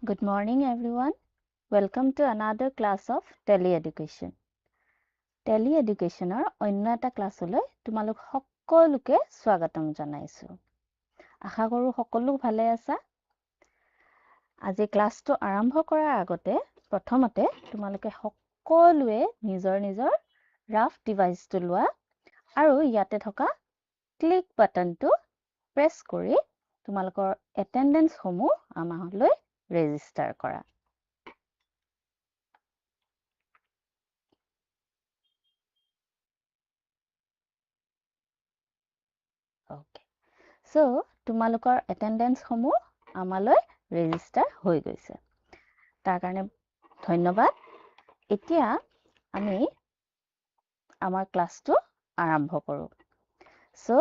Good morning, everyone. Welcome to another class of Tele-Education. Tele-Educationৰ অন্য এটা ক্লাছলৈ তোমালোক সকলোকে স্বাগতম জনাইছো। আশা কৰো সকলো ভালে আছা। আজি ক্লাছটো আৰম্ভ কৰাৰ আগতে প্ৰথমতে তোমালোকে সকলোৱে নিজৰ ৰাফ ডিভাইচটো লোৱা আৰু ইয়াতে থকা ক্লিক বাটনটো প্ৰেছ কৰি তোমালোকৰ এটেনডেন্স সমূহ আমালৈ ৰেজিষ্টাৰ কৰা। Okay. So, তোমালোকৰ attendance সমূহ আমালৈ register হৈ গৈছে। তাৰ কাৰণে ধন্যবাদ। এতিয়া আমি আমাৰ ক্লাছটো আৰম্ভ কৰো। So,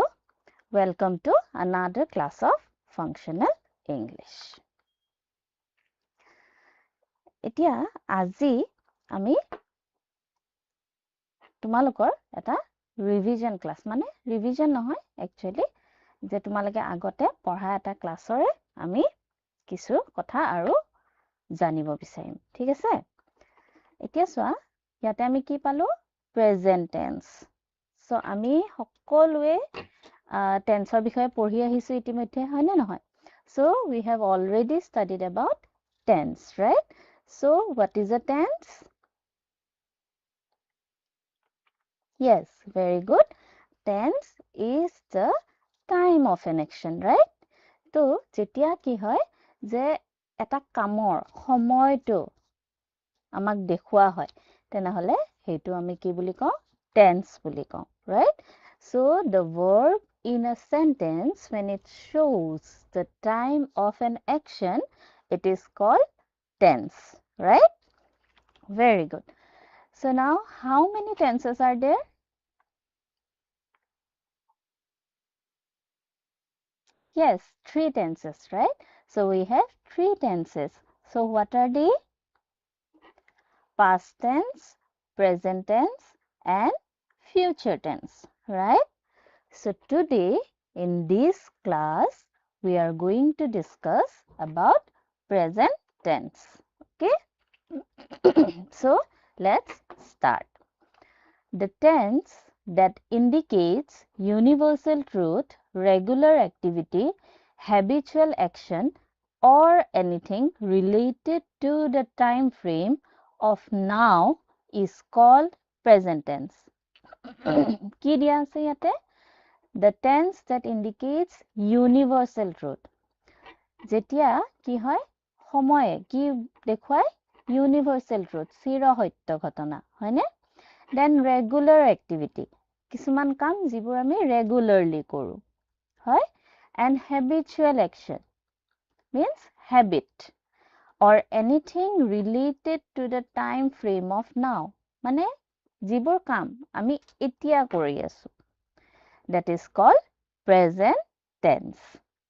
welcome to another class of functional English. এতিয়া আজি আমি তোমালোকৰ এটা revision class মানে revision নহয় actually যে তোমালোকে আগতে পঢ়া এটা ক্লাছৰে আমি কিছু কথা আৰু জানিব বিচাৰিম ঠিক আছে এতিয়া চোৱা ইয়াতে আমি কি পালো present tense সো আমি সকলোৱে টেন্সৰ বিষয়ে পঢ়ি আহিছো ইতিমধ্যে হয় না নহয় so we have already studied about tense right so what is a tense yes very good tense is the time of an action right তো যেতিয়া কি হয় যে এটা কামৰ সময়টো আমাক দেখুৱা হয় তেনেহলে হেতু আমি কি বুলি কওঁ tense বুলি কওঁ right so the verb in a sentence when it shows the time of an action it is called tense right very good so now how many tenses are there yes 3 tenses right so we have 3 tenses so what are they past tense, present tense, and future tense, right? So today in this class, we are going to discuss about present tense, okay? So let's start. The tense that indicates universal truth, regular activity, habitual action, or anything related to the time frame of now is called present tense. কি দিয়া আছে ইয়াতে? The tense that indicates universal truth. যেতিয়া কি হয় সময়ে কি দেখুৱায় universal truth, চিৰ সত্য ঘটনা, হয়নে? Then regular activity. কিছুমান কাম যিবোৰ আমি regularly কৰো, হয়? And habitual action means habit. or anything related to the time frame of now মানে যিবোৰ কাম আমি এতিয়া কৰি আছো that is called present tense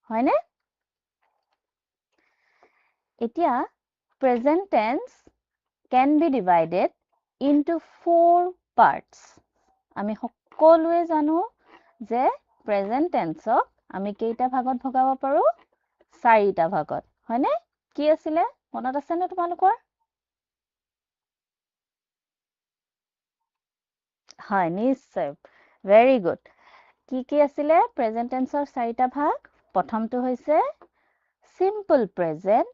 হয়নে এতিয়া present tense can be divided into 4 parts আমি সকলোৱে জানো যে present tense আমি কেইটা ভাগত ভগাব পাৰো 4টা ভাগত হয়নে কি আছিল মনত আছে না তোমালোকৰ হয় নিশ্চয় very good কি আছিল present tenseৰ 4টা ভাগ প্ৰথমটো হৈছে simple present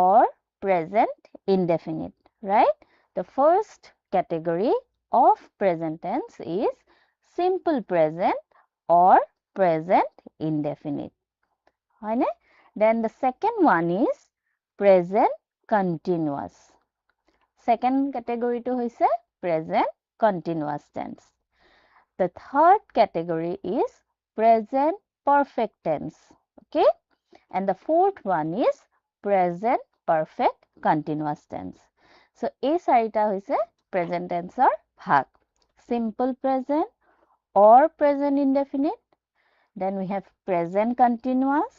or present indefinite right the first category of present tense is simple present or present indefinite হয়নে then the second one is present continuous second category to hoise present continuous tense the third category is present perfect tense okay and the fourth one is present perfect continuous tense so এই চাৰিটা হৈছে present tenseৰ ভাগ simple present or present indefinite then we have present continuous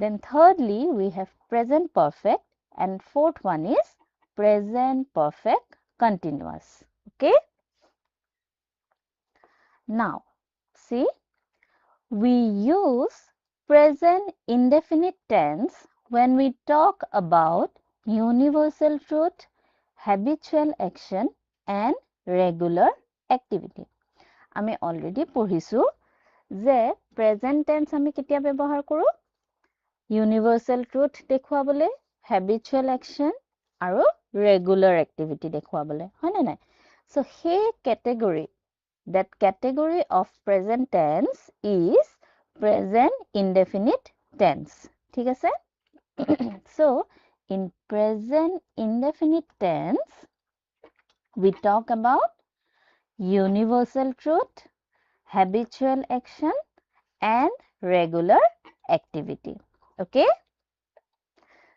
then thirdly we have present perfect and fourth one is present perfect continuous okay now see we use present indefinite tense when we talk about universal truth, habitual action and regular activity. আমি already পঢ়িছো যে present tense আমি কেতিয়া ব্যৱহাৰ কৰো universal truth দেখুৱাবলৈ habitual action আৰু regular activity দেখুৱাবলৈ হয়নে নাই so সেই category that category of present tense is present indefinite tense ঠিক আছে so in present indefinite tense we talk about universal truth habitual action and regular activity okay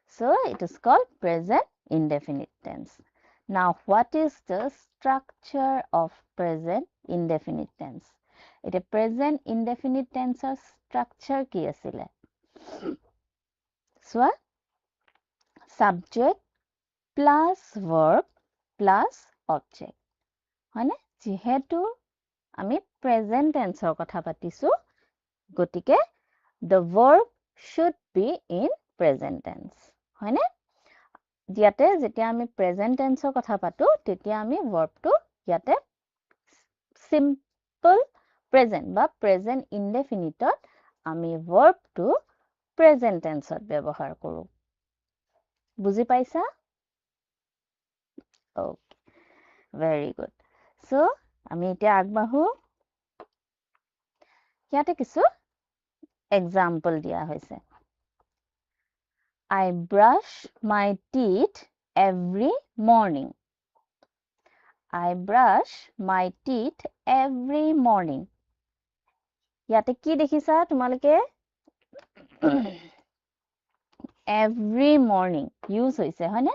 so it is called present indefinite tense now what is the structure of present indefinite tense it is present indefinite tense structure ki asile so subject plus verb plus object হয়নে যেহেতু আমি present tense ৰ কথা পাতিছো গতিকে the verb should be in present tense হয়নে ইয়াতে যেতিয়া আমি present tense ৰ কথা পাতো তেতিয়া আমি verb টো ইয়াতে simple present বা present indefinite ত আমি verb টো present tense ত ব্যৱহাৰ কৰো বুজি পাইছা okay very good so আমি এতিয়া আগবাঢ়ো ইয়াতে কিছু example দিয়া হৈছে I brush my teeth every morning I brush my teeth every morning ইয়াতে কি দেখিছা তোমালোকে every morning use হৈছে হয়নে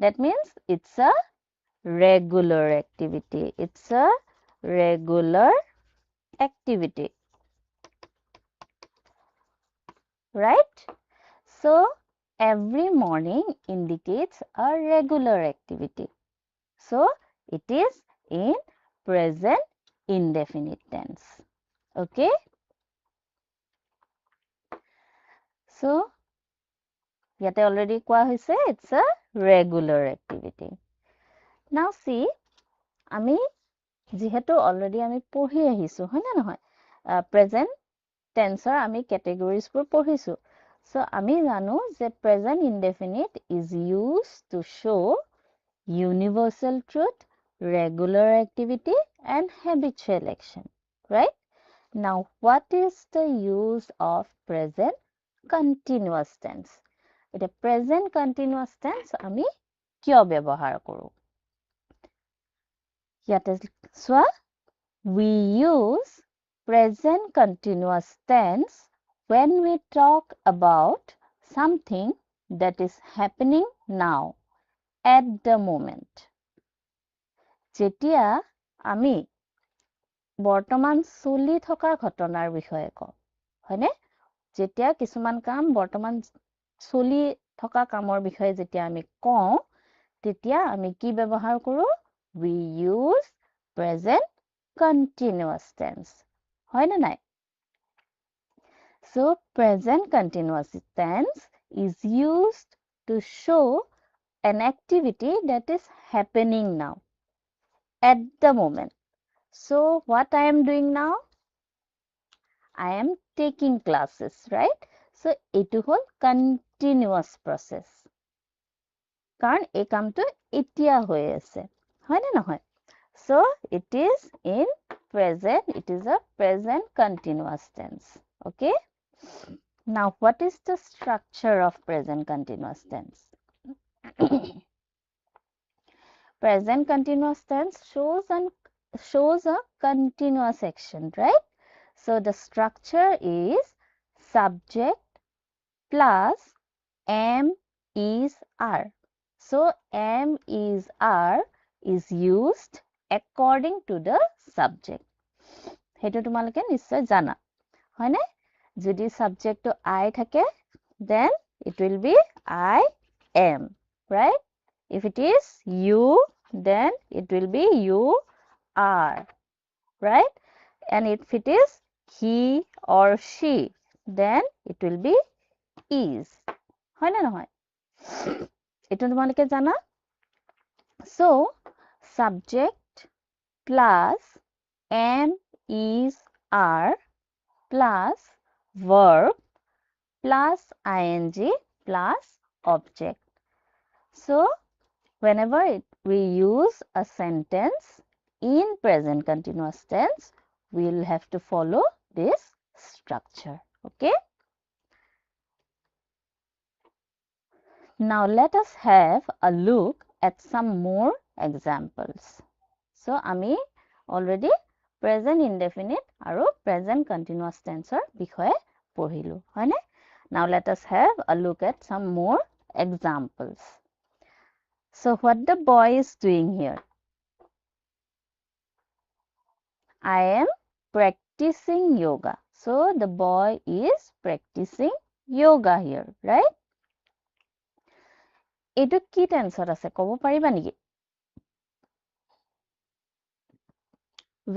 that means it's a regular activity it's a regular activity right so every morning indicates a regular activity so it is in present indefinite tense okay so yate already koa hoise it's a regular activity now see ami যেহেতু already আমি পঢ়ি আহিছো হয় না নহয় present tense ৰ আমি categories বোৰ পঢ়িছো so আমি জানো যে present indefinite is used to show universal truth regular activity and habitual action right now what is the use of present continuous tense এটা present continuous tense আমি কিয় ব্যৱহাৰ কৰো ইয়াতে সোৱা we use present continuous tense when we talk about something that is happening now at the moment যেতিয়া আমি বৰ্তমান চলি থকা ঘটনাৰ বিষয়ে কওঁ হয়নে যেতিয়া কিছুমান কাম বৰ্তমান চলি থকা কামৰ বিষয়ে যেতিয়া আমি কওঁ তেতিয়া আমি কি ব্যৱহাৰ কৰো we use present continuous tense হয় না নাই so present continuous tense is used to show an activity that is happening now at the moment so what I am doing now I am taking classes right so etu hol continuous process karan ei kam to etia hoye ase hoy na noy so it is in present it is a present continuous tense okay now what is the structure of present continuous tense present continuous tense shows a continuous action right so the structure is subject plus am is are so am is are is used according to the subject hetu tumaloke nischoy jana hoy na jodi subject to I thake then it will be I am right if it is you then it will be you are right and if it is he or she then it will be is hoy na noy এইটো তোমালোকে জানা? So, subject plus am, is, are plus verb plus ing plus object. So, whenever we use a sentence in present continuous tense, we will have to follow this structure. Okay. Now, let us have a look at some more examples. So, আমি already present indefinite আৰু present continuous tense বিষয়ে পঢ়িলো, হয়নে? Now, let us have a look at some more examples. So, what the boy is doing here? I am practicing yoga. So, the boy is practicing yoga here, right? এইটো কি টেন্সত আছে ক'ব পাৰিবা নেকি?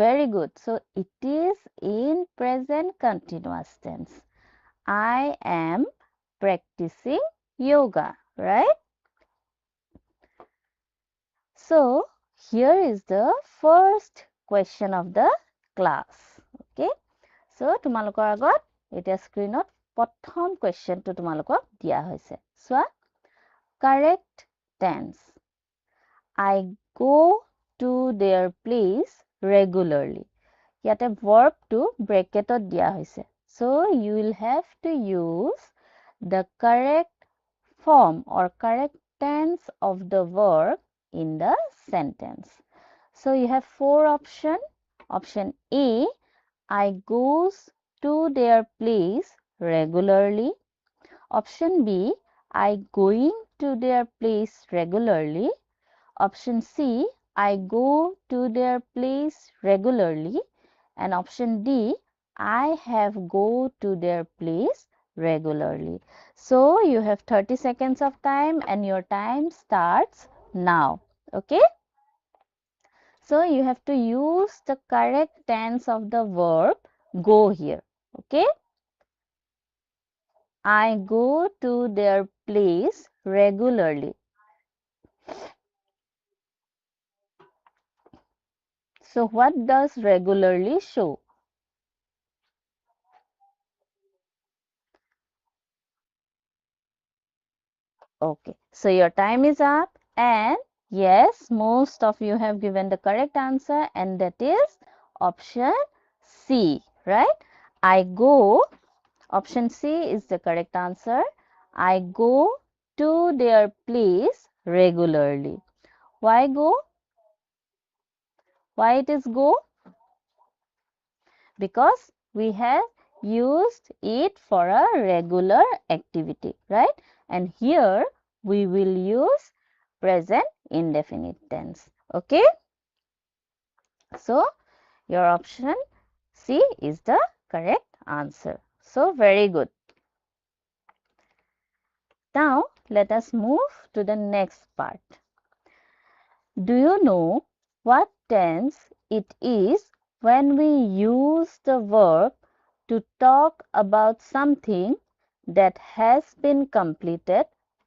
Very good. So, it is in present continuous tense. I am practicing yoga, right? So, here is the first question of the class. Okay. So, তোমালোকৰ আগত এতিয়া স্ক্ৰীনত প্ৰথম কুৱেশ্যনটো তোমালোকক দিয়া হৈছে। চোৱা, correct tense. I go to their place regularly. ইয়াতে verbটো bracketত দিয়া হৈছে. So, you will have to use the correct form or correct tense of the verb in the sentence. So, you have four options. Option A, I goes to their place regularly. Option B, I going to their place regularly. Option C, I go to their place regularly. And option D, I have go to their place regularly. So, you have 30 seconds of time and your time starts now. Okay. So, you have to use the correct tense of the verb go here. Okay. I go to their place regularly. So, what does regularly show? Okay. So, your time is up and yes, most of you have given the correct answer and that is option C, right? I go, option C is the correct answer. I go to their place regularly. Why go? Why it is go? Because we have used it for a regular activity, right? And here we will use present indefinite tense. Okay. So, your option C is the correct answer. So, very good. Now, let us move to the next part. Do you know what tense it is when we use the verb to talk about something that has been completed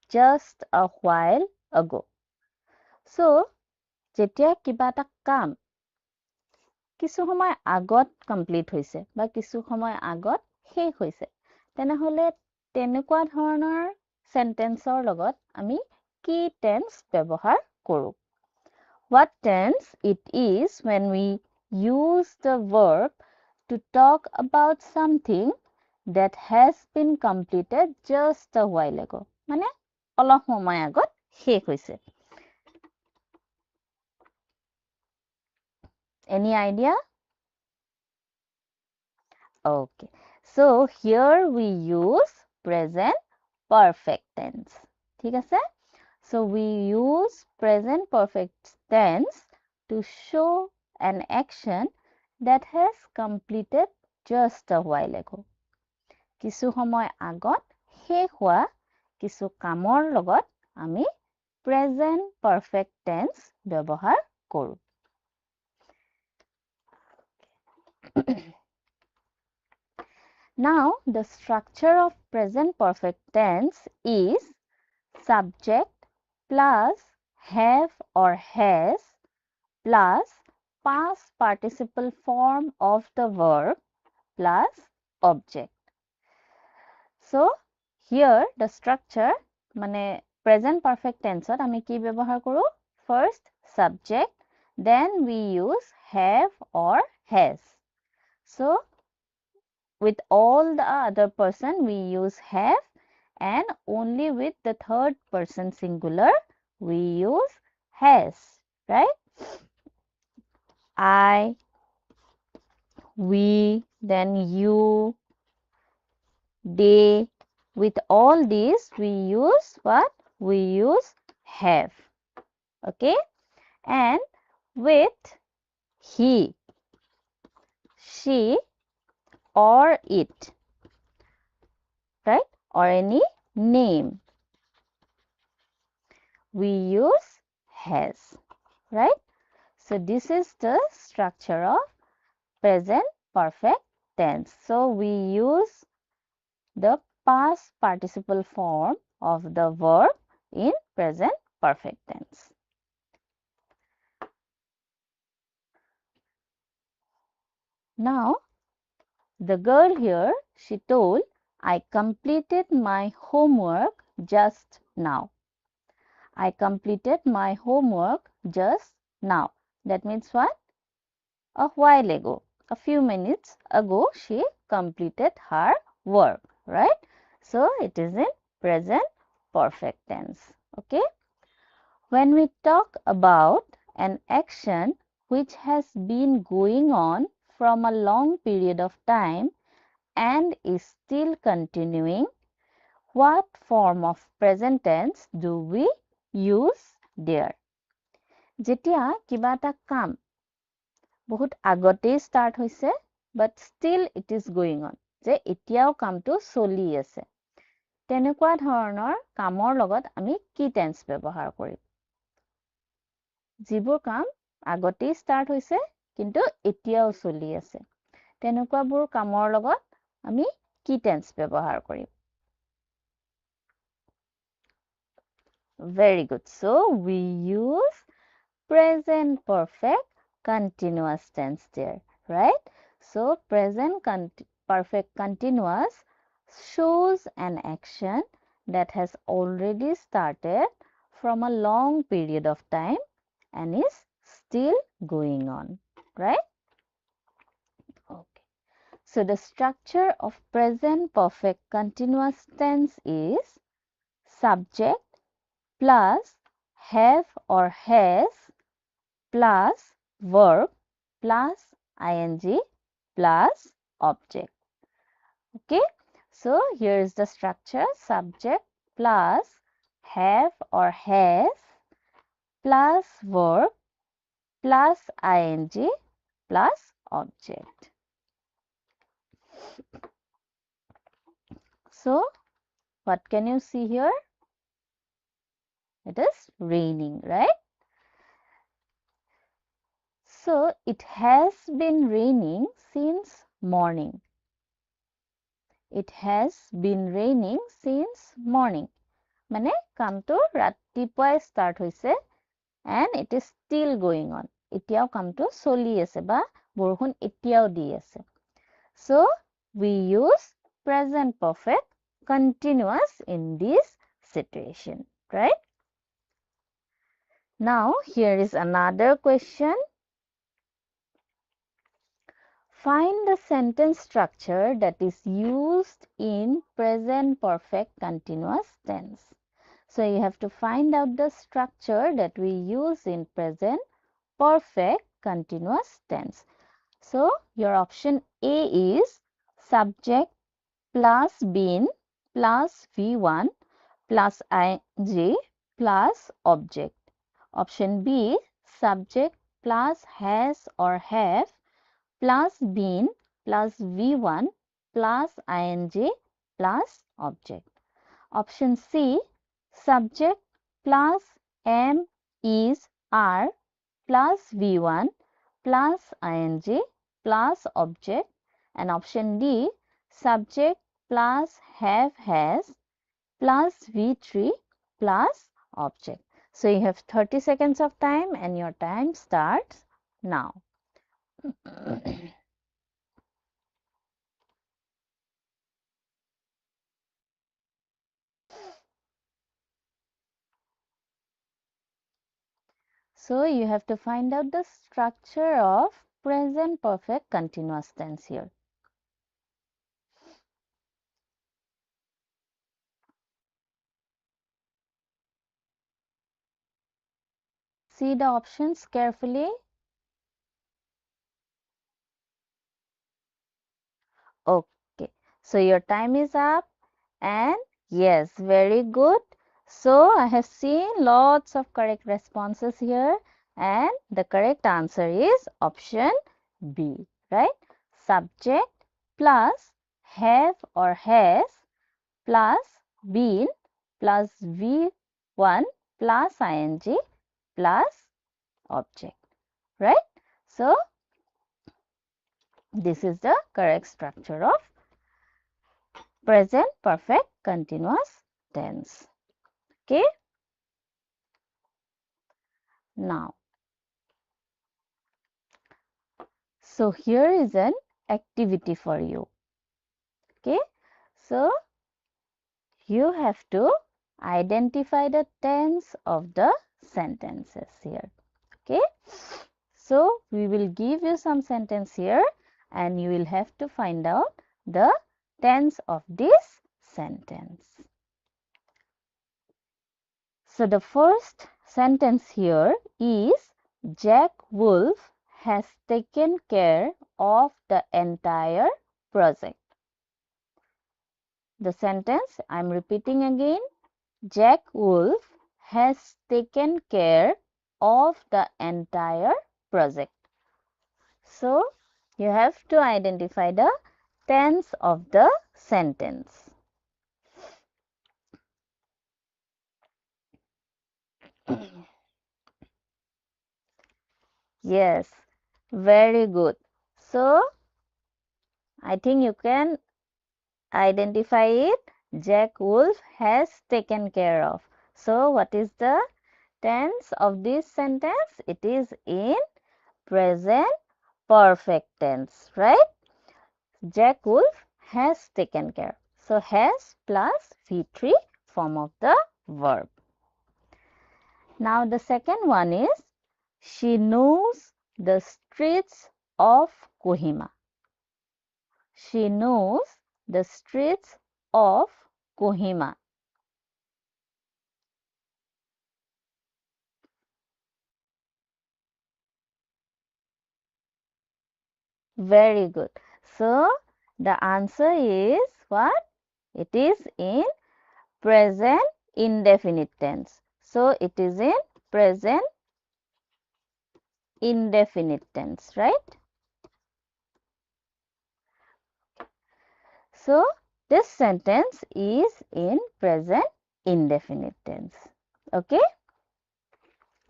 just a while ago? So, যেতিয়া কিবা এটা কাম কিছু সময় আগত complete হৈছে বা কিছু সময় আগত শেষ হৈছে, তেনেহ'লে তেনেকুৱা ধৰণৰ সেন্টেন্সৰ লগত আমি কি টেন্স ব্যৱহাৰ কৰোঁ? What tense it is when we use the verb to talk about something that has been completed just a while ago. মানে অলপ সময় আগত শেষ হৈছে. Any idea? Okay. So, here we use present perfect tense. ঠিক আছে? So, we use present perfect tense to show an action that has completed just a while ago. কিছু সময় আগত শেষ হোৱা কিছু কামৰ লগত আমি present perfect tense ব্যৱহাৰ কৰোঁ. Now, the structure of present perfect tense is subject plus have or has plus past participle form of the verb plus object. So here the structure মানে present perfect tense আমি কি ব্যৱহাৰ কৰো first subject then we use have or has. So with all the other person we use have and only with the third person singular we use has, right? I, we, then you, they. With all these we use what? We use have. Okay? And with he, she or it, right? Or any name, we use has, right? So this is the structure of present perfect tense. So we use the past participle form of the verb in present perfect tense. Now, the girl here, she told, I completed my homework just now. I completed my homework just now. That means what? A while ago, a few minutes ago, she completed her work, right? So, it is in present perfect tense. Okay? When we talk about an action which has been going on from a long period of time and is still continuing, what form of present tense do we use there? যেতিয়া কিবা এটা কাম বহুত আগতেই start হৈছে but still it is going on, যে এতিয়াও কামটো চলি আছে, তেনেকুৱা ধৰণৰ কামৰ লগত আমি কি টেন্স ব্যৱহাৰ কৰিম? যিবোৰ কাম আগতেই ষ্টাৰ্ট হৈছে কিন্তু এতিয়াও চলি আছে, তেনেকুৱাবোৰ কামৰ লগত আমি কি টেন্স ব্যৱহাৰ কৰিম? Very good. So we use present perfect continuous tense there, right? So present perfect continuous shows an action that has already started from a long period of time and is still going on, right? Okay. So the structure of present perfect continuous tense is subject plus have or has plus verb plus ing plus object. Okay. So here is the structure: subject plus have or has plus verb plus ing plus object. So what can you see here? It is raining, right? So it has been raining since morning. It has been raining since morning. মানে কামটো ৰাতিপুৱাই start হৈছে and it is still going on. এতিয়াও কামটো চলি আছে বা বৰষুণ এতিয়াও দি আছে. So we use present perfect continuous in this situation, right? Now here is another question. Find the sentence structure that is used in present perfect continuous tense. So you have to find out the structure that we use in present perfect continuous tense. So your option A is subject plus been plus V1 plus ing plus object. Option B, subject plus has or have plus been plus V1 plus ing plus object. Option C, subject plus am, is, are plus V1 plus ing plus object. And option D, subject plus have, has plus V3 plus object. So you have 30 seconds of time and your time starts now. So you have to find out the structure of present perfect continuous tense here. See the options carefully. Okay, so your time is up and yes, very good. So I have seen lots of correct responses here and the correct answer is option B, right? Subject plus have or has plus been plus V1 plus ing plus object, right? So this is the correct structure of present perfect continuous tense. Okay. Now, so here is an activity for you. Okay. So you have to identify the tense of the sentences here. Okay. So we will give you some sentence here and you will have to find out the tense of this sentence. So the first sentence here is Jack Wolf has taken care of the entire project. The sentence I am repeating again. Jack Wolf has taken care of the entire project. So you have to identify the tense of the sentence. Yes, very good. So I think you can identify it. Jack Wolf has taken care of. So what is the tense of this sentence? It is in present perfect tense, right? Jack Wolf has taken care. So has plus V3 form of the verb. Now the second one is she knows the streets of Kohima. She knows the streets of Kohima. Very good. So the answer is what? It is in present indefinite tense. So it is in present indefinite tense, right? So this sentence is in present indefinite tense. Okay?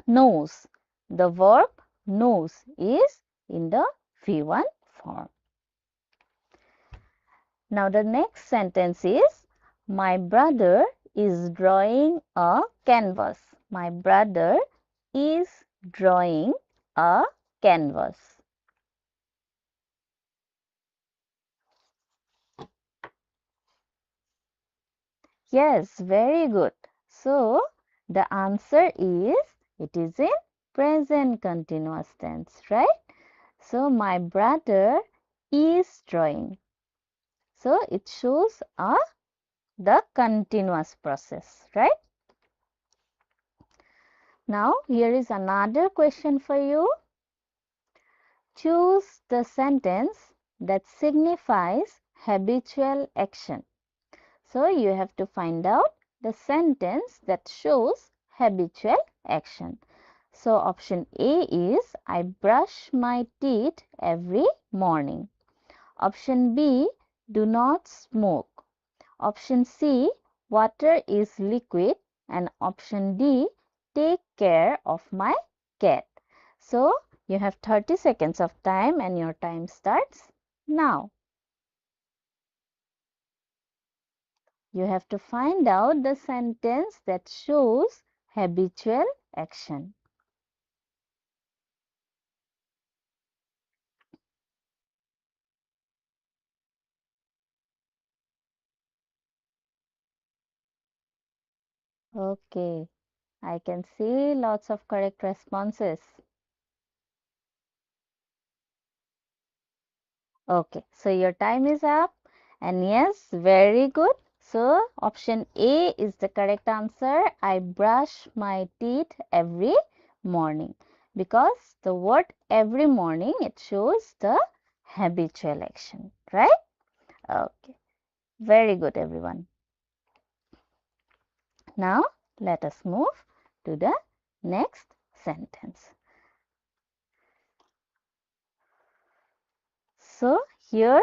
Knows. The verb knows is in the V1 form. Now the next sentence is my brother is drawing a canvas. My brother is drawing a canvas. Yes, very good. So the answer is it is in present continuous tense, right? So my brother is drawing. So it shows the continuous process, right? Now here is another question for you. Choose the sentence that signifies habitual action. So you have to find out the sentence that shows habitual action. So option A is I brush my teeth every morning. Option B, do not smoke. Option C, water is liquid. And option D, take care of my cat. So you have 30 seconds of time and your time starts now. You have to find out the sentence that shows habitual action. Okay, I can see lots of correct responses. Okay, so your time is up. And yes, very good. So option A is the correct answer. I brush my teeth every morning because the word every morning, it shows the habitual action, right? Okay, very good, everyone. Now let us move to the next sentence. So here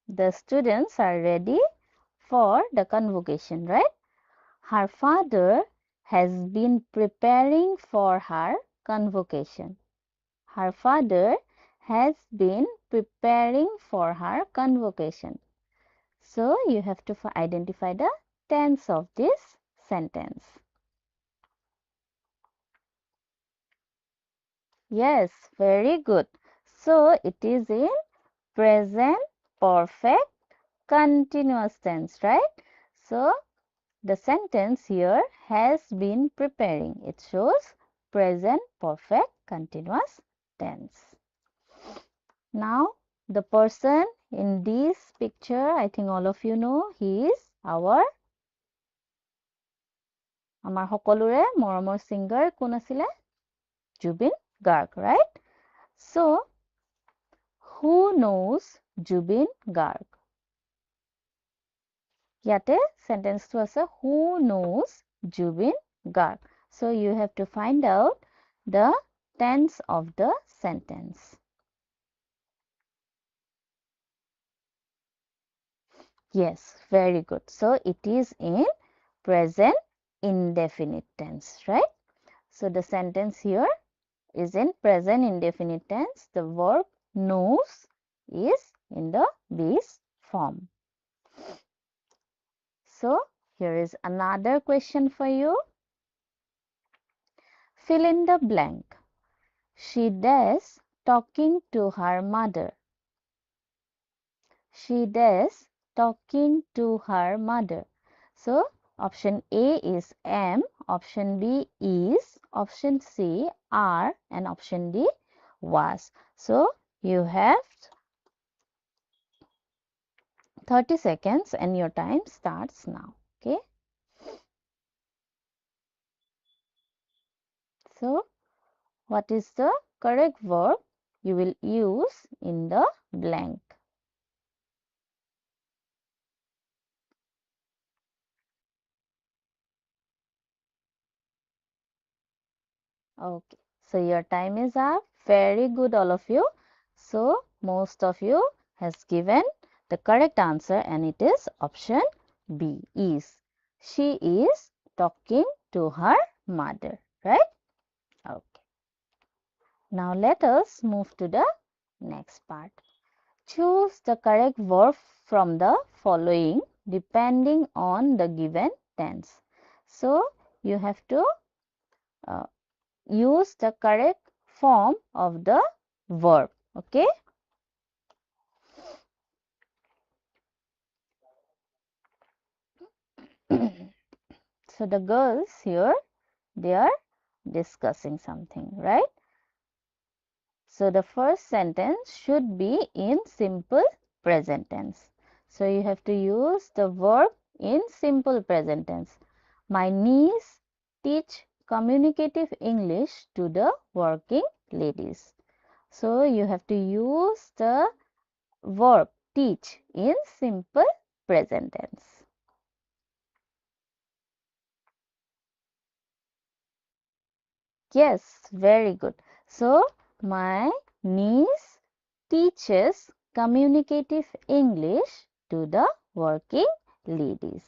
the students are ready for the convocation, right? Her father has been preparing for her convocation. Her father has been preparing for her convocation. So you have to identify the tense of this sentence. Yes, very good. So it is in present perfect continuous tense, right? So the sentence here has been preparing. It shows present perfect continuous tense. Now, the person in this picture, I think all of you know, he is আমাৰ সকলোৰে মৰমৰ singer কোন আছিলে? Jubin Garg, right? So, who knows Jubin Garg? ইয়াতে চেণ্টেন্সটো আছে who knows Jubin Garg. So you have to find out the tense of the sentence. Yes, very good. So it is in present indefinite tense, right? So the sentence here is in present indefinite tense. The verb knows is in the base form. So here is another question for you. Fill in the blank. She does talking to her mother. She does talking to her mother. So option A is am, option B is, option C are, and option D was. So you have 30 seconds and your time starts now. Okay. So what is the correct verb you will use in the blank? Okay, so your time is up. Very good, all of you. So most of you has given the correct answer, and it is option B is. She is talking to her mother, right? Okay. Now let us move to the next part. Choose the correct verb from the following depending on the given tense. So you have to uh, use the correct form of the verb. Okay. So the girls here, they are discussing something, right? So the first sentence should be in simple present tense. So you have to use the verb in simple present tense. My niece teach communicative English to the working ladies. So you have to use the verb teach in simple present tense. Yes, very good. So, my niece teaches communicative English to the working ladies.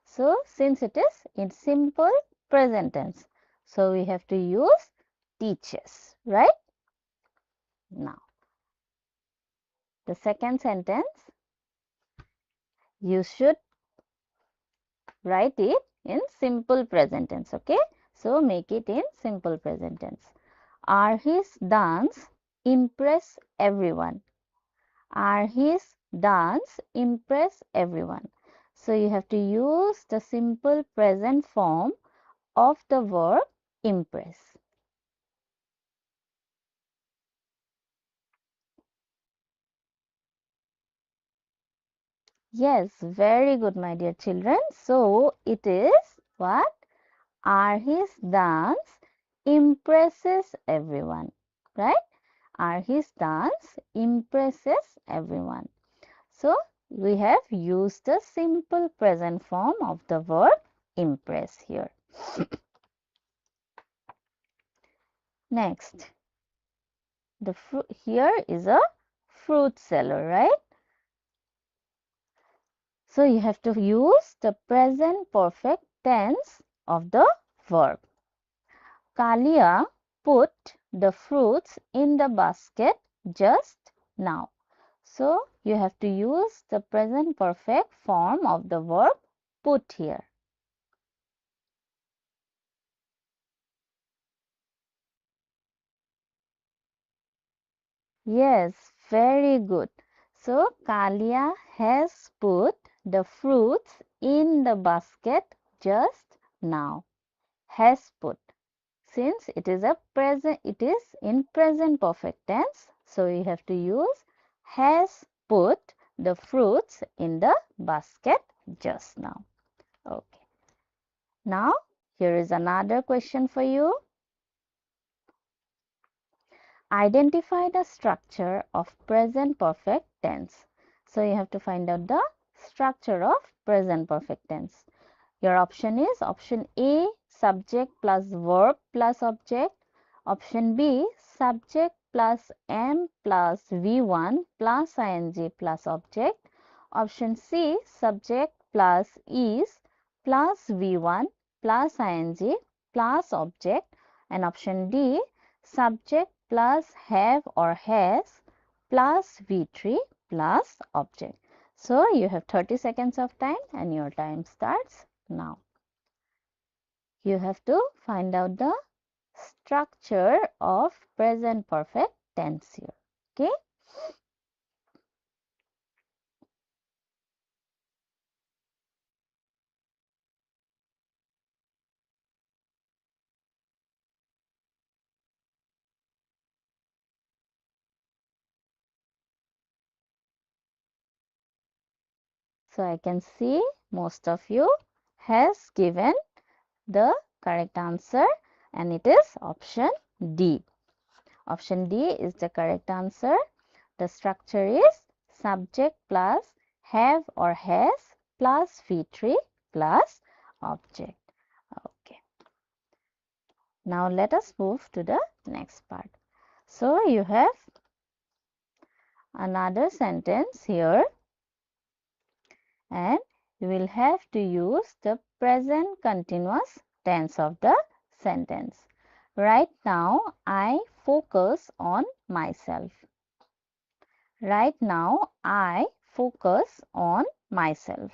So, since it is in simple present tense, so we have to use teaches, right? Now, the second sentence, you should write it in simple present tense. Okay, so make it in simple present tense. Are his dance impress everyone? Are his dance impress everyone? So you have to use the simple present form of the verb impress. Yes, very good, my dear children. So it is what? Are his dance impresses everyone, right? Are his dance impresses everyone. So we have used the simple present form of the verb impress here. Next, here is a fruit seller, right? So you have to use the present perfect tense of the verb. Kalia put the fruits in the basket just now. So you have to use the present perfect form of the verb put here. Yes, very good. So Kalia has put the fruits in the basket just now. Has put. Since it is in present perfect tense, so you have to use has put the fruits in the basket just now. Okay. Now here is another question for you. Identify the structure of present perfect tense. So you have to find out the structure of present perfect tense. Your option is option A, subject plus verb plus object. Option B, subject plus am plus V1 plus ing plus object. Option C, subject plus is plus V1 plus ing plus object. And option D, subject plus have or has plus V3 plus object. So you have 30 seconds of time and your time starts now. You have to find out the structure of present perfect tense here. Okay. So I can see most of you has given the correct answer and it is option D. Option D is the correct answer. The structure is subject plus have or has plus V3 plus object. Okay. Now let us move to the next part. So you have another sentence here and you will have to use the present continuous tense of the sentence. Right now I focus on myself. Right now I focus on myself.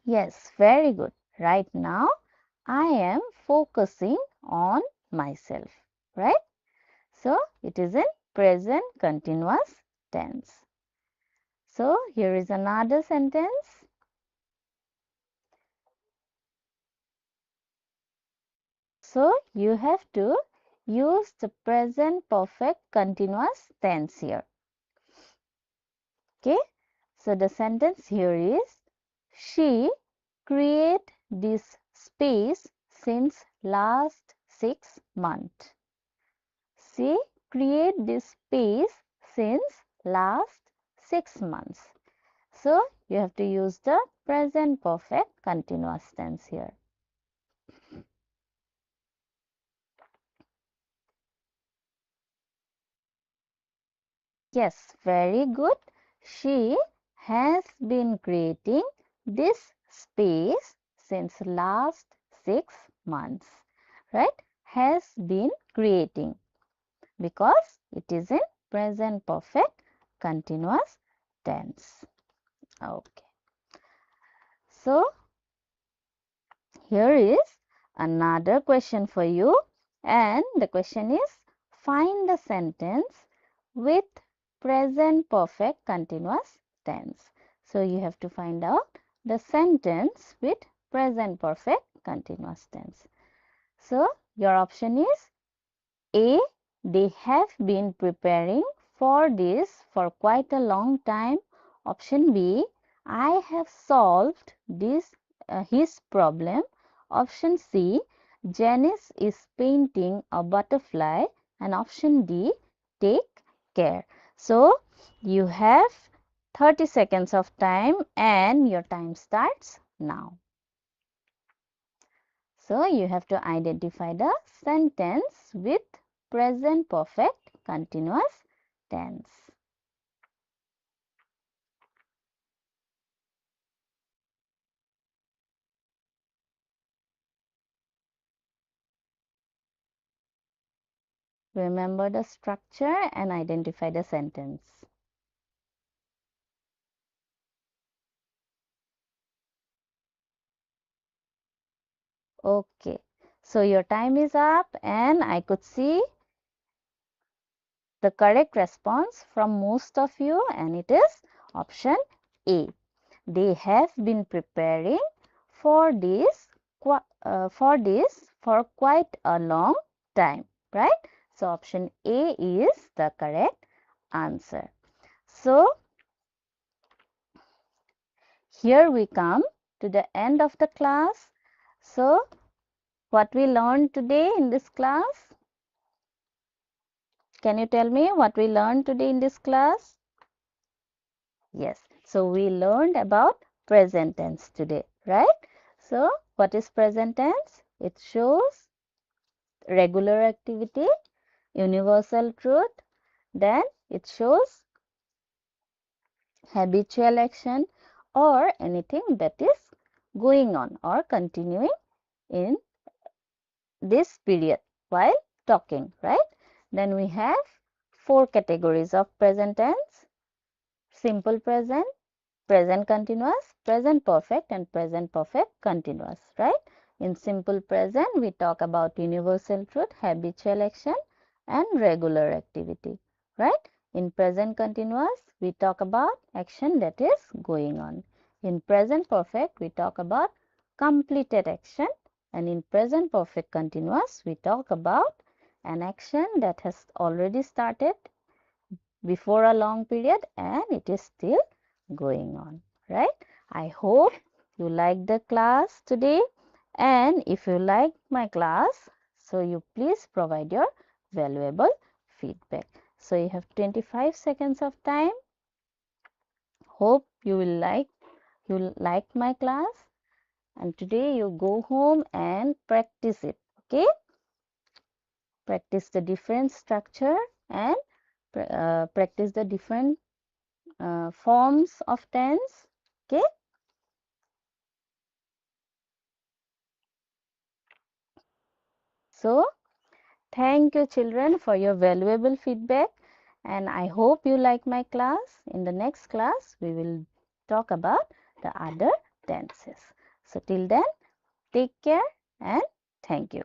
Yes, very good. Right now I am focusing on myself. Right? So it is in present continuous tense. So here is another sentence. So you have to use the present perfect continuous tense here. Okay. So the sentence here is she create this space since last 6 months. She create this space since last 6 months. So you have to use the present perfect continuous tense here. Yes, very good. She has been creating this space since last 6 months. Right? Has been creating because it is in present perfect continuous tense. Okay. So, here is another question for you, and the question is, find the sentence with present perfect continuous tense. So, you have to find out the sentence with present perfect continuous tense. So, your option is A. They have been preparing for this for quite a long time. Option B. I have solved his problem. Option C. Janice is painting a butterfly. And option D. Take care. So you have 30 seconds of time and your time starts now. So you have to identify the sentence with present perfect continuous tense. Remember the structure and identify the sentence. Okay, so your time is up and I could see the correct response from most of you, and it is option A. They have been preparing for this for quite a long time, right? So option A is the correct answer. So here we come to the end of the class. So what we learned today in this class? Can you tell me what we learned today in this class? Yes, so we learned about present tense today, right? So what is present tense? It shows regular activity, universal truth, then it shows habitual action or anything that is going on or continuing in this period while talking, right? Then we have four categories of present tense: simple present, present continuous, present perfect, and present perfect continuous, right? In simple present, we talk about universal truth, habitual action, and regular activity, right? In present continuous, we talk about action that is going on. In present perfect, we talk about completed action, and in present perfect continuous, we talk about an action that has already started before a long period and it is still going on, right? I hope you like the class today, and if you like my class, so you please provide your valuable feedback. So you have 25 seconds of time. Hope you like my class, and today you go home and practice it. Okay, practice the different structure and practice the different forms of tense. Okay, so thank you children for your valuable feedback, and I hope you like my class. In the next class we will talk about the other tenses. So till then, take care and thank you.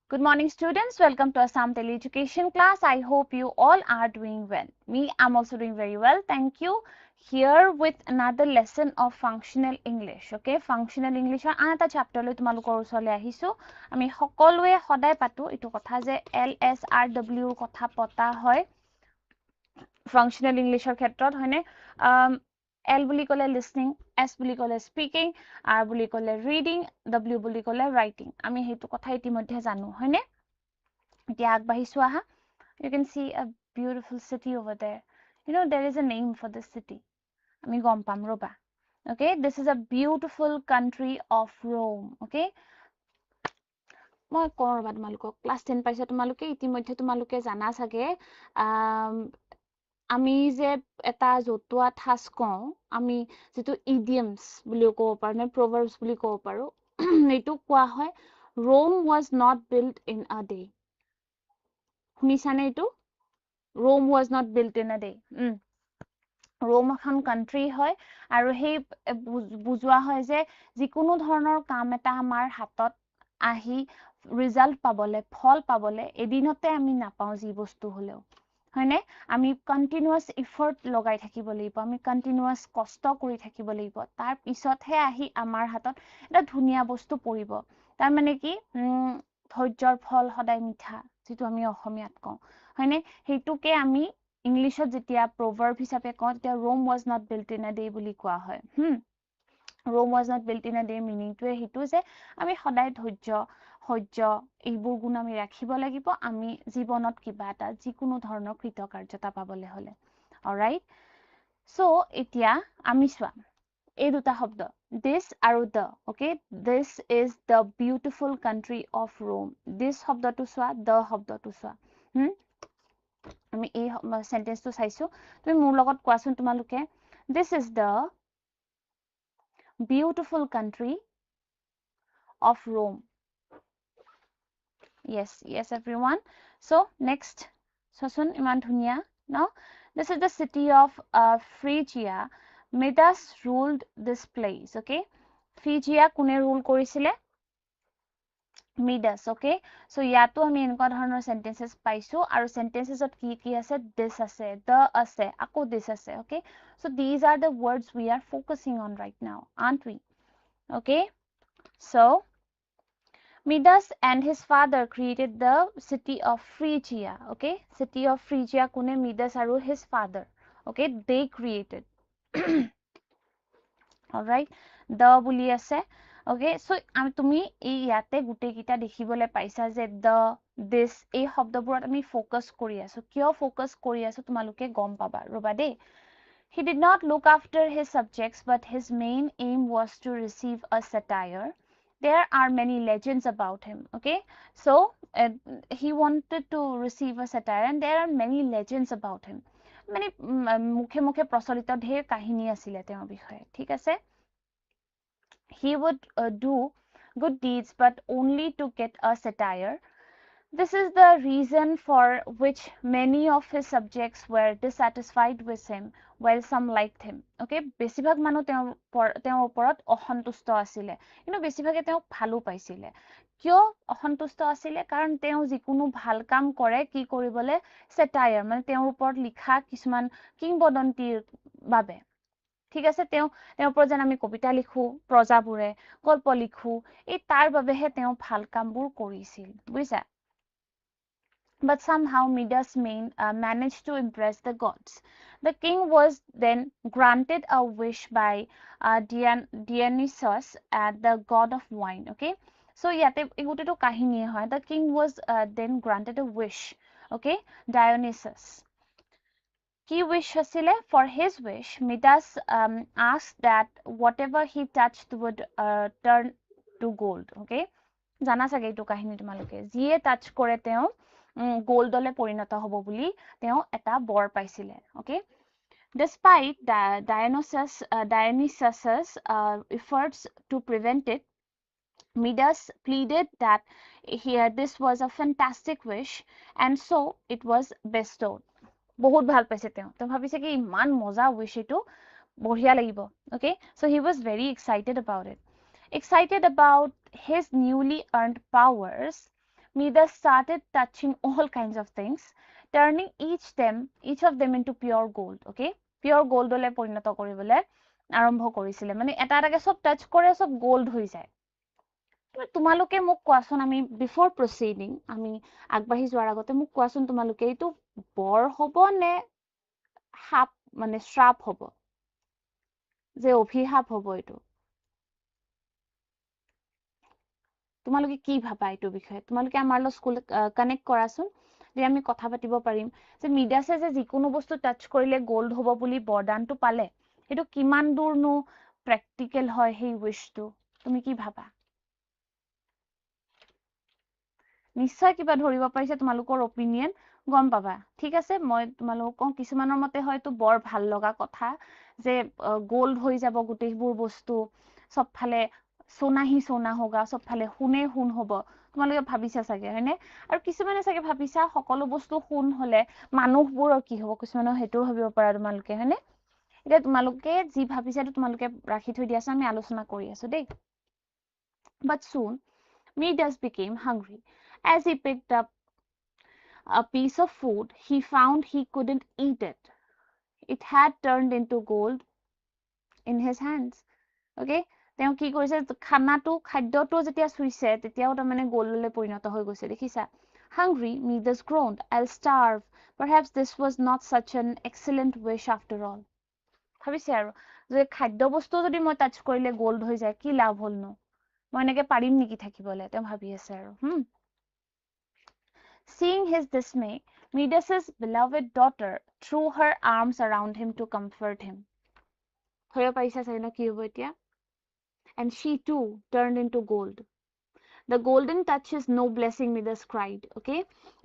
Good morning, students. Welcome to Assam Daily Education class. I hope you all are doing well. Me, I'm also doing very well. Thank you. Here with another lesson of functional English. Okay, functional English. Another chapter lo tumalukor usole ahisu. Ami hokolwe hoday patu itu kotha je LSRW kotha pota hoy. Functional English or khetrot hoine. L বুলি কলে listening, S বুলি কলে speaking, R বুলি কলে reading, W বুলি কলে writing. আমি হেতু কথা ইতিমধ্যে জানো হয়নে? এতিয়া আগবাঢ়িছো আহা. You can see a beautiful city over there. You know, there is a name for this city. Ami gom pam roba. Okay, this is a beautiful country of Rome. Okay, মই কওঁ ৰবা তোমালোকক ক্লাছ 10 পাইছা তোমালোকে ইতিমধ্যে তোমালোকে জানা চাগে আমি যে এটা জতুৱা ঠাঁচ কওঁ আমি যেটো idioms বুলি ক'ব পাৰো নে proverbs বুলি ক'ব পাৰো এইটো কোৱা হয় Rome was not built in a day. শুনিছানে এইটো Rome was not built in a day. Rome এখন country হয় আৰু সেই বুজোৱা হয় যে যিকোনো ধৰণৰ কাম এটা আমাৰ হাতত আহি ৰিজাল্ট পাবলে ফল পাবলে এদিনতে আমি নাপাওঁ যি বস্তু হলেও হয়নে আমি কন্টিনিউয়াস এফৰ্ট লগাই থাকিব লাগিব আমি কন্টিনিউয়াস কষ্ট কৰি থাকিব লাগিব তাৰ পিছতহে আহি আমাৰ হাতত এটা ধুনিয়া বস্তু পৰিব তাৰ মানে কি ধৈৰ্যৰ ফল সদায় মিঠা যেটো আমি অসমীয়াত কওঁ হয়নে হেতুকে আমি ইংলিশত যেতিয়া proverb হিচাপে কওঁ তেতিয়া Rome was not built in a day বুলি কোৱা হয় Rome was not built in a day meaning to হেতু যে আমি সদায় ধৈৰ্য এইবোৰ গুণ আমি ৰাখিব লাগিব আমি জীৱনত কিবা এটা যিকোনো ধৰণৰ কৃতকাৰ্যতা পাবলৈ হলে অলৰাইট সো এতিয়া আমি চোৱা এই দুটা শব্দ this আৰু the okay this is the beautiful country of Rome this শব্দটো চোৱা the শব্দটো চোৱা আমি এই সেন্টেন্সটো চাইছো তুমি মোৰ লগত কোৱাচোন তোমালোকে this is the beautiful country of Rome. Yes everyone. So next sosun iman dhunia no this is the city of Phrygia. Midas ruled this place. Okay, Phrygia kune rule korisile Midas. Okay, so yato ami enka dhoroner sentences paisu aru sentences ot ki ase this ase the ase ako this ase. Okay, so these are the words we are focusing on right now, aren't we? Okay, so Midas and his father created the city of Phrygia. Okay, city of Phrygia kune Midas aru his father. Okay, they created. All right, the বুলি আছে. Okay, so আমি তুমি এই ইয়াতে গুটে কিটা দেখিবলে পাইছা যে the this এই শব্দবোৰত আমি ফোকাস কৰি আছো কিয় ফোকাস কৰি আছো তোমালোকে গম পাবা ৰবা দে He did not look after his subjects, but his main aim was to receive a satire. There are many legends about him. Okay, so he wanted to receive a satire, and there are many legends about him. Many মুখে মুখে প্ৰচলিত ঢেৰ কাহিনী আছিলে তেওঁৰ বিষয়ে ঠিক আছে He would do good deeds, but only to get a satire. This is the reason for which many of his subjects were dissatisfied with him, while some liked him. Okay, বেছিভাগ মানুহ তেওঁৰ ওপৰত অসন্তুষ্ট আছিলে কিন্তু বেছিভাগে তেওঁক ভালো পাইছিলে কিয় অসন্তুষ্ট আছিলে কাৰণ তেওঁ যিকোনো ভাল কাম কৰে কি কৰিবলে satire মানে তেওঁৰ ওপৰত লিখা কিছুমান কিংবদন্তিৰ বাবে ঠিক আছে তেওঁৰ ওপৰত যেন আমি কবিতা লিখো প্ৰজাবোৰে গল্প লিখো এই তাৰ বাবেহে তেওঁ ভাল কামবোৰ কৰিছিল বুজিছা But somehow Midas managed to impress the gods. The king was then granted a wish by Dionysus, the god of wine. Okay, so yate egote to kahini hoy. The king was then granted a wish. Okay, Dionysus. He wish asile for his wish. Midas asked that whatever he touched would turn to gold. Okay, জানা চাগে এইটো কাহিনী তোমালোকে যিয়ে touch কৰে তেওঁ গোল্ডলে পৰিণত হ'ব বুলি তেওঁ এটা বৰ পাইছিলে okay despite Dionysus's efforts to prevent it Midas pleaded that this was a fantastic wish and so it was bestowed বহুত ভাল পাইছে তেওঁ ভাবিছে কি ইমান মজা wish এটো বঢ়িয়া লাগিব okay so he was very excited about it Excited about his newly earned powers, Midas started touching all kinds of things, turning each of them into pure gold. Okay, pure gold ole পরিণত কৰিবলৈ আৰম্ভ কৰিছিলে, মানে এটা এটাকে সব touch কৰে সব গোল্ড হৈ যায়। তোমালোকে মোক কোৱাচোন, আমি বিফৰ প্ৰচিডিং আমি আগবাঢ়ি যোৱাৰ আগতে মোক কোৱাচোন, তোমালোকে এইটো বৰ হ'ব নে সাপ, মানে শ্ৰাপ হ'ব, যে অভিশাপ হ'ব এইটো? তোমালোকে কি ভাবা এইটো বিষয়ে? তোমালোকে আমাৰ লগত স্কুল কানেক্ট কৰাচোন, যে আমি কথা পাতিব পাৰিম, যে মিডাছে যে যিকোনো বস্তু টাচ কৰিলে গোল্ড হ'ব বুলি বৰদানটো পালে, সেইটো কিমান দূৰনো প্ৰেক্টিকেল হয় সেই উইশটো? তুমি কি ভাবা? নিশ্চয় কিবা ধৰিব পাৰিছে তোমালোকৰ অপিনিয়ন, গম পাবা। ঠিক আছে, মই তোমালোকক কওঁ, কিছুমানৰ মতে হয়তো বৰ ভাল লগা কথা, যে গোল্ড হৈ যাব গোটেইবোৰ বস্তু, চবফালে সোনা হি সোনা হোগা, চবফালে সোণে সোণ হ'ব, তোমালোকে ভাবিছা চাগে, হয়নে? আৰু কিছুমানে চাগে ভাবিছা সকলো বস্তু সোণ হলে মানুহবোৰৰ কি হ'ব, কিছুমানৰ সেইটোও ভাবিব পাৰা তোমালোকে, হয়নে? এতিয়া তোমালোকে যি ভাবিছা এইটো তোমালোকে ৰাখি থৈ দিয়াছা, আমি আলোচনা কৰি আছো দেই। But soon Midas became hungry. As he picked up a piece of food, he found he couldn't eat it. It had turned into gold in his hands. Okay, তেওঁ কি কৰিছে, খাদ্যটো যেতিয়া চুইছে তেতিয়াও তাৰমানে গোল্ডলৈ পৰিণত হৈ গৈছে, দেখিছা? Hungry, Midas groaned, I'll starve. Perhaps this was not such an excellent wish after all. ভাবিছে আৰু, যে খাদ্য বস্তু যদি মই টাচ কৰিলে গোল্ড হৈ যায়, কি লাভ হ'ল নো? মই এনেকে পাৰিম নেকি থাকিবলৈ? তেওঁ ভাবি আছে আৰু। Seeing his dismay, Midas's beloved daughter threw her arms around him to comfort him. ধৰিব পাৰিছা চাগে ন কি হ'ব এতিয়া? And she too turned into gold. The golden touch is no blessing, Midas cried. Okay,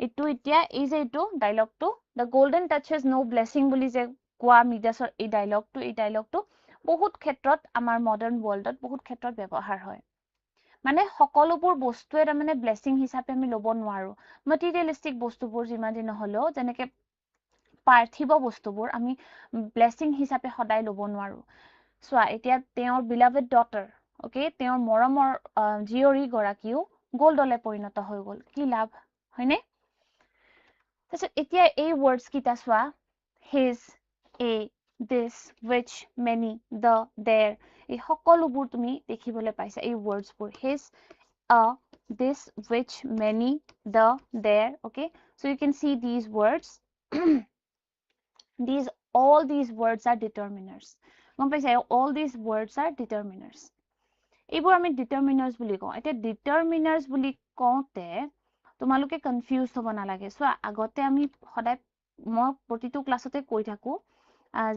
এইটো এতিয়া এই যে এইটো ডায়লগটো, the golden touch is no blessing বুলি যে কোৱা মিডাছৰ এই ডায়লগটো বহুত ক্ষেত্ৰত আমাৰ মডাৰ্ণ ৱৰ্ল্ডত বহুত ক্ষেত্ৰত ব্যৱহাৰ হয়। মানে সকলোবোৰ বস্তুৱে তাৰমানে ব্লেছিং হিচাপে আমি ল'ব নোৱাৰো। মেটেৰিয়েলিষ্টিক বস্তুবোৰ যিমান যি নহলেও, যেনেকে পাৰ্থিৱ বস্তুবোৰ আমি ব্লেছিং হিচাপে সদায় ল'ব নোৱাৰো। চোৱা, এতিয়া তেওঁৰ বিলাভেড ডটাৰ, অকে, তেওঁৰ মৰমৰ জীয়ৰী গৰাকীও গোল্ডলে পৰিণত হৈ গ'ল, কি লাভ, হয়নে? তাৰপিছত এতিয়া এই ৱৰ্ডছ কেইটা চোৱা, হিজ, এ, দিছ, which, many, the, there, এই সকলোবোৰ তুমি দেখিবলৈ পাইছা, এই ৱৰ্ডছবোৰ, his, this, which, many, the, there. Okay, so you can see these words. All these words are determiners. গম পাইছা, all these words are determiners. এইবোৰ আমি determiners বুলি কওঁ। এতিয়া determiners বুলি কওঁতে তোমালোকে কনফিউজ হ'ব নালাগে। চোৱা, আগতে আমি সদায়, মই প্ৰতিটো ক্লাছতে কৈ থাকো,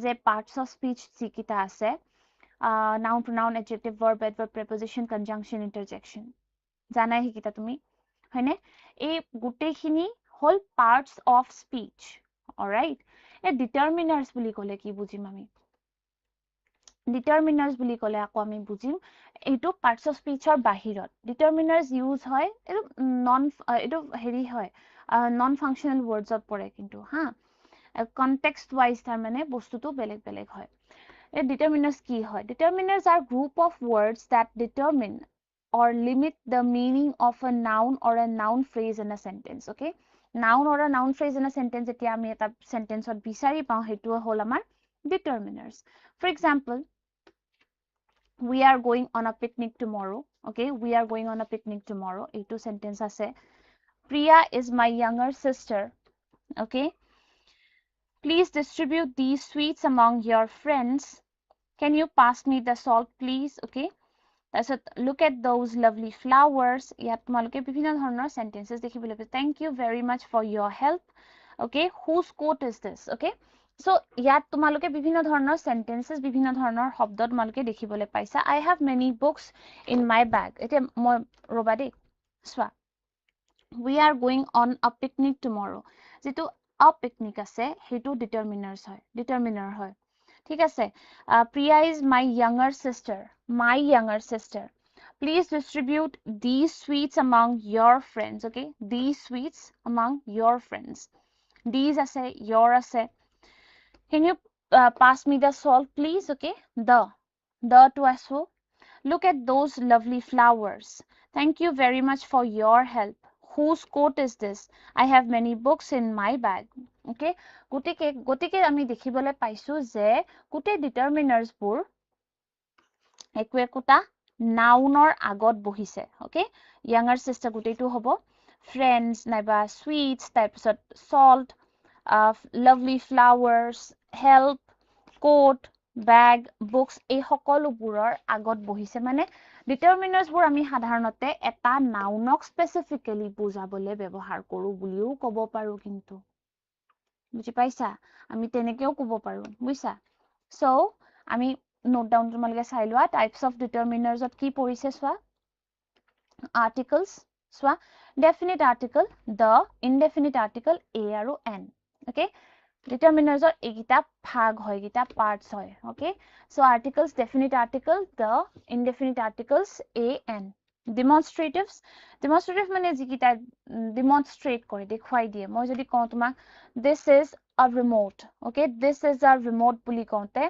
যে পাৰ্টস অফ স্পীচ যিকেইটা আছে, noun, pronoun, adjective, verb, adverb, preposition, conjunction, interjection, জানাই সেইকেইটা তুমি, হয়নে? এই গোটেইখিনি হ'ল পাৰ্টস অফ স্পীচ। অলৰাইট, এই ডিটাৰমিনাৰ্ছ বুলি ক'লে কি বুজিম আমি? ডিটাৰমিনাৰ্ছ বুলি ক'লে আকৌ আমি বুজিম এইটো পাৰ্টস অফ স্পীচৰ বাহিৰত। ডিটাৰমিনাৰ্ছ ইউজ হয়, এইটো হেৰি হয়, নন ফাংচনেল ৱৰ্ডছত পৰে কিন্তু, হা, কনটেক্সট ৱাইজ তাৰমানে বস্তুটো বেলেগ বেলেগ হয়। এই ডিটাৰমিনাৰ্ছ কি হয়? Determiners are group of words that determine or limit the meaning of a noun or a noun phrase in a sentence. Okay, noun or a noun phrase in a sentence যেতিয়া আমি এটা সেন্টেন্সত বিচাৰি পাওঁ, সেইটো হ'ল আমাৰ determiners. For example, we are going on a picnic tomorrow. Okay, we are going on a picnic tomorrow, এইটো sentence আছে। Priya is my younger sister. Okay, please distribute these sweets among your friends. Can you pass me the salt, please? Okay, তাৰপিছত look at those lovely flowers. ইয়াত তোমালোকে বিভিন্ন ধৰণৰ sentences দেখিবলৈ পাইছা। Thank you very much for your help. Okay, whose coat is this? Okay, so ইয়াত তোমালোকে বিভিন্ন ধৰণৰ sentences, বিভিন্ন ধৰণৰ শব্দ তোমালোকে দেখিবলৈ পাইছা। I have many books in my bag. এতিয়া মই ৰবা দেই, চোৱা, we are going on a picnic tomorrow. যিটো a picnic আছে সেইটো determiner হয়। ঠিক আছে, Priya is my younger sister. My younger sister. Please distribute these sweets among your friends. Okay, these sweets among your friends. These আছে, your আছে. Can you pass me the salt, please? Okay, the to aso. Look at those lovely flowers. Thank you very much for your help. whose coat is this? I have many books in my bag. Okay, গতিকে আমি দেখিবলৈ পাইছো যে গোটেই determiners বোৰ একোটা নাউনৰ আগত বহিছে okay younger sister গোটেইটো হ'ব friends নাইবা sweets তাৰপিছত salt lovely flowers help coat bag books এই সকলোবোৰৰ আগত বহিছে মানে ডিটাৰমিনাৰ্ছ বোৰ আমি সাধাৰণতে এটা নাউনক স্পেসিফিক্যালি বুজাবলৈ ব্যৱহাৰ কৰো বুলিও ক'ব পাৰো কিন্তু বুজি পাইছা আমি তেনেকেও ক'ব পাৰো বুজিছা সো আমি নোট ডাউন তোমালোকে চাই লোৱা টাইপস অফ ডিটাৰমিনাৰ্ছত কি পৰিছে চোৱা articles চোৱা definite article the indefinite article a আৰু n okay ডিটাৰমিনাৰ্ছৰ এইকিটা ভাগ হয় গিটা পাৰ্টস হয় okay so articles definite article the indefinite articles a n demonstrative মানে যিকিটা demonstrate কৰে দেখুৱাই দিয়ে মই যদি কওঁ তোমাক this is a remote okay this is a remote বুলি কওঁতে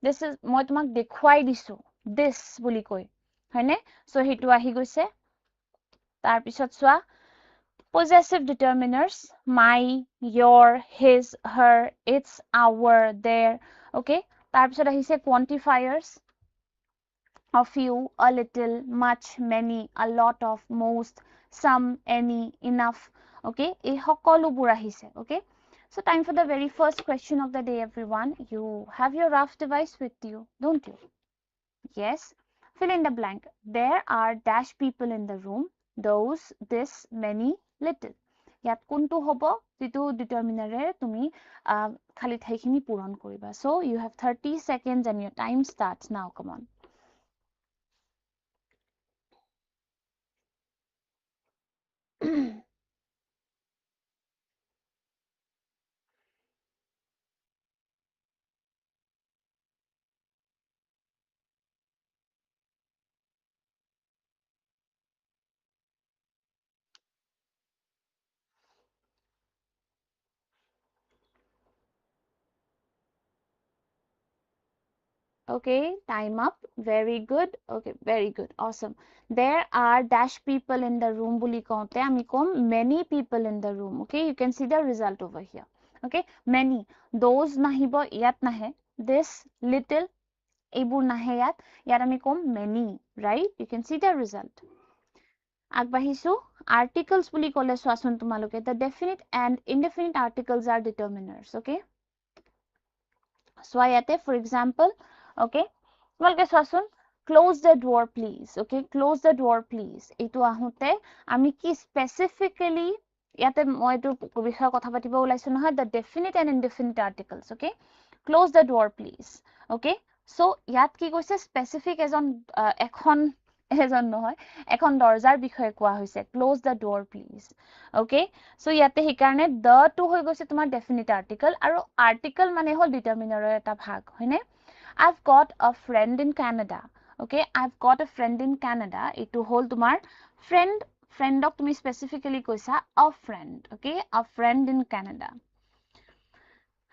this is মই তোমাক দেখুৱাই দিছো this বুলি কৈ হয়নে so হেতু আহি গৈছে তাৰ পিছত চোৱা possessive determiners my your his her its our their okay তাৰ পিছত আহিছে quantifiers a few a little much many a lot of most some any enough okay এই সকলোবোৰ আহিছে okay so time for the very first question of the day everyone you have your rough device with you don't you yes fill in the blank there are dash people in the room those this many little ইয়াত কোনটো হ'ব যেটো ডিটাৰমিনাৰে তুমি খালি ঠাইখিনি পূৰণ কৰিবা so you have 30 seconds and your time starts now come on Okay, time up. Very good. Okay, very good. Awesome. There are dash people in the room. Buli kaunte ami kom many people in the room. Okay, you can see the result over here. Okay, many. Those nahibo yat nahe. This little ebur nahe yat. Yat ami kom many. Right? You can see the result. Agbahisu articles buli kole swasun tumaloke. The definite and indefinite articles are determiners. Okay. So ayate for example. Okay তোমালোকে চোৱাচোন close the door please okay close the door please এইটো আহোতে আমি কি specifically ইয়াতে মই এইটো বিষয় কথা পাতিব ওলাইছো নহয় the definite and indefinite articles okay close the door please okay so ইয়াত কি কৈছে স্পেসিফিক এজন নহয় এখন দৰজাৰ বিষয়ে কোৱা হৈছে close the door please okay so ইয়াতে হিকাৰণে the টো হৈ গৈছে তোমাৰ definite article আৰু article মানে হল ডিটাৰমিনাৰৰ এটা ভাগ হয়নে I've got a friend in Canada. Okay, I've got a friend in Canada. Itu hol tumar friendok tumi specifically koisa a friend. Okay, a friend in Canada.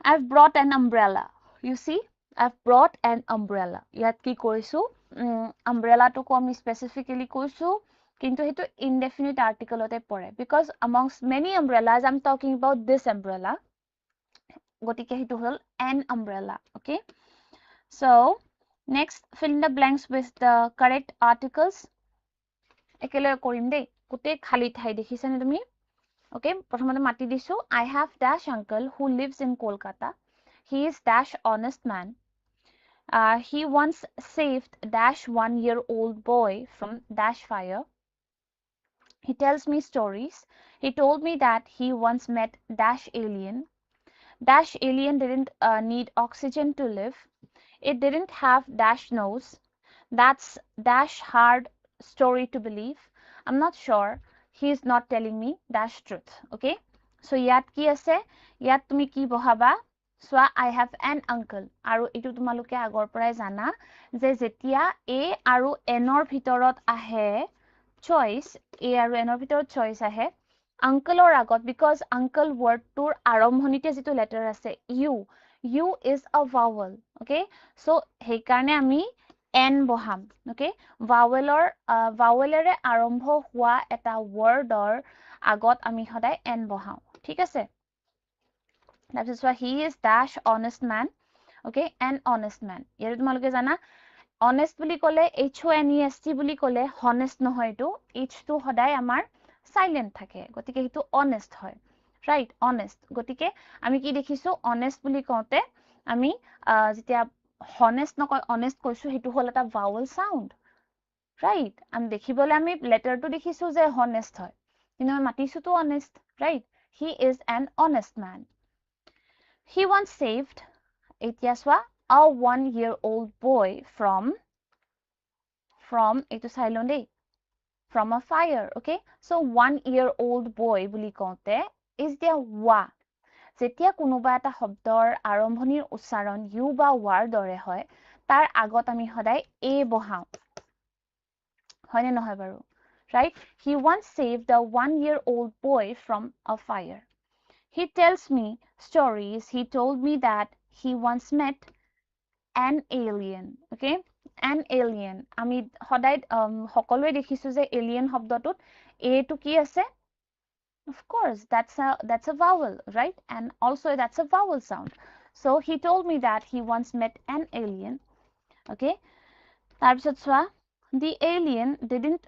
I've brought an umbrella. You see, I've brought an umbrella. Yat ki koisu umbrella to ko ami specifically koisu. Kintu hetu indefinite article ote pore because amongst many umbrellas I'm talking about this umbrella. Gotike hetu hol an umbrella. Okay. So, next, fill in the blanks with the correct articles. Ekele korim de. Kute khali thai dekhise ne tumi. Okay, prothomate mati disu. I have dash uncle who lives in Kolkata. He is dash honest man. He once saved dash 1-year-old boy from dash fire. He tells me stories. He told me that he once met dash alien. Dash alien didn't need oxygen to live. It didn't have dash nose. That's dash hard story to believe. I'm not sure. He's not telling me dash truth. Okay? So yat ki ase? Yat tumi ki bohaba? So I have an uncle. Aru itu tumaluke agor porai jana je jetia a aru n or bhitorot ahe choice a aru n or bhitorot choice ahe uncle or agot because uncle word tour arambhonite jitu letter ase u is a vowel okay so he karne ami n boham okay vowelere arambho hua eta word or আগত আমি সদায় n বহাও ঠিক আছে তাৰপিছত চোৱা he is dash honest man okay an honest man ইয়াৰে তোমালোকে জানা honest বুলি ক'লে honest বুলি ক'লে honest নহয় এটো h টো সদায় আমাৰ silent থাকে গতিকে এটো honest হয় right honest গতিকে আমি কি দেখিছো honest বুলি কওঁতে আমি যেতিয়া honest নকয় honest কৈছো হেতু হল এটা vowel sound right আমি দেখিবলে আমি লেটাৰটো দেখিছো যে honest হয় কিন্তু আমি মাতিছো তো honest right he is an honest man he once saved এতিয়া চোৱা a 1-year-old boy from এইটো চাই লওঁ দেই from a fire okay so 1-year-old boy বুলি কওঁতে is there wa যেতিয়া কোনোবা এটা শব্দৰ আৰম্ভণিৰ উচ্চাৰণ ইউ বা ৱাৰ দৰে হয় তাৰ আগত আমি সদায় a বহাও হয়নে নহয় বাৰু right he once saved a 1-year-old boy from a fire he tells me stories he told me that he once met an alien okay an alien আমি সদায় সকলোৱে দেখিছো যে alien শব্দটোত a টো কি আছে of course that's a vowel right and also that's a vowel sound so he told me that he once met an alien okay তাৰপিছত চোৱা the alien didn't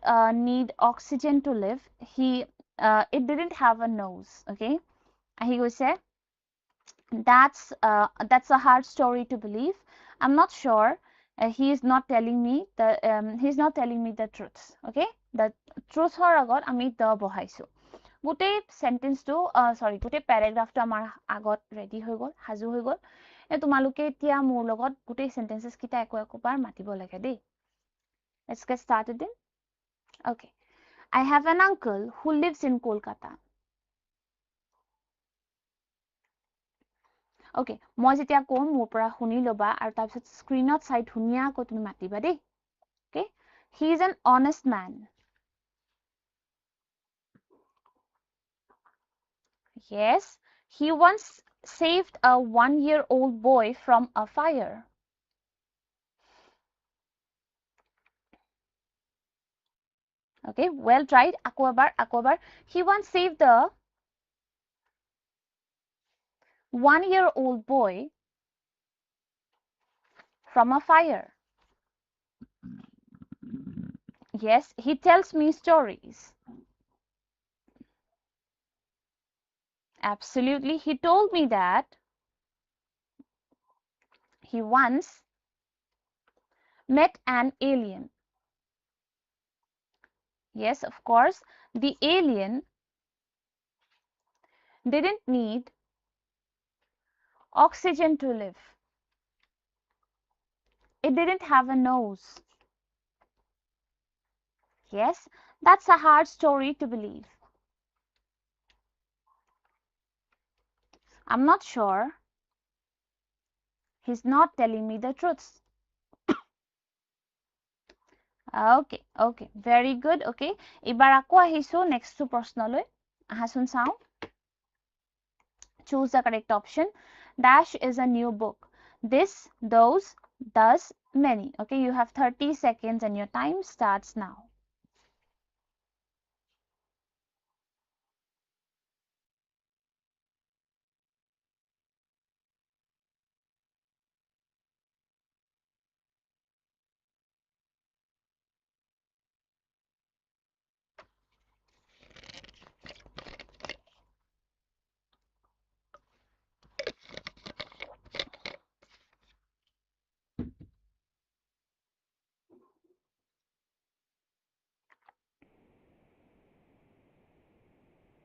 need oxygen to live it didn't have a nose okay আহি গৈছে that's a hard story to believe I'm not sure he's not telling me the truth okay the truth হৰ আগত আমি the বহাইছো গোটেই সেন্টেন্সটো সৰি গোটেই প্যাৰাগ্ৰাফটো আমাৰ আগত ready হৈ গল হাজু হৈ গল তোমালোকে এতিয়া মোৰ লগত গোটেই সেন্টেন্সেস কিটা একবাৰ মাতিব লাগে দেই let's get started then okay I have an uncle who lives in Kolkata okay মই যেতিয়া কম মোৰ পৰা শুনি লবা আৰু তাৰপিছত স্ক্ৰিনত চাই ধুনিয়াকৈ তুমি মাতিবা দেই okay he is an honest man yes he once saved a 1-year-old boy from a fire okay well tried আকৌ এবাৰ he once saved a 1-year-old boy from a fire yes he tells me stories absolutely he told me that he once met an alien yes of course the alien didn't need oxygen to live it didn't have a nose yes that's a hard story to believe I'm not sure he's not telling me the truth okay very good okay এবাৰ আকৌ আহিছো next to প্ৰশ্নলৈ আহাচোন চাও choose the correct option dash is a new book this those does many okay you have 30 seconds and your time starts now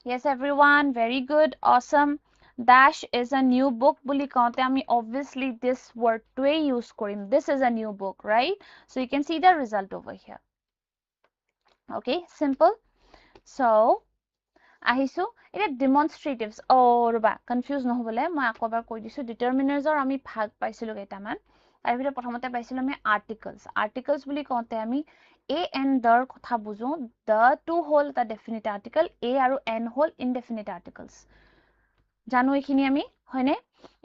yes everyone very good awesome dash is a new book বুলি কওঁতে আমি obviously this word টোৱে use Karim this is a new book right so you can see the result over here okay simple so আহিছো এটা demonstratives ৰবা confuse নহবলে মই আকৌ এবাৰ কৈ দিছো determinersৰ আমি ভাগ পাইছিলো কেইটামান তাৰ ভিতৰত প্ৰথমতে পাইছিলো আমি articles বুলি কওঁতে আমি a and the কথা বুজো the to হল এটা definite article a আৰু n হল indefinite articles জানো এইখিনি আমি হয়নে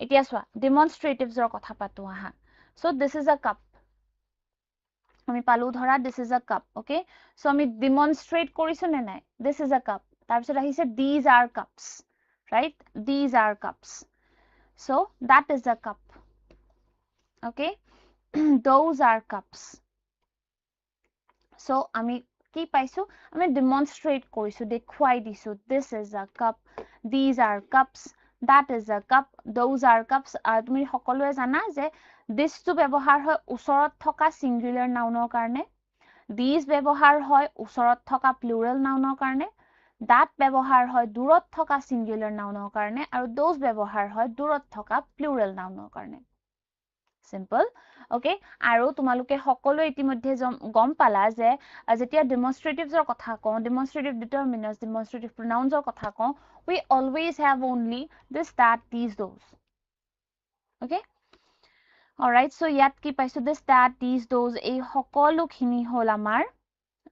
এতিয়া চোৱা demonstratives কথা পাতো আহা so this is a cup আমি পালো ধৰা this is a cup okay so আমি demonstrate কৰিছো নে নাই this is a cup তাৰপিছত আহিছে these are cups, right? These are cups. So that is a cup. Okay. Those are cups. So আমি কি পাইছো? আমি demonstrate কৰিছো, দেখুৱাই দিছো. This is a cup. These are cups. That is a cup. Those are cups. তুমি সকলোৱে জানা যে this টো ব্যৱহাৰ হয় ওচৰত থকা singular nounৰ কাৰণে. These ব্যৱহাৰ হয় ওচৰত থকা plural nounৰ কাৰণে. That ব্যৱহাৰ হয় দূৰত থকা singular nounৰ কাৰণে আৰু those ব্যৱহাৰ হয় দূৰত থকা plural nounৰ কাৰণে. Simple. Okay. আৰু তোমালোকে সকলো ইতিমধ্যে গম পালা যে যেতিয়া demonstratives কথা কওঁ, demonstrative determiners, demonstrative pronouns কথা কওঁ, we always have only this, that, these, those. Okay. Alright. So ইয়াত কি পাইছো? This, that, these, those, এই সকলোখিনি হল আমাৰ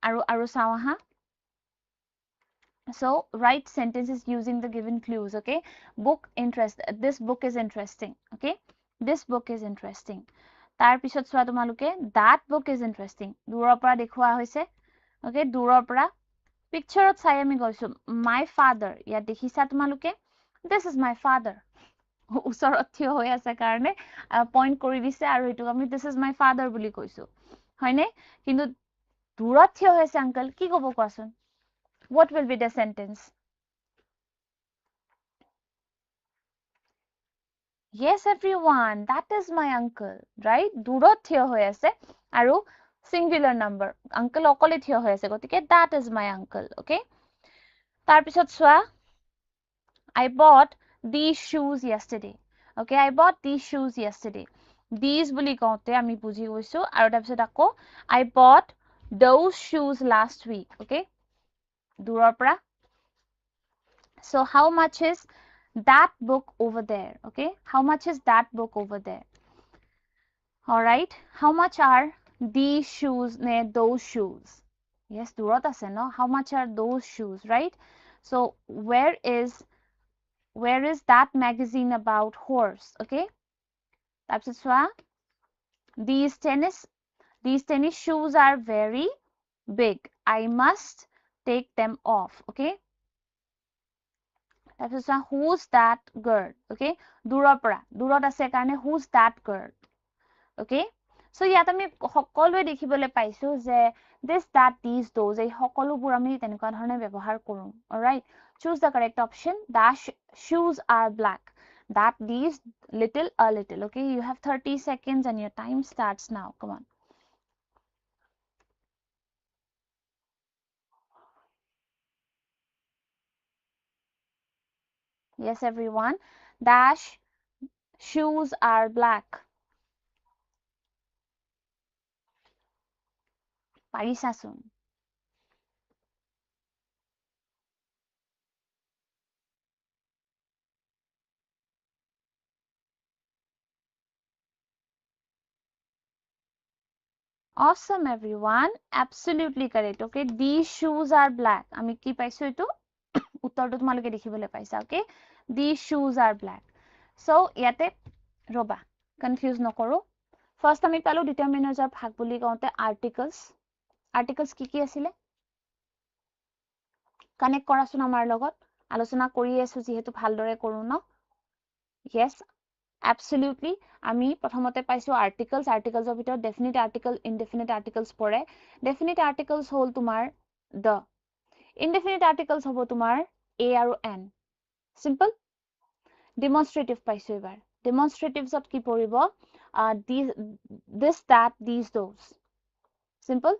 আৰু চাওঁ আহা. So write sentences using the given clues. Okay. This book is interesting. Okay. This book is interesting. তাৰ পিছত চোৱা তোমালোকে that book is interesting. দূৰৰ পৰা দেখুৱা হৈছে. Okay, দূৰৰ পৰা পিকচাৰত চাই আমি গৈছো my father. ইয়াত দেখিছা তোমালোকে this is my father. ওচৰত থিয় হৈ আছে কাৰণে পইণ্ট কৰি দিছে আৰু এইটো আমি this is my father বুলি কৈছো, হয়নে? কিন্তু দূৰত থিয় হৈছে আংকল, কি ক'ব কোৱাচোন? What will be the sentence? Yes, everyone, that is my uncle, right? দূৰত থিয় হৈ আছে আৰু singular number. Uncle অকলে থিয় হৈ আছে, গতিকে that is my uncle, okay? তাৰপিছত চোৱা I bought these shoes yesterday. Okay, I bought these shoes yesterday. These বুলি কওঁতে আমি বুজি গৈছো আৰু তাৰপিছত আকৌ I bought those shoes last week, okay? দূৰৰ পৰা. So how much is that book over there? Okay, how much is that book over there? All right, how much are these shoes ne those shoes? Yes, durat ase no. How much are those shoes, right? So where is that magazine about horse? Okay, তাৰপিছত চোৱা these tennis shoes are very big. I must take them off. Okay, তাৰপিছত চোৱা who's that girl? Okay, দূৰৰ পৰা দূৰত আছে কাৰণে who's that girl? Okay, so ইয়াত আমি সকলোৱে দেখিবলৈ পাইছো যে this, that, these, those এই সকলোবোৰ আমি তেনেকুৱা ধৰণে ব্যৱহাৰ কৰোঁ. Alright, choose the correct option. The shoes are black. That, these, little, a little. Okay, you have 30 seconds and your time starts now. Come on. Yes, everyone. Dash shoes are black. পাৰিছাচোন. Awesome, everyone. Absolutely correct. Okay, these shoes are black. আমি কি পাইছো এইটো উত্তৰটো তোমালোকে দেখিবলৈ পাইছা. Okay, these shoes are black. So ইয়াতে ৰবা কনফিউজ নকৰো. ফাৰ্ষ্ট আমি পালো ডিটাৰমিনাৰ্ছৰ ভাগ বুলি কওঁতে আৰ্টিকলছ কি কি আছিলে? কানেক্ট কৰাচোন আমাৰ লগত, আলোচনা কৰি আছো যিহেতু ভালদৰে কৰো ন? Yes, absolutely. আমি প্ৰথমতে পাইছো আৰ্টিকলছৰ ভিতৰত ডেফিনিট আৰ্টিকল, ইনডেফিনিট আৰ্টিকলছ পৰে. ডেফিনিট আৰ্টিকলছ হ'ল তোমাৰ the. ইনডেফিনিট আৰ্টিকলছ হ'ব তোমাৰ a আৰু n. Simple. Demonstrative পাইছো এবাৰ. Demonstratives কি পৰিব? This, that, these, those. Simple.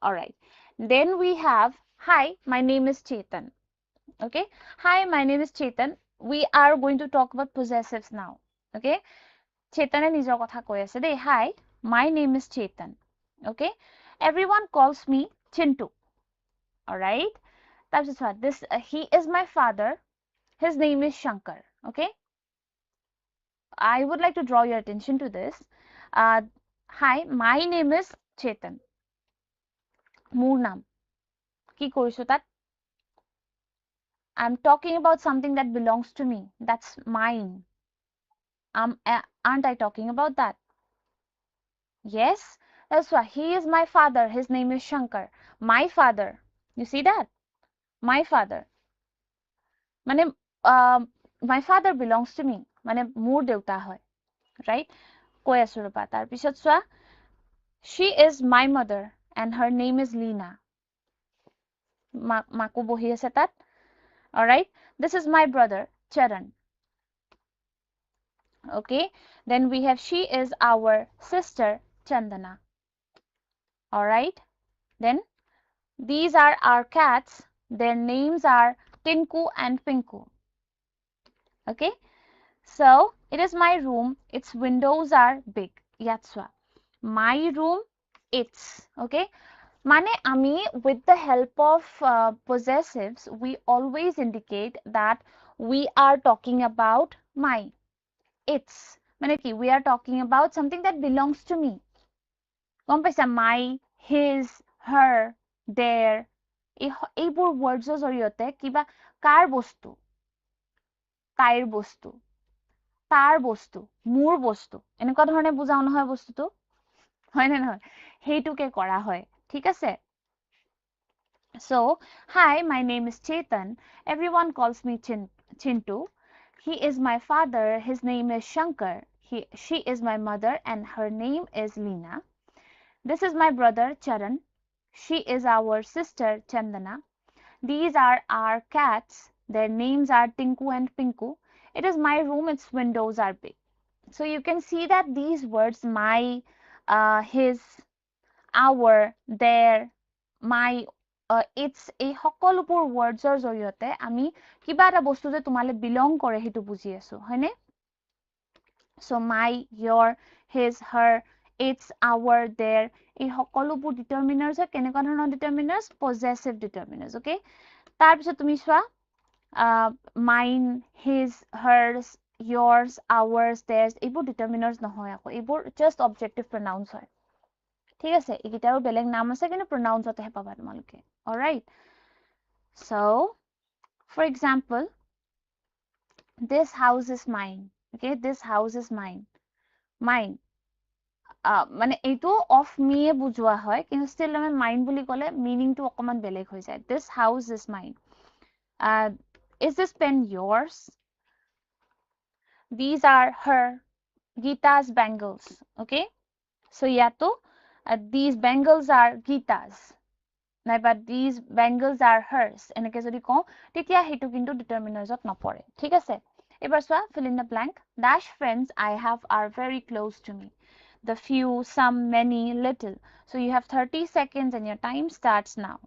All right. Then we have, hi, my name is Chetan. Okay, hi, my name is Chetan. We are going to talk about possessives now. Okay, Chetane নিজৰ কথা কৈ আছে দেই. Hi, my name is Chetan. Okay, everyone calls me Chintu. All right, তাৰপিছত চোৱা this, he is my father. His name is Shankar. Okay, I would like to draw your attention to this. Hi, my name is Chetan. মোৰ নাম কি কৰিছো তাত? I'm talking about something that belongs to me. That's mine. Aren't I talking about that? Yes, that's why he is my father. His name is Shankar. My father. You see that? my father মানে my father belongs to me মানে মোৰ দেউতা হয় right কৈ আছো ৰবা তাৰ পিছত চোৱা she is my mother and her name is Lina Mako বহি আছে তাত all right this is my brother Charan okay then we have she is our sister Chandana all right then these are our cats their names are Tinku and Pinku okay so it is my room its windows are big yatswa my room it's okay Mane ami with the help of possessives we always indicate that we are talking about my its mane ki we are talking about something that belongs to me গম পাইছা my his her their এইবোৰ words জৰিয়তে কিবা কাৰ বস্তু তাইৰ বস্তু তাৰ বস্তু মোৰ বস্তু এনেকুৱা ধৰণে বুজাও নহয় বস্তুটো হয় নে নহয় হেইটোকে কৰা হয় ঠিক আছে So, hi, my name is Chetan. Everyone calls me Chintu. He is my father. His name is Shankar. She is my mother and her name is Leena. This is my brother Charan. She is our sister Chandana. These are our cats. Their names are Tinku and Pinku. It is my room. Its windows are big. So you can see that these words, my, his, our, their, my, it's এই সকলোবোৰ wordsৰ জৰিয়তে আমি কিবা এটা বস্তু যে তোমালে belong কৰে হেতু বুজি আছো হয়নে so my your his her it's our their এই সকলোবোৰ determiners কেনেকুৱা ধৰণৰ determiners possessive determiners okay তাৰ পিছত তুমি চোৱা mine his hers yours ours theirs এইবোৰ determiners নহয় আকৌ এইবোৰ just objective pronouns হয় ঠিক আছে এইকেইটাৰো বেলেগ নাম আছে কিন্তু pronounceতহে পাবা তোমালোকে alright so for example this house is mine okay this house is mine মানে এইটো of me এ বুজোৱা হয় কিন্তু still আমি mine বুলি ক'লে meaning টো অকমান বেলেগ হৈ যায় this house is mine is this pen yours these are her Geeta's bangles okay so yato these bangles are Geeta's নাইবা these bangles are hers এনেকে যদি কওঁ তেতিয়া হেতু কিন্তু determinersত নপৰে ঠিক আছে এবাৰ চোৱা fill in the blank dash friends I have are very close to me the few some many little so you have 30 seconds and your time starts now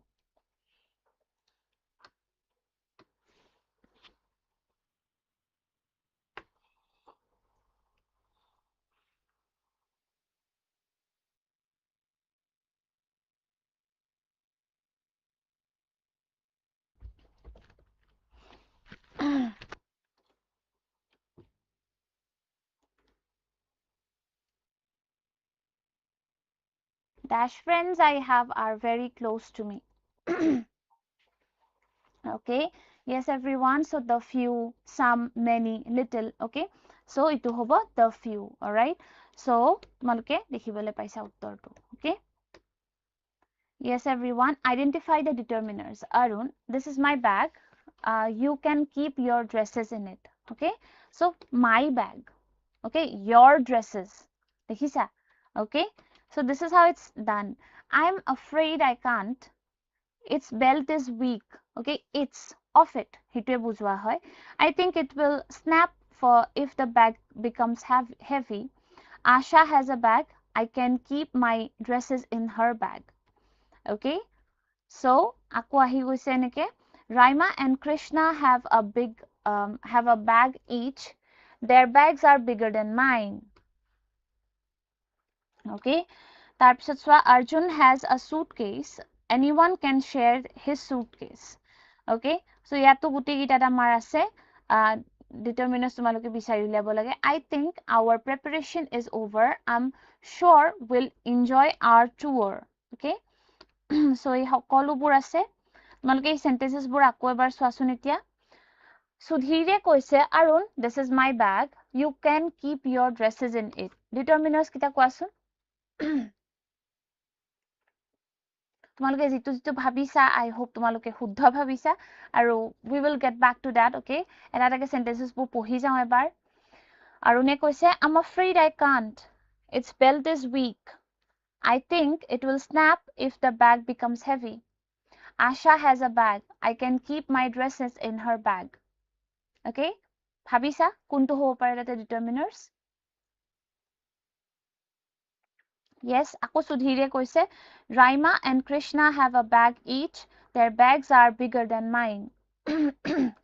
dash friends I have are very close to me okay yes everyone so the few some many little okay so itu hobo the few all right so তোমালোকে দেখিবলৈ পাইছা উত্তৰটো okay yes everyone identify the determiners Arun this is my bag you can keep your dresses in it okay so my bag okay your dresses দেখিছা okay so this is how it's done I'm afraid I can't its belt is weak okay it's of it হেতুৱে বুজোৱা হয় I think it will snap for if the bag becomes heavy Asha has a bag I can keep my dresses in her bag okay so আকৌ আহি গৈছে এনেকে Raima and Krishna have a bag each their bags are bigger than mine okay তাৰপিছত চোৱা Arjun has a suitcase anyone can share his suitcase okay so ইয়াতো গুটি গিটাত আমাৰ আছে determiners তোমালোকে বিচাৰি উলিয়াব লাগে I think our preparation is over I'm sure we'll enjoy our tour okay so এই সকলোবোৰ আছে তোমালোকে এই sentences বোৰ আকৌ এবাৰ চোৱাচোন এতিয়া সুধীৰে কৈছে Arun this is my bag you can keep your dresses in it determiners কিটা কোৱাচোন তোমালোকে জিতু জিতু ভাবিছা I hope তোমালোকে শুদ্ধ ভাবিছা আৰু we will get back to that okay এটা এটাকে sentences বোৰ পঢ়ি যাও এবাৰ আৰুনে কৈছে I'm afraid I can't its belt is weak I think it will snap if the bag becomes heavy Asha has a bag I can keep my dresses in her bag okay ভাবিছা কোনটো হ'ব পাৰে তাতে determiners Yes, আকৌ Sudhire কৈছে Raima and Krishna have a bag each. Their bags are bigger than mine.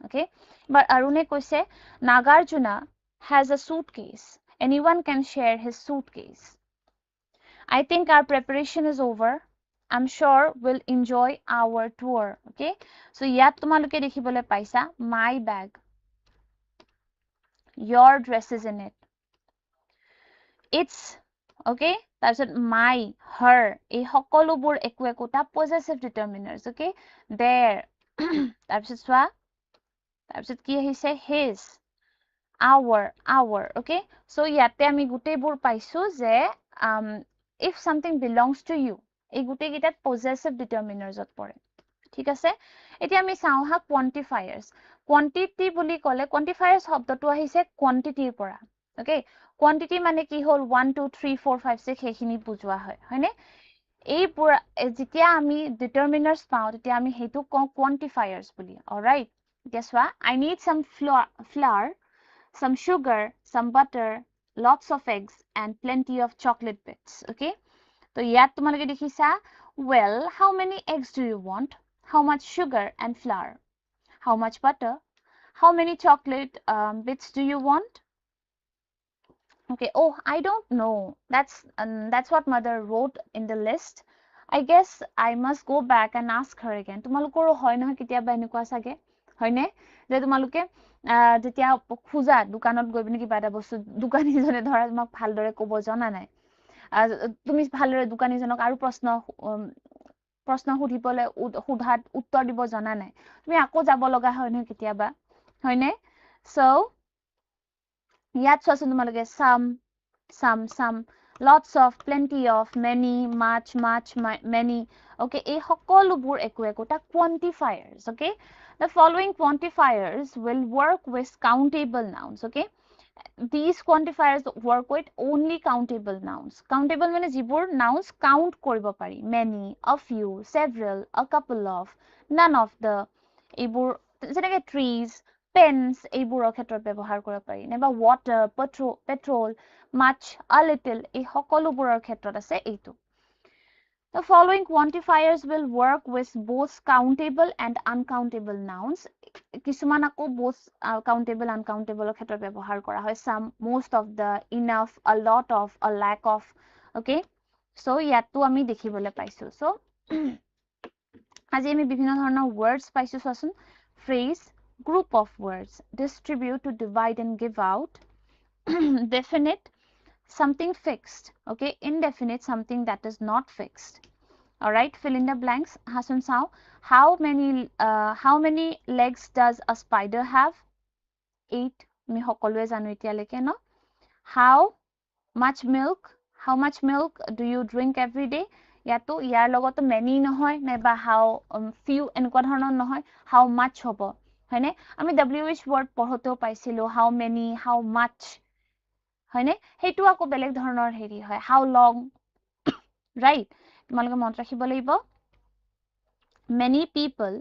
Okay. But Arune কৈছে Nagarjuna has a suitcase. Anyone can share his suitcase. I think our preparation is over. I'm sure we'll enjoy our tour. Okay. So ইয়াত তোমালোকে দেখিবলৈ পাইছা my bag. Your dress is in it. It's okay তাৰপিছত my her এই সকলোবোৰ একো একোটা possessive determiners okay there তাৰপিছত চোৱা তাৰপিছত কি আহিছে his our okay so ইয়াতে আমি গোটেইবোৰ পাইছো যে if something belongs to you এই গোটেইকেইটাত possessive determiners ত পৰে ঠিক আছে এতিয়া আমি চাওঁ হা quantifiers quantity বুলি ক'লে quantifiers শব্দটো আহিছে quantity ৰ পৰা okay quantity মানে কি হ'ল 1 2 3 4 5 6 সেইখিনি বুজোৱা হয় হয়নে এই পুৰা যেতিয়া আমি determiners পাওঁ তেতিয়া আমি হেতু কওঁ quantifiers bully alright guess what I need some flour some sugar some butter lots of eggs and plenty of chocolate bits okay so ইয়াত তোমালোকে দেখিছা well how many eggs do you want how much sugar and flour how much butter how many chocolate bits do you want okay oh I don't know that's what mother wrote in the list I guess I must go back and ask her again তোমালোকৰ হয় নহয় কিতিয়াবা এনেকুৱা সাগে হয়নে যে তোমালোকে যেতিয়া খুজা দোকানত গৈ পিনে কিবা এটা বস্তু দোকানীজনে ধৰা তোমাক ভালদৰে ক'ব জনা নাই তুমি ভালদৰে দোকানীজনক আৰু প্ৰশ্ন সুধিবলৈ সুধাত উত্তৰ দিব জনা নাই তুমি আকৌ যাব লগা হয় নহয় কিতিয়াবা হয়নে so ইয়াত চোৱাচোন তোমালোকে some lots of plenty of many much many okay এই সকলোবোৰ একো একোটা quantifiers okay the following quantifiers will work with countable nouns okay these quantifiers work with only countable nouns countable মানে যিবোৰ nouns count কৰিব পাৰি many a few several a couple of none of the এইবোৰ যেনেকৈ trees pens এইবোৰৰ ক্ষেত্ৰত ব্যৱহাৰ কৰিব পাৰি নাইবা water petrol much a little এই সকলোবোৰৰ ক্ষেত্ৰত আছে এইটো The following quantifiers will work with both countable and uncountable nouns. কিছুমান আকৌ both countable uncountable ক্ষেত্ৰত ব্যৱহাৰ কৰা হয় some most of the enough a lot of a lack of okay so ইয়াতো আমি দেখিবলৈ পাইছো so আজি আমি বিভিন্ন ধৰণৰ words পাইছো চোৱাচোন phrase group of words distribute to divide and give out definite something fixed okay indefinite something that is not fixed all right fill in the blanks hasun sao how many legs does a spider have 8 mi hokolwe janu etialeke no how much milk do you drink every day yato yar logoto many nohoy naiba how few enko dhoroner nohoy how much hobo হয়নে আমি wh word পঢ়তেও পাইছিলো how many how much হয়নে হেতু আকো বেলেগ ধৰণৰ হেৰি হয় how long right তোমালোকে মনত ৰাখিব লাগিব many people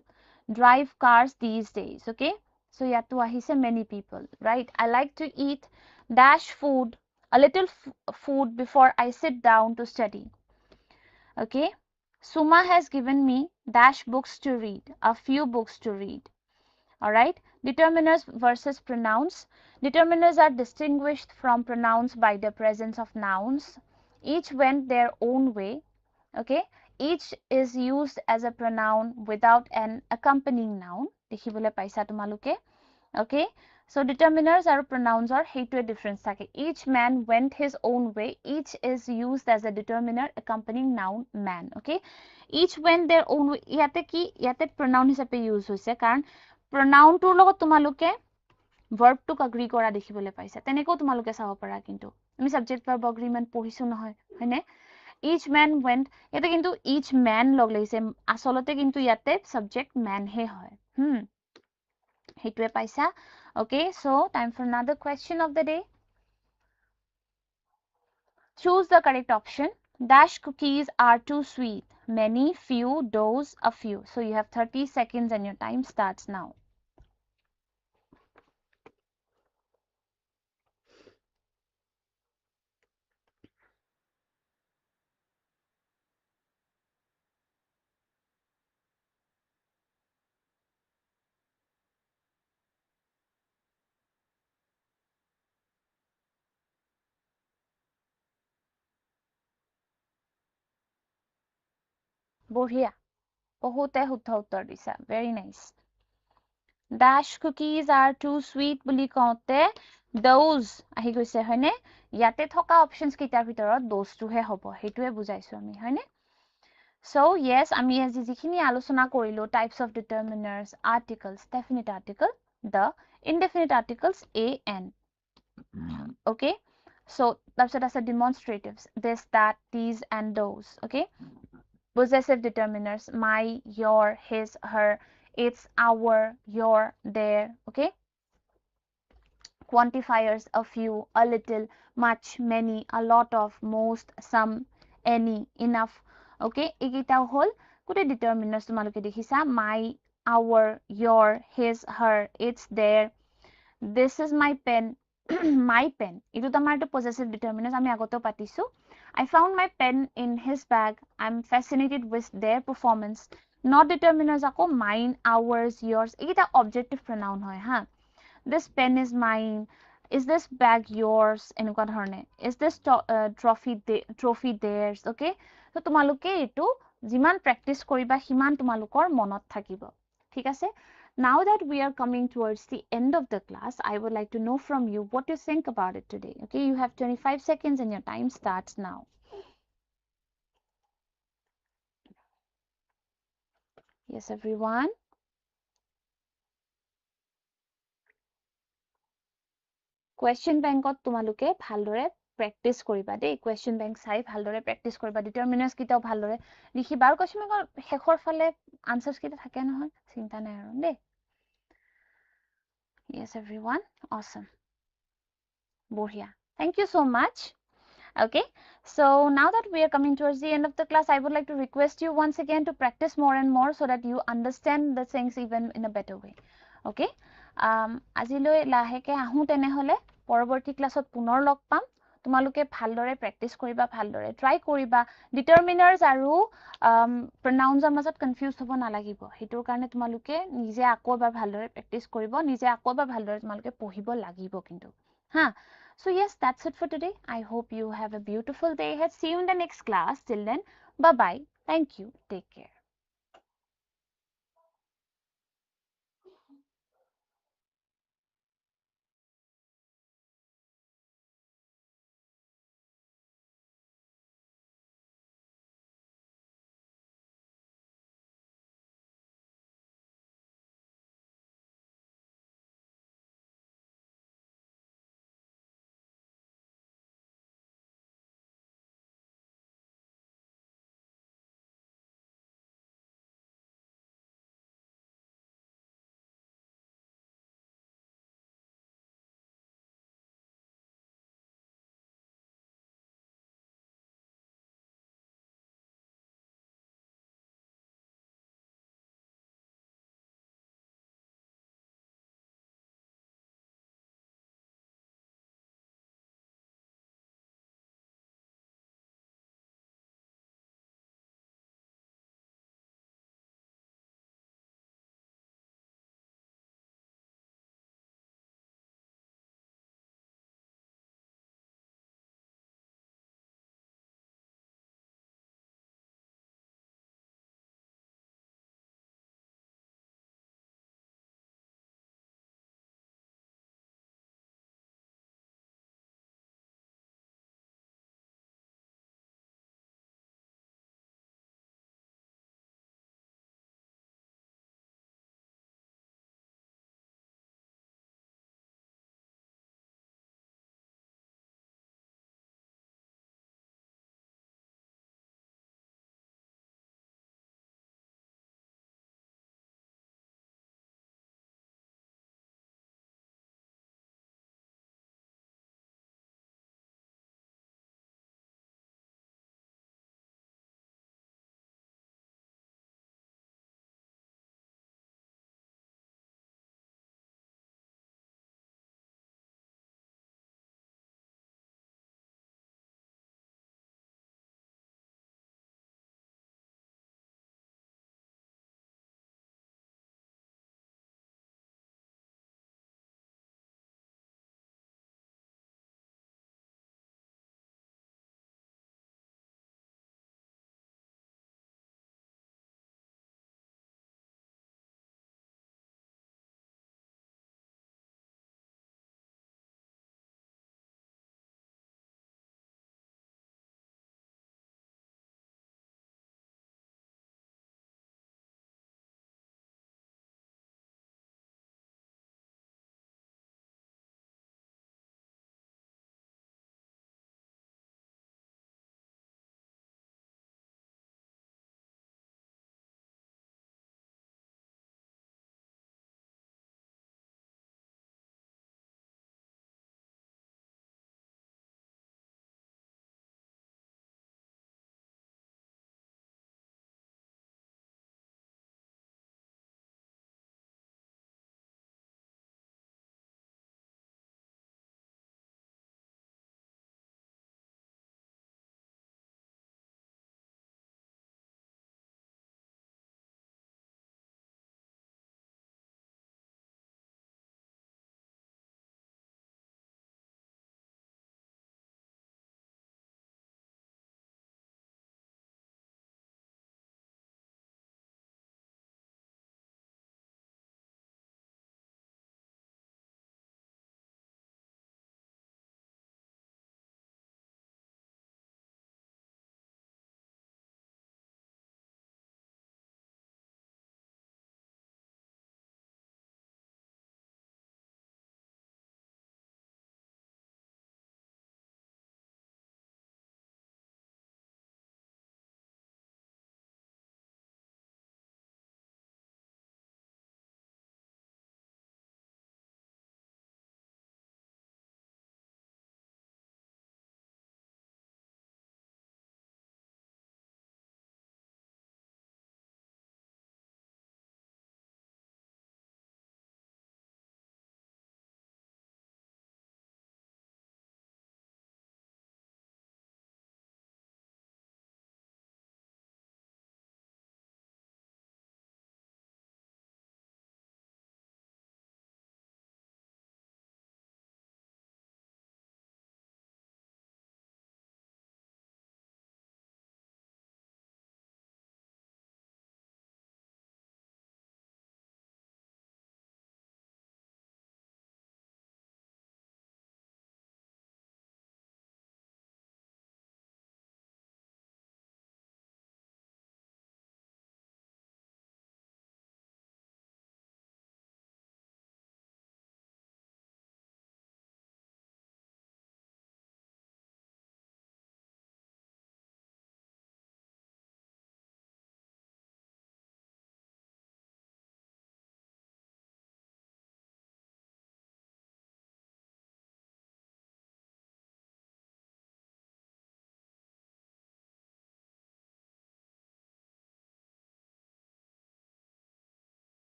drive cars these days okay so yato ahise many people right I like to eat dash food a little food before I sit down to study okay Suma has given me dash books to read a few books to read all right determiners versus pronouns determiners are distinguished from pronouns by the presence of nouns each went their own way okay each is used as a pronoun without an accompanying noun dekhibole paisa tumaluke okay so determiners are pronouns or hetu difference thake each man went his own way each is used as a determiner accompanying noun man okay each went their own way yate ki yate pronoun hisabe use hoise karon pronoun tur logot tumaluke verb to agree kora dekhibole paisa teneko tumaluke sabo para kintu ami subject verb agreement pohisu nohoy hoine each man went ইয়াতে কিন্তু each man log লাগিছে আসলতে কিন্তু ইয়াতে subject man হে হয় সেইটোৱে পাইছা okay so time for another question of the day choose the correct option dash cookies are too sweet many few those a few so you have 30 seconds and your time starts now বঢ়িয়া বহুতে শুদ্ধ উত্তৰ দিছা very nice dash cookies are too sweet বুলি কওঁতে those আহি গৈছে হয়নে ইয়াতে থকা অপশনছ কেইটাৰ ভিতৰত those টোহে হ'ব সেইটোৱে বুজাইছো আমি হয়নে so yes আমি আজি যিখিনি আলোচনা কৰিলো types of determiners articles definite article the indefinite articles a and okay so তাৰপিছত আছে demonstratives this that these and those okay possessive determiners my your his her it's our your their okay quantifiers a few a little much many a lot of most some any enough okay এইকেইটাও হল গোটেই determiners তোমালোকে দেখিছা my our your his her it's their this is my pen my pen এইটো আমাৰ এটা possessive determiners আমি আগতেও পাতিছো I found my pen in his bag I'm fascinated with their performance not determiners আকৌ mine ours yours এইকেইটা objective pronoun হয় হা this pen is mine is this bag yours এনেকুৱা ধৰণে is this trophy theirs okay so তোমালোকে এইটো যিমান practice কৰিবা সিমান তোমালোকৰ মনত থাকিব ঠিক আছে now that we are coming towards the end of the class I would like to know from you what you think about it today okay you have 25 seconds and your time starts now yes everyone question bankত তোমালোকে ভালদৰে practice কৰিবা দেই question bank চাই ভালদৰে practice কৰিবা determiners কিটাও ভালদৰে লিখিবা আৰু question bankৰ শেষৰ ফালে answers কিটা থাকে নহয় চিন্তা নাই আৰু দেই yes everyone awesome বঢ়িয়া thank you so much okay so now that we are coming towards the end of the class I would like to request you once again to practice more and more so that you understand the things even in a better way okay আজিলৈ লাহেকে আহো তেনেহলে পৰৱৰ্তী ক্লাছত পুনৰ log পাম তোমালোকে ভালদৰে practice কৰিবা ভালদৰে ট্ৰাই কৰিবা ডিটাৰমিনাৰ্স আৰু প্ৰণাউনছৰ মাজত কনফিউজ হ'ব নালাগিব হেতুৰ কাৰণে তোমালোকে নিজে আকৌ এবাৰ ভালদৰে প্ৰেক্টিস কৰিব নিজে আকৌ এবাৰ ভালদৰে তোমালোকে পঢ়িব লাগিব কিন্তু হা So yes, that's it for today. I hope you have a beautiful day ahead. See you in the next class. Till then, bye-bye. Thank you. Take care.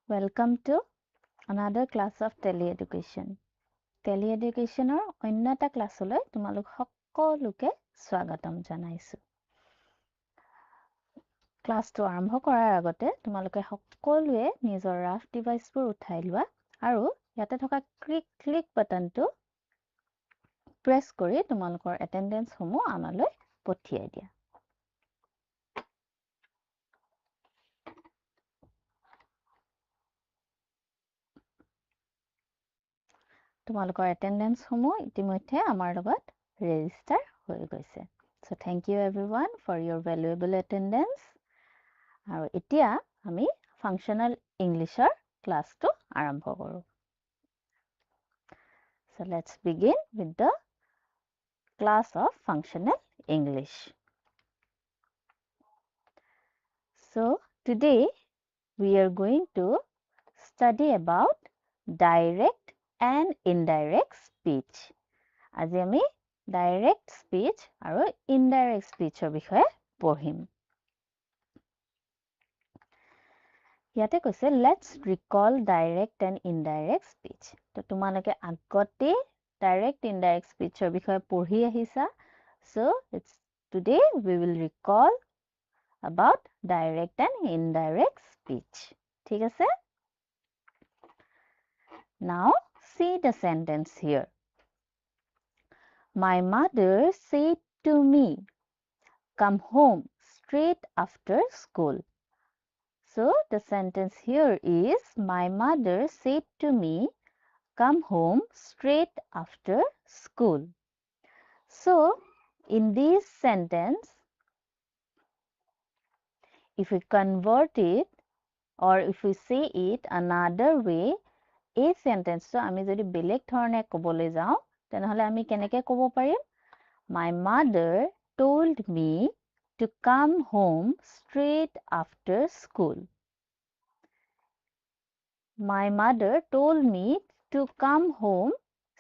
Welcome to another class of Tele-Education. Tele-Educationৰ অন্য এটা ক্লাছলৈ তোমালোক সকলোকে স্বাগতম জনাইছো। ক্লাছটো আৰম্ভ কৰাৰ আগতে তোমালোকে সকলোৱে নিজৰ ৰাফ ডিভাইচবোৰ উঠাই লোৱা আৰু ইয়াতে থকা ক্লিক বাটনটো প্ৰেছ কৰি তোমালোকৰ এটেনডেন্স সমূহ আমালৈ পঠিয়াই দিয়া। তোমালোকৰ এটেনডেন্স সমূহ ইতিমধ্যে আমাৰ লগত ৰেজিষ্টাৰ হৈ গৈছে। So thank you everyone for your valuable attendance. আৰু এতিয়া আমি functional Englishৰ ক্লাছটো আৰম্ভ কৰোঁ। So let's begin with the class of functional English. So today we are going to study about direct and indirect speech. আজি আমি direct speech আৰু indirect speechৰ বিষয়ে পঢ়িম। ইয়াতে কৈছে let's recall direct and indirect speech. তো তোমালোকে আগতে direct indirect speechৰ বিষয়ে পঢ়ি আহিছা। So today we will recall about direct and indirect speech. ঠিক আছে? Now see the sentence here. My mother said to me, come home straight after school. So the sentence here is, my mother said to me, come home straight after school. So in this sentence, if we convert it or if we say it another way, এই সেন্টেন্সটো আমি যদি বেলেগ ধৰণে ক'বলৈ যাওঁ তেনেহলে আমি কেনেকৈ ক'ব পাৰিম? My mother told me to come home straight after school. My mother told me to come home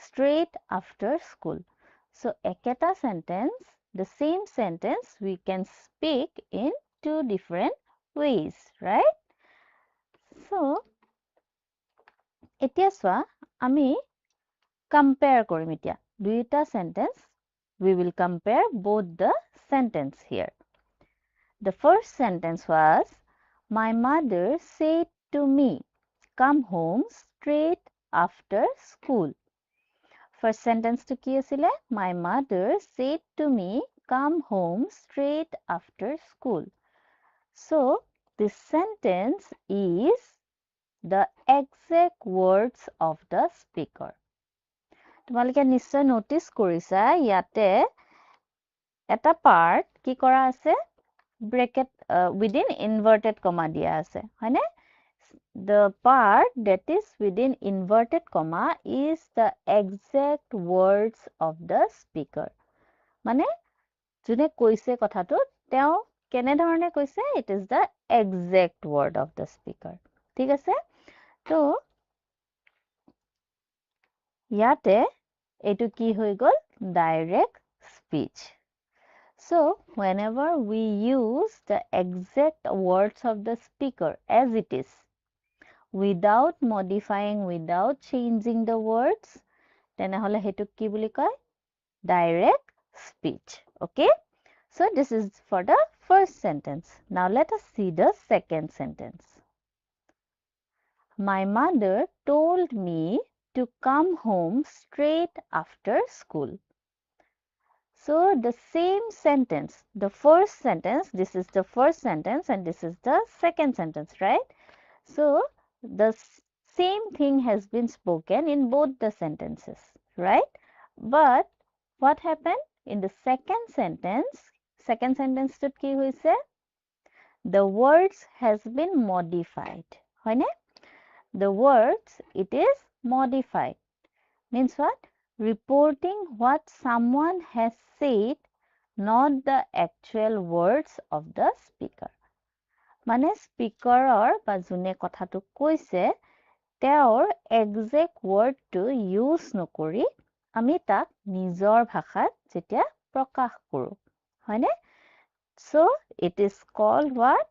straight after school. So eketa sentence, the same sentence we can speak in two different ways, right? So এতিয়া চোৱা আমি compare কৰিম এতিয়া দুইটা sentence. We will compare both the sentence here. The first sentence was, my mother said to me, come home straight after school. First sentence to কি আছিলে? My mother said to me, come home straight after school. So this sentence is the exact words of the speaker. তোমালোকে নিশ্চয় notice কৰিছা ইয়াতে এটা part কি কৰা আছে? ব্ৰেকেট within inverted comma দিয়া আছে, হয়নে? The part that is within inverted comma is the exact words of the speaker. মানে যোনে কৈছে কথাটো তেওঁ কেনে ধৰণে কৈছে? It is the exact word of the speaker. ঠিক আছে? তো ইয়াতে এইটো কি হৈ গ'ল? Direct speech. So whenever we use the exact words of the speaker as it is, without modifying, without changing the words, তেনেহলে হেতুক কি বুলি কয়? Direct speech. Okay? So this is for the first sentence. Now let us see the second sentence. My mother told me to come home straight after school. So the same sentence, the first sentence, this is the first sentence and this is the second sentence, right? So the same thing has been spoken in both the sentences, right? But what happened in the second sentence? Second sentence to ki hoise? The words has been modified. Hoine? The words, it is modified. Means what? Reporting what someone has said, not the actual words of the speaker. মানে স্পিকাৰৰ বা যোনে কথাটো কৈছে তেওঁৰ exact wordটো use নকৰি আমি তাক নিজৰ ভাষাত যেতিয়া প্ৰকাশ কৰোঁ, হয়নে? So it is called what?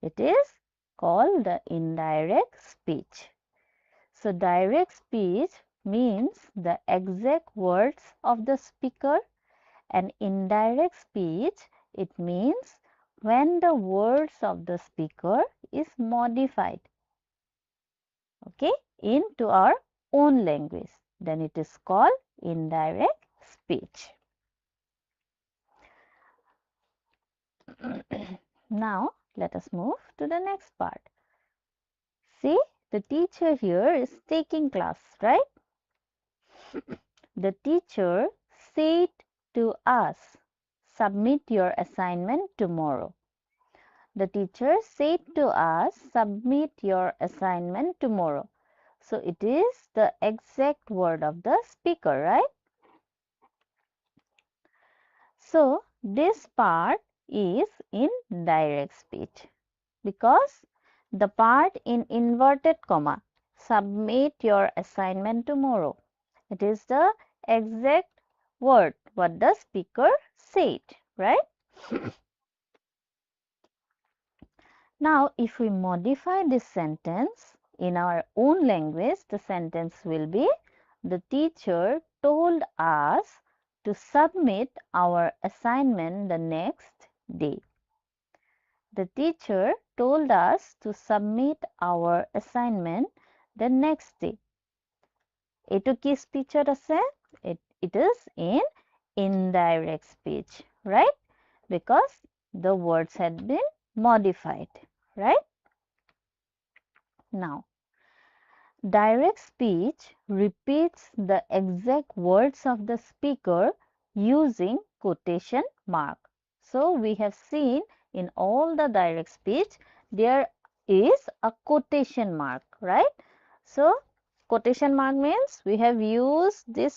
It is called the indirect speech. So direct speech means the exact words of the speaker, and indirect speech, it means when the words of the speaker is modified, okay, into our own language, then it is called indirect speech. Now let us move to the next part. See, the teacher here is taking class, right? The teacher said to us, submit your assignment tomorrow. The teacher said to us, submit your assignment tomorrow. So it is the exact word of the speaker, right? So this part is in direct speech because the part in inverted comma, submit your assignment tomorrow. It is the exact word what the speaker said, right? Now, if we modify this sentence in our own language, the sentence will be, the teacher told us to submit our assignment the next day. The teacher told us to submit our assignment the next day. এইটো কি স্পিচত আছে? It is in indirect speech, right? Because the words had been modified, right? Now, direct speech repeats the exact words of the speaker using quotation mark. So, we have seen in all the direct speech, there is a quotation mark, right? So, quotation mark means we have used this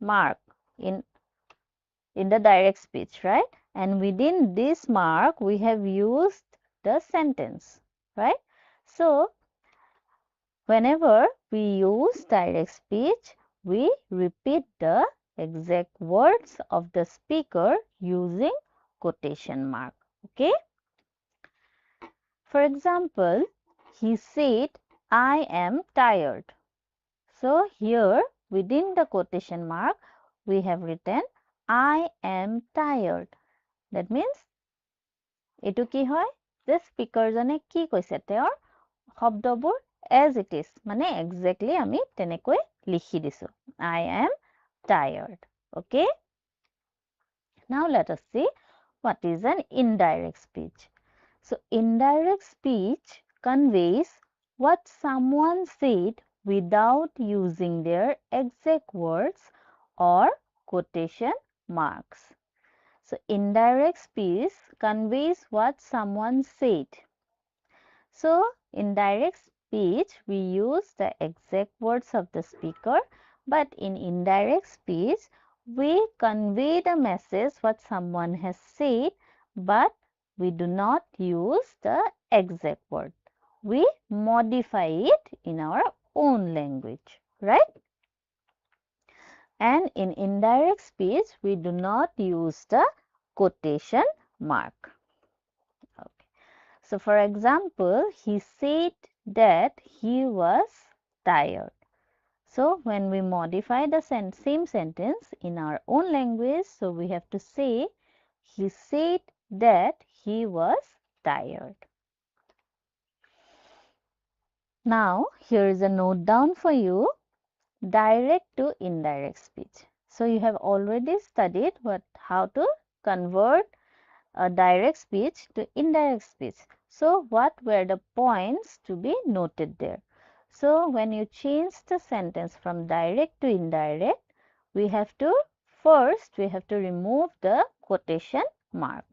mark in the direct speech, right? And within this mark, we have used the sentence, right? So, whenever we use direct speech, we repeat the exact words of the speaker using quotation mark, okay? For example, he said, I am tired. So, here within the quotation mark, we have written, I am tired. That means, এইটো কি হয় যে স্পিকাৰজনে কি কৈছে তেওঁৰ শব্দবোৰ as it is মানে exactly আমি তেনেকৈ লিখি দিছো I am tired. Okay, now let us see what is an indirect speech. So indirect speech conveys what someone said without using their exact words or quotation marks. So indirect speech conveys what someone said. So in direct speech, we use the exact words of the speaker, but in indirect speech, we convey the message what someone has said, but we do not use the exact word. We modify it in our own language, right? And in indirect speech, we do not use the quotation mark. Okay. So, for example, he said that he was tired. So, when we modify the same sentence in our own language, so we have to say, he said that he was tired. Now, here is a note down for you, direct to indirect speech. So, you have already studied how to convert a direct speech to indirect speech. So, what were the points to be noted there? So, when you change the sentence from direct to indirect, we have to remove the quotation mark.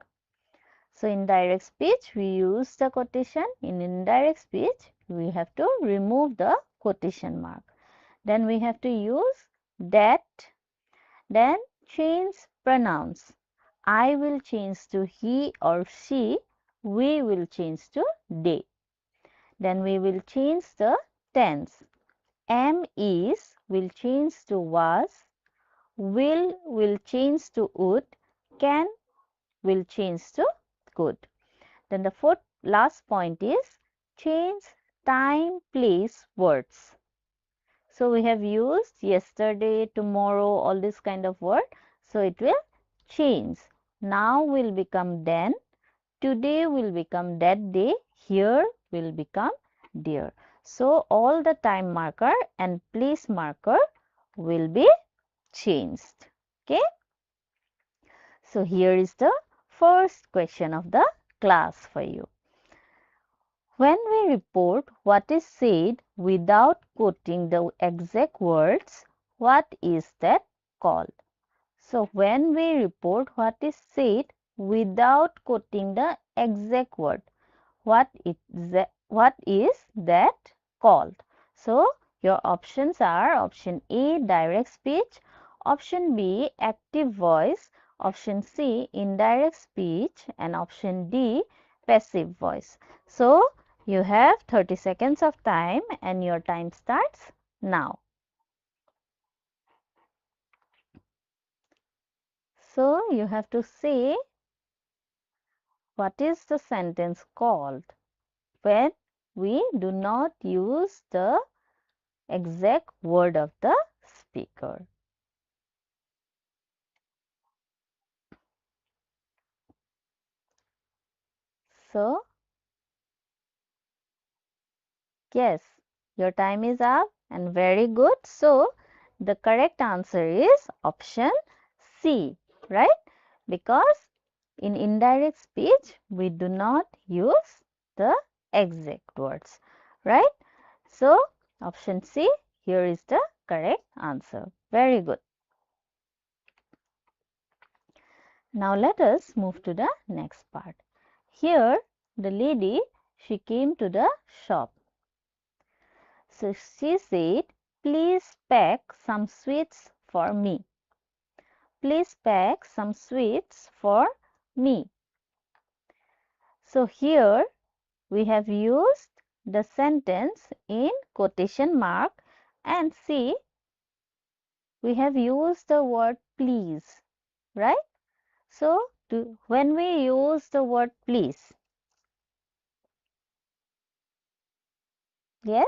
So, in direct speech, we use the quotation. In indirect speech, we have to remove the quotation mark. Then we have to use that. Then change pronouns. I will change to he or she. We will change to they. Then we will change the tense. Am is will change to was. Will change to would. Can will change to could. Then the last point is change time, place, words. So we have used yesterday, tomorrow, all this kind of word. So it will change. Now will become then. Today will become that day. Here will become there. So all the time marker and place marker will be changed. Okay. So here is the first question of the class for you. When we report what is said without quoting the exact words, what is that called? So when we report what is said without quoting the exact word, what is that called? So your options are option A, direct speech, option B, active voice, option C, indirect speech, and option D, passive voice. So you have 30 seconds of time and your time starts now. So you have to say what is the sentence called when we do not use the exact word of the speaker. So, yes, your time is up and very good. So, the correct answer is option C, right? Because in indirect speech, we do not use the exact words, right? So, option C, here is the correct answer. Very good. Now let us move to the next part. Here the lady, she came to the shop. So she said, please pack some sweets for me. Please pack some sweets for me. So here we have used the sentence in quotation mark and see we have used the word please, right? So when we use the word please, yes?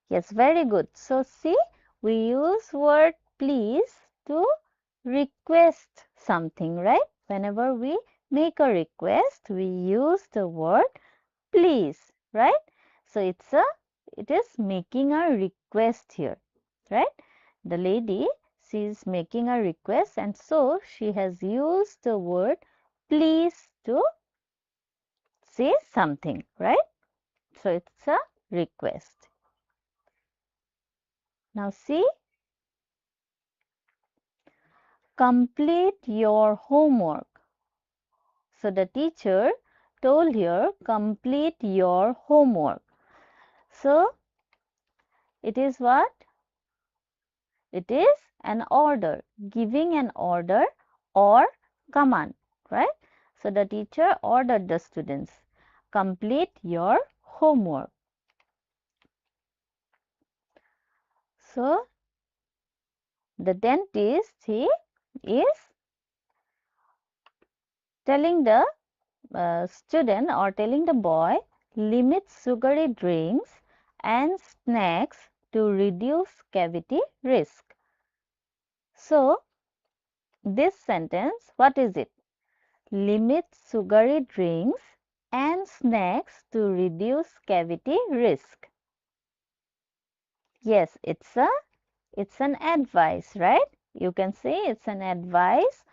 Yes, very good. So see, we use word please to request something, right? Whenever we make a request, we use the word please, right? So it is making a request here, right? The lady, she is making a request and so she has used the word please to say something, right? So it's a request. Now see, complete your homework. So the teacher told her, complete your homework. So it is what? It is an order, giving an order or command, right? So the teacher ordered the students, complete your homework. So the dentist, he is telling the student or telling the boy, limit sugary drinks and snacks to reduce cavity risk. So this sentence, what is it? Limit sugary drinks and snacks to reduce cavity risk. Yes, it's an advice, right? You can say it's an advice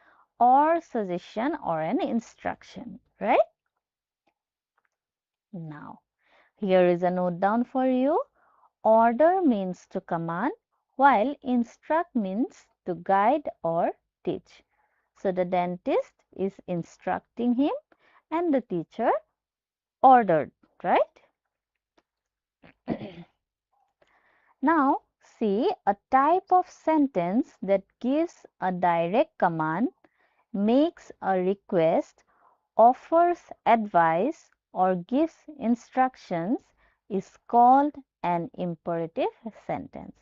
or suggestion or an instruction, right? Now, here is a note down for you. Order means to command, while instruct means to guide or teach. So the dentist is instructing him and the teacher ordered, right? Now, see a type of sentence that gives a direct command, makes a request, offers advice, or gives instructions is called an imperative sentence.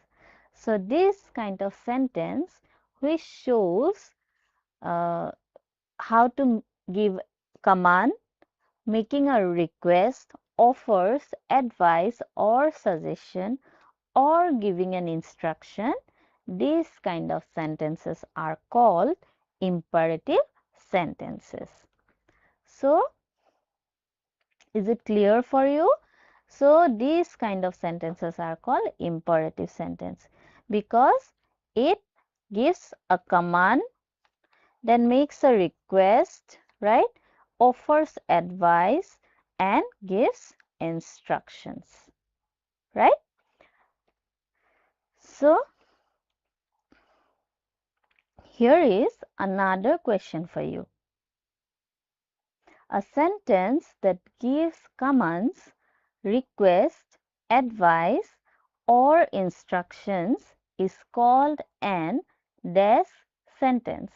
So, this kind of sentence which shows uh, how to give command, making a request, offers advice or suggestion or giving an instruction, these kind of sentences are called imperative sentences. So, is it clear for you? So, these kind of sentences are called imperative sentence because it gives a command, then makes a request, right? Offers advice and gives instructions, right? So, here is another question for you. A sentence that gives commands, request, advice, or instructions is called an dash sentence.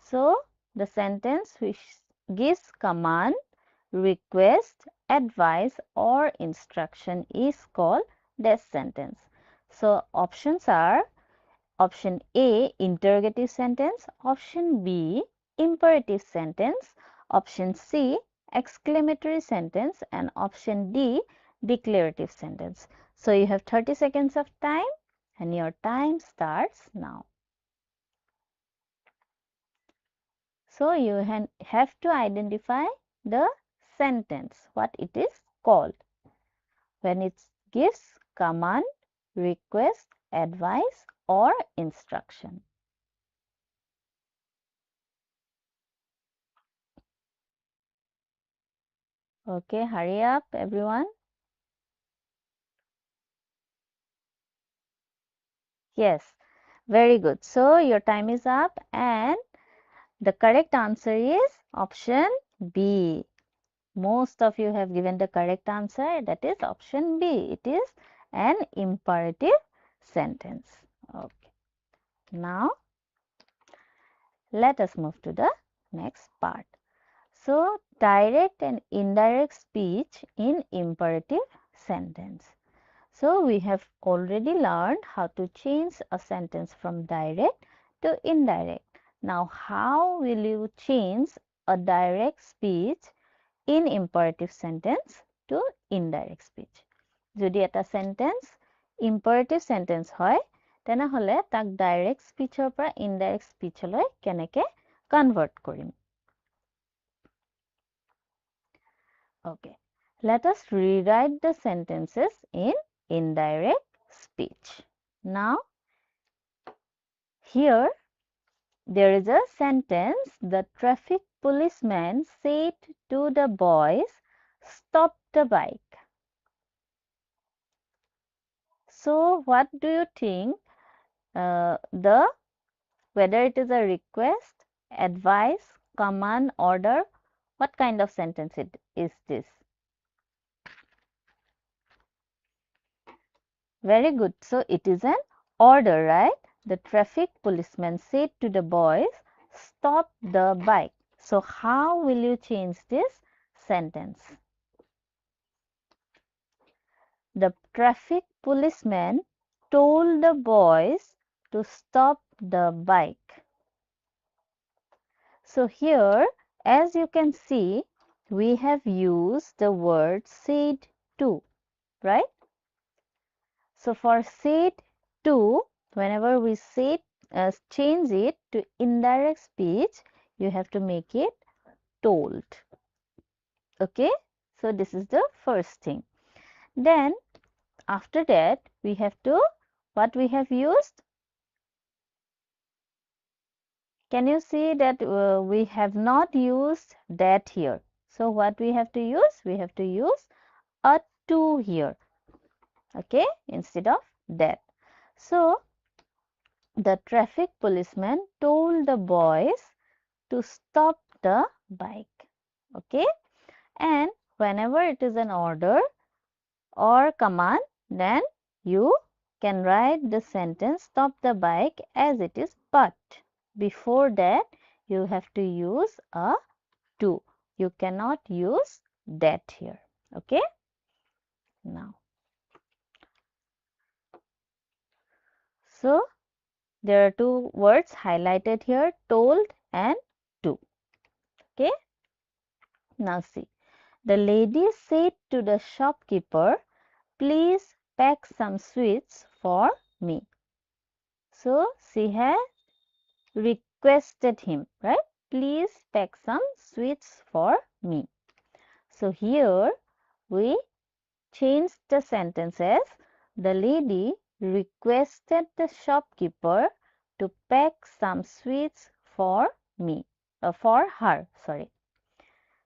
So, the sentence which gives command, request, advice, or instruction is called dash sentence. So, options are option A, interrogative sentence, option B, imperative sentence, option C, exclamatory sentence, and option D, declarative sentence. So you have 30 seconds of time and your time starts now. So you have to identify the sentence, what it is called. When it gives command, request, advice, or instruction. Okay, hurry up everyone. Yes, very good. So your time is up and the correct answer is option B. Most of you have given the correct answer, that is option B. It is an imperative sentence. Okay. Now let us move to the next part. So direct and indirect speech in imperative sentence. So we have already learned how to change a sentence from direct to indirect. Now how will you change a direct speech in imperative sentence to indirect speech? যদি এটা sentence imperative sentence হয় তেনেহলে তাক direct speechৰ পৰা indirect speechলৈ কেনেকে convert Karim? Okay. Let us rewrite the sentences in indirect speech. Now, here there is a sentence, the traffic policeman said to the boys, stop the bike. So, what do you think whether it is a request, advice, command, order, what kind of sentence is this? Very good. So, it is an order, right? The traffic policeman said to the boys, stop the bike. So, how will you change this sentence? The traffic policeman told the boys to stop the bike. So, here, as you can see, we have used the word said to, right? So, for said to, whenever we say change it to indirect speech, you have to make it told. Okay, so this is the first thing. Then after that we have to, what we have used? Can you see that we have not used that here? So what we have to use? We have to use a to here. Okay, instead of that. So the traffic policeman told the boys to stop the bike. Okay, and whenever it is an order or command, then you can write the sentence stop the bike as it is, but before that you have to use a to. You cannot use that here. Okay, now so there are two words highlighted here, told and to. Okay, now see, The lady said to the shopkeeper, please pack some sweets for me. So she had requested him, right? Please pack some sweets for me. So here we change the sentence as the lady requested the shopkeeper to pack some sweets for me, for her, sorry.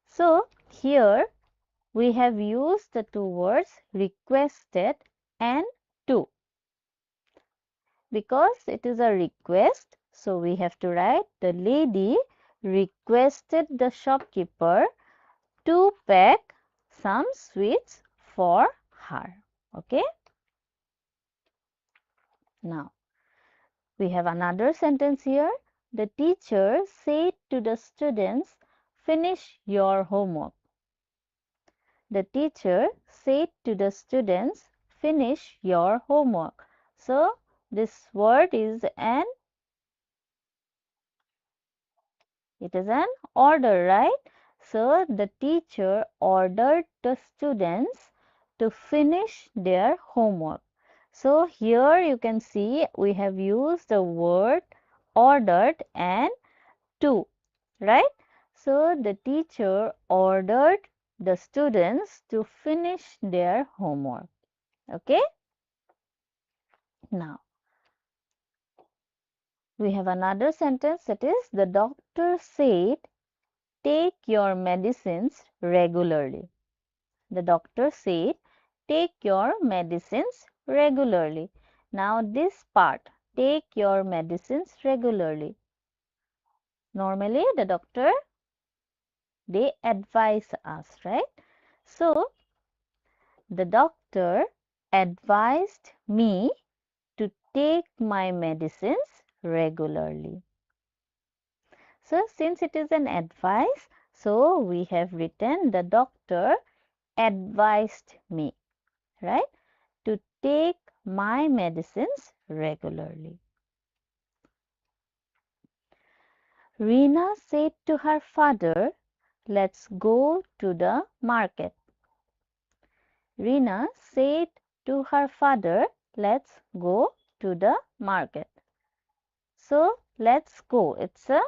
So here we have used the two words requested and to. Because it is a request, so we have to write the lady requested the shopkeeper to pack some sweets for her. Okay. Now we have another sentence here. The teacher said to the students, finish your homework. The teacher said to the students, finish your homework. So this word is an order, right? So the teacher ordered the students to finish their homework. So here you can see we have used the word ordered and to, right? So the teacher ordered the students to finish their homework. Okay. Now we have another sentence, that is the doctor said take your medicines regularly. The doctor said take your medicines regularly. Now this part, take your medicines regularly. Normally the doctor, they advise us, right? So the doctor advised me to take my medicines regularly. So since it is an advice, so we have written the doctor advised me, right, to take my medicines regularly. Rina said to her father, let's go to the market. Rina said to her father, let's go to the market. So let's go. It's a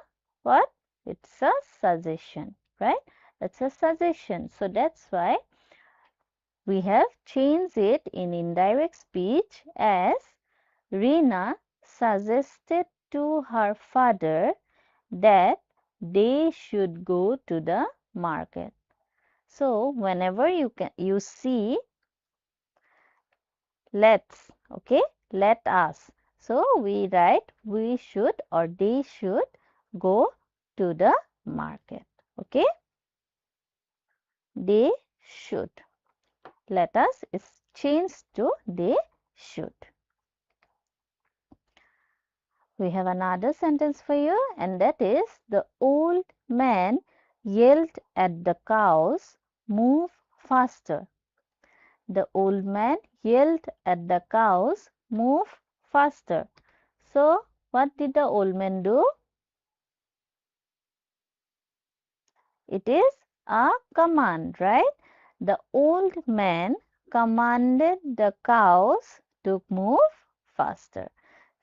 what? It's a suggestion, right? It's a suggestion. So that's why we have changed it in indirect speech as Rina suggested to her father that they should go to the market. So whenever you see let's, okay, let us. So we write we should or they should go to the market. Okay, they should. Let us is changed to they should. We have another sentence for you, and that is the old man yelled at the cows, move faster. The old man yelled at the cows, move faster. So what did the old man do? It is a command, right? The old man commanded the cows to move faster.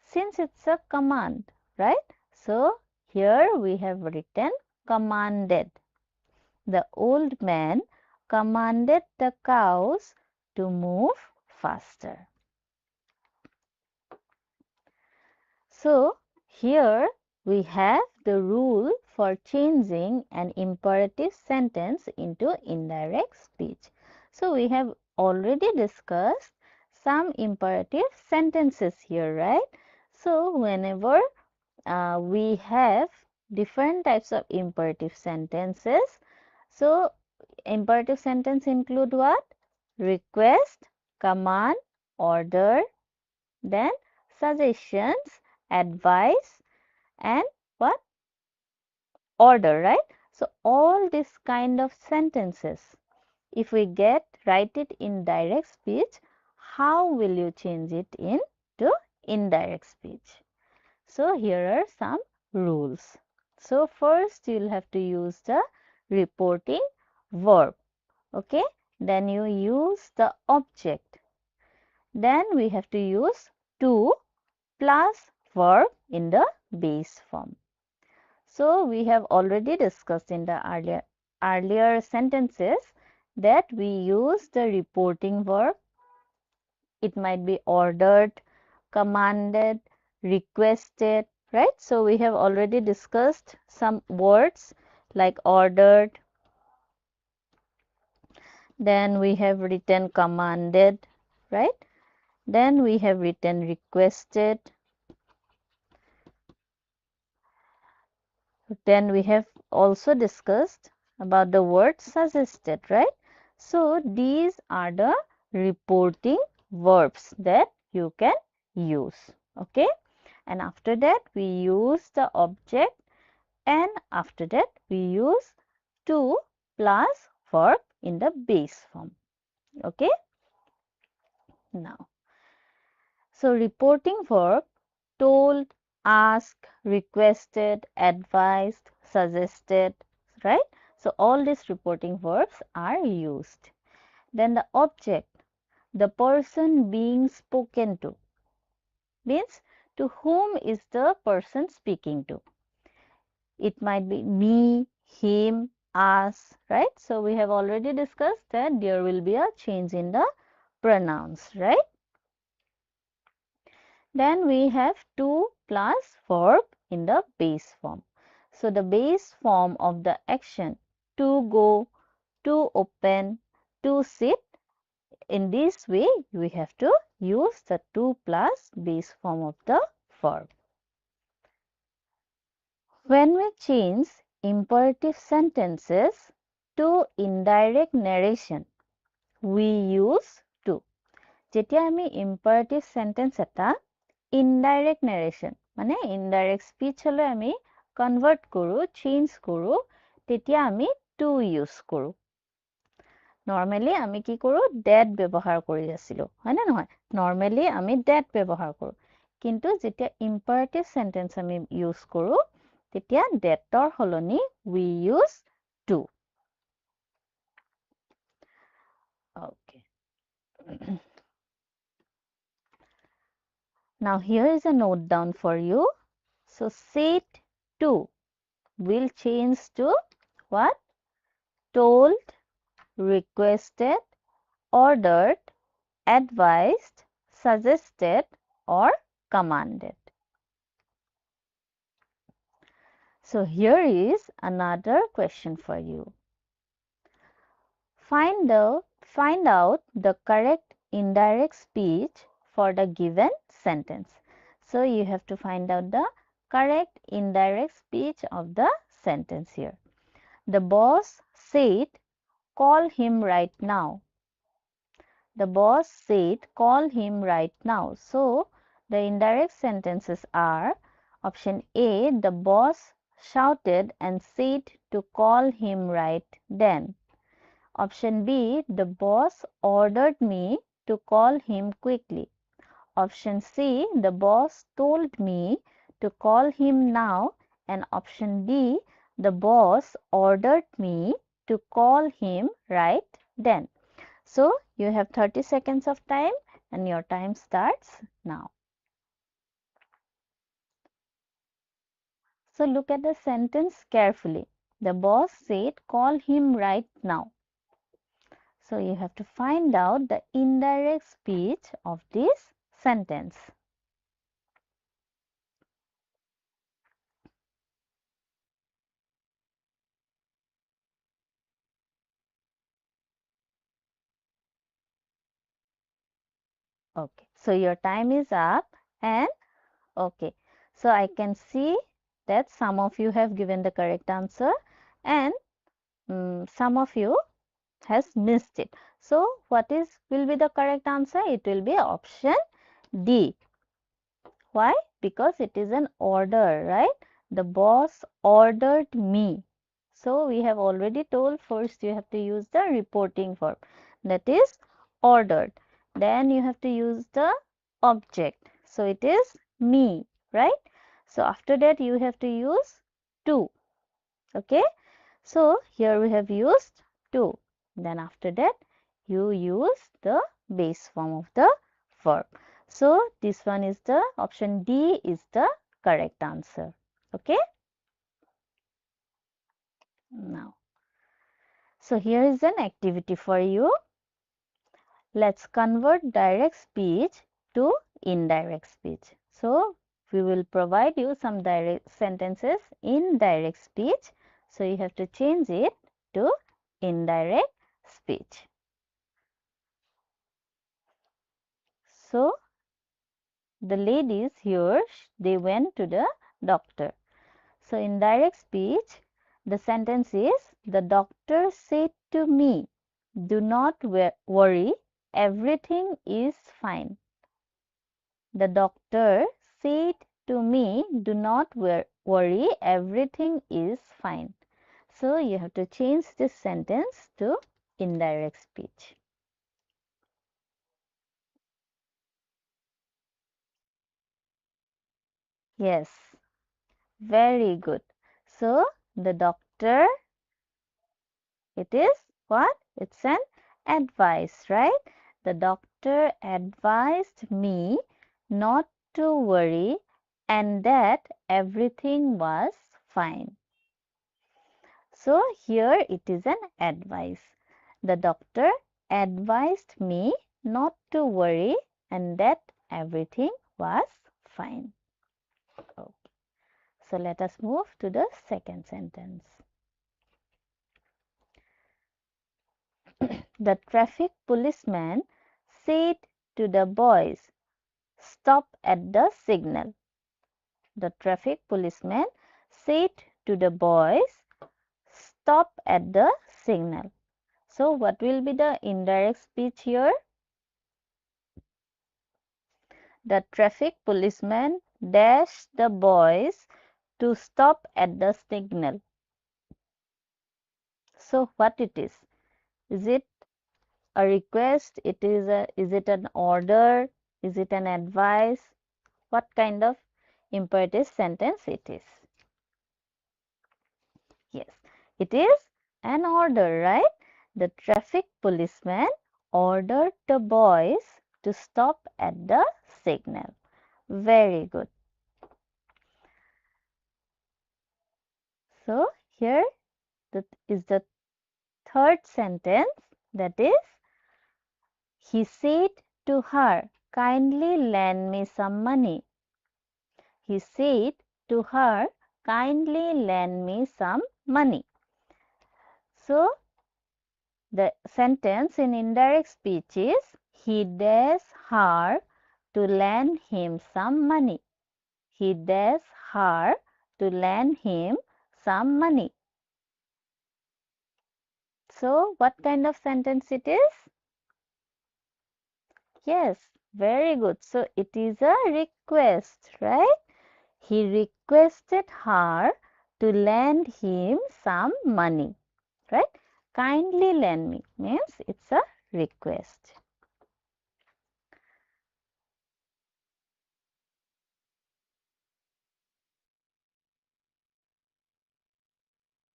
Since it's a command, right? So here we have written commanded. The old man commanded the cows to move faster. So here we have the rule for changing an imperative sentence into indirect speech. So we have already discussed some imperative sentences here, right? So whenever we have different types of imperative sentences. So imperative sentence include what? Request, command, order, then suggestions, advice, and what? Order, right? So all this kind of sentences, if we write it in direct speech, how will you change it into indirect speech? So here are some rules. So first you'll have to use the reporting verb. Okay, then you use the object. Then we have to use to plus verb in the base form. So we have already discussed in the earlier sentences that we use the reporting verb. It might be ordered, commanded, requested, right? So we have already discussed some words like ordered, then we have written commanded, right? Then we have written requested. Then we have also discussed about the word suggested, right? So these are the reporting verbs that you can use. Okay. And after that we use the object, and after that we use to plus verb in the base form. Okay. Now, so reporting verb told, asked, requested, advised, suggested, right? So all these reporting verbs are used. Then the object, the person being spoken to, means to whom is the person speaking to. It might be me, him, us, right? So we have already discussed that there will be a change in the pronouns, right? Then we have to plus verb in the base form. So the base form of the action to go, to open, to sit, in this way we have to use the to plus base form of the verb. When we change imperative sentences to indirect narration, we use to. যেতিয়া আমি imperative sentence এটা indirect narration মানে indirect speech হলে আমি convert কৰো, change কৰো, তেতিয়া আমি to use কৰো। নৰ্মেলি আমি কি কৰো, that ব্যৱহাৰ কৰি আছিলো, হয় নে নহয়? নৰ্মেলি আমি that ব্যৱহাৰ কৰো, কিন্তু যেতিয়া imperative sentence আমি use কৰো, তেতিয়া thatৰ সলনি we use to. Okay. Now here is a note down for you. So said to will change to what? Told, requested, ordered, advised, suggested, or commanded. So here is another question for you. Find out the correct indirect speech for the given sentence. So you have to find out the correct indirect speech of the sentence here. The boss said, call him right now. The boss said, call him right now. So the indirect sentences are option A, the boss shouted and said to call him right then. Option B, the boss ordered me to call him quickly. Option C, the boss told me to call him now. And option D, the boss ordered me to call him right then. So you have 30 seconds of time and your time starts now. So look at the sentence carefully. The boss said, call him right now. So you have to find out the indirect speech of this sentence. Okay, so your time is up, and okay, so I can see that some of you have given the correct answer and some of you has missed it. So what will be the correct answer? It will be option D. Why? Because it is an order, right? The boss ordered me. So we have already told, first you have to use the reporting verb, that is ordered. Then you have to use the object. So it is me, right? So after that you have to use to. Okay. So here we have used to. Then after that, you use the base form of the verb. So this one is the option D is the correct answer. Okay. Now, so here is an activity for you. Let's convert direct speech to indirect speech. So we will provide you some direct sentences in direct speech. So you have to change it to indirect speech. So the ladies here, they went to the doctor. So in direct speech, the sentence is, the doctor said to me, do not worry, everything is fine. The doctor said to me, do not worry, everything is fine. So you have to change this sentence to indirect speech. Yes, very good. So the doctor, it is what? It's an advice, right? The doctor advised me not to worry and that everything was fine. So here it is an advice. The doctor advised me not to worry and that everything was fine. Okay. So let us move to the second sentence. The traffic policeman said to the boys, stop at the signal. The traffic policeman said to the boys, stop at the signal. So what will be the indirect speech here? The traffic policeman dashed the boys to stop at the signal. So what it is? Is it a request? Is it an order? Is it an advice? What kind of imperative sentence it is? Yes, it is an order, right? The traffic policeman ordered the boys to stop at the signal. Very good. So here that is the third sentence, that is, he said to her, kindly lend me some money. He said to her, kindly lend me some money. So the sentence in indirect speech is, he dares her to lend him some money. He dares her to lend him some money. So what kind of sentence it is? Yes, very good. So it is a request, right? He requested her to lend him some money, right? Kindly lend me means it's a request.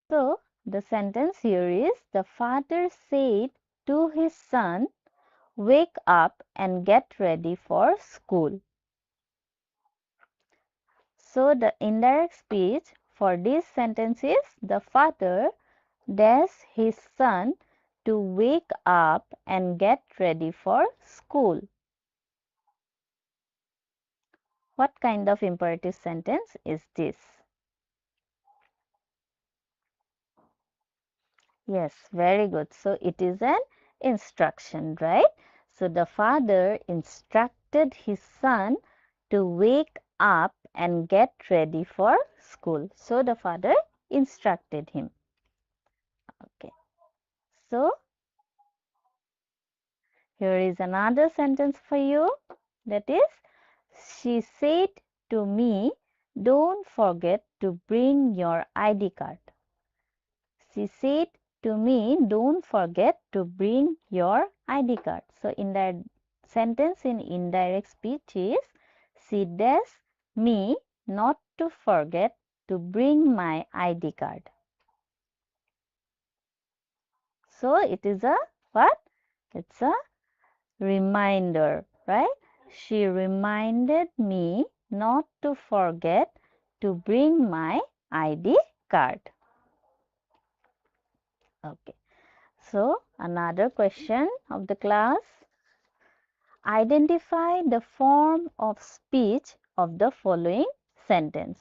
So the sentence here is, the father said to his son, wake up and get ready for school. So the indirect speech for this sentence is, the father dares his son to wake up and get ready for school. What kind of imperative sentence is this? Yes, very good. So it is an instruction, right? So the father instructed his son to wake up and get ready for school. So the father instructed him. Okay. So here is another sentence for you. That is, she said to me, don't forget to bring your ID card. She said to me, don't forget to bring your ID card. So in that sentence in indirect speech is, she dares me not to forget to bring my ID card. So it is a what? It's a reminder, right? She reminded me not to forget to bring my ID card. Okay. So another question of the class. Identify the form of speech of the following sentence.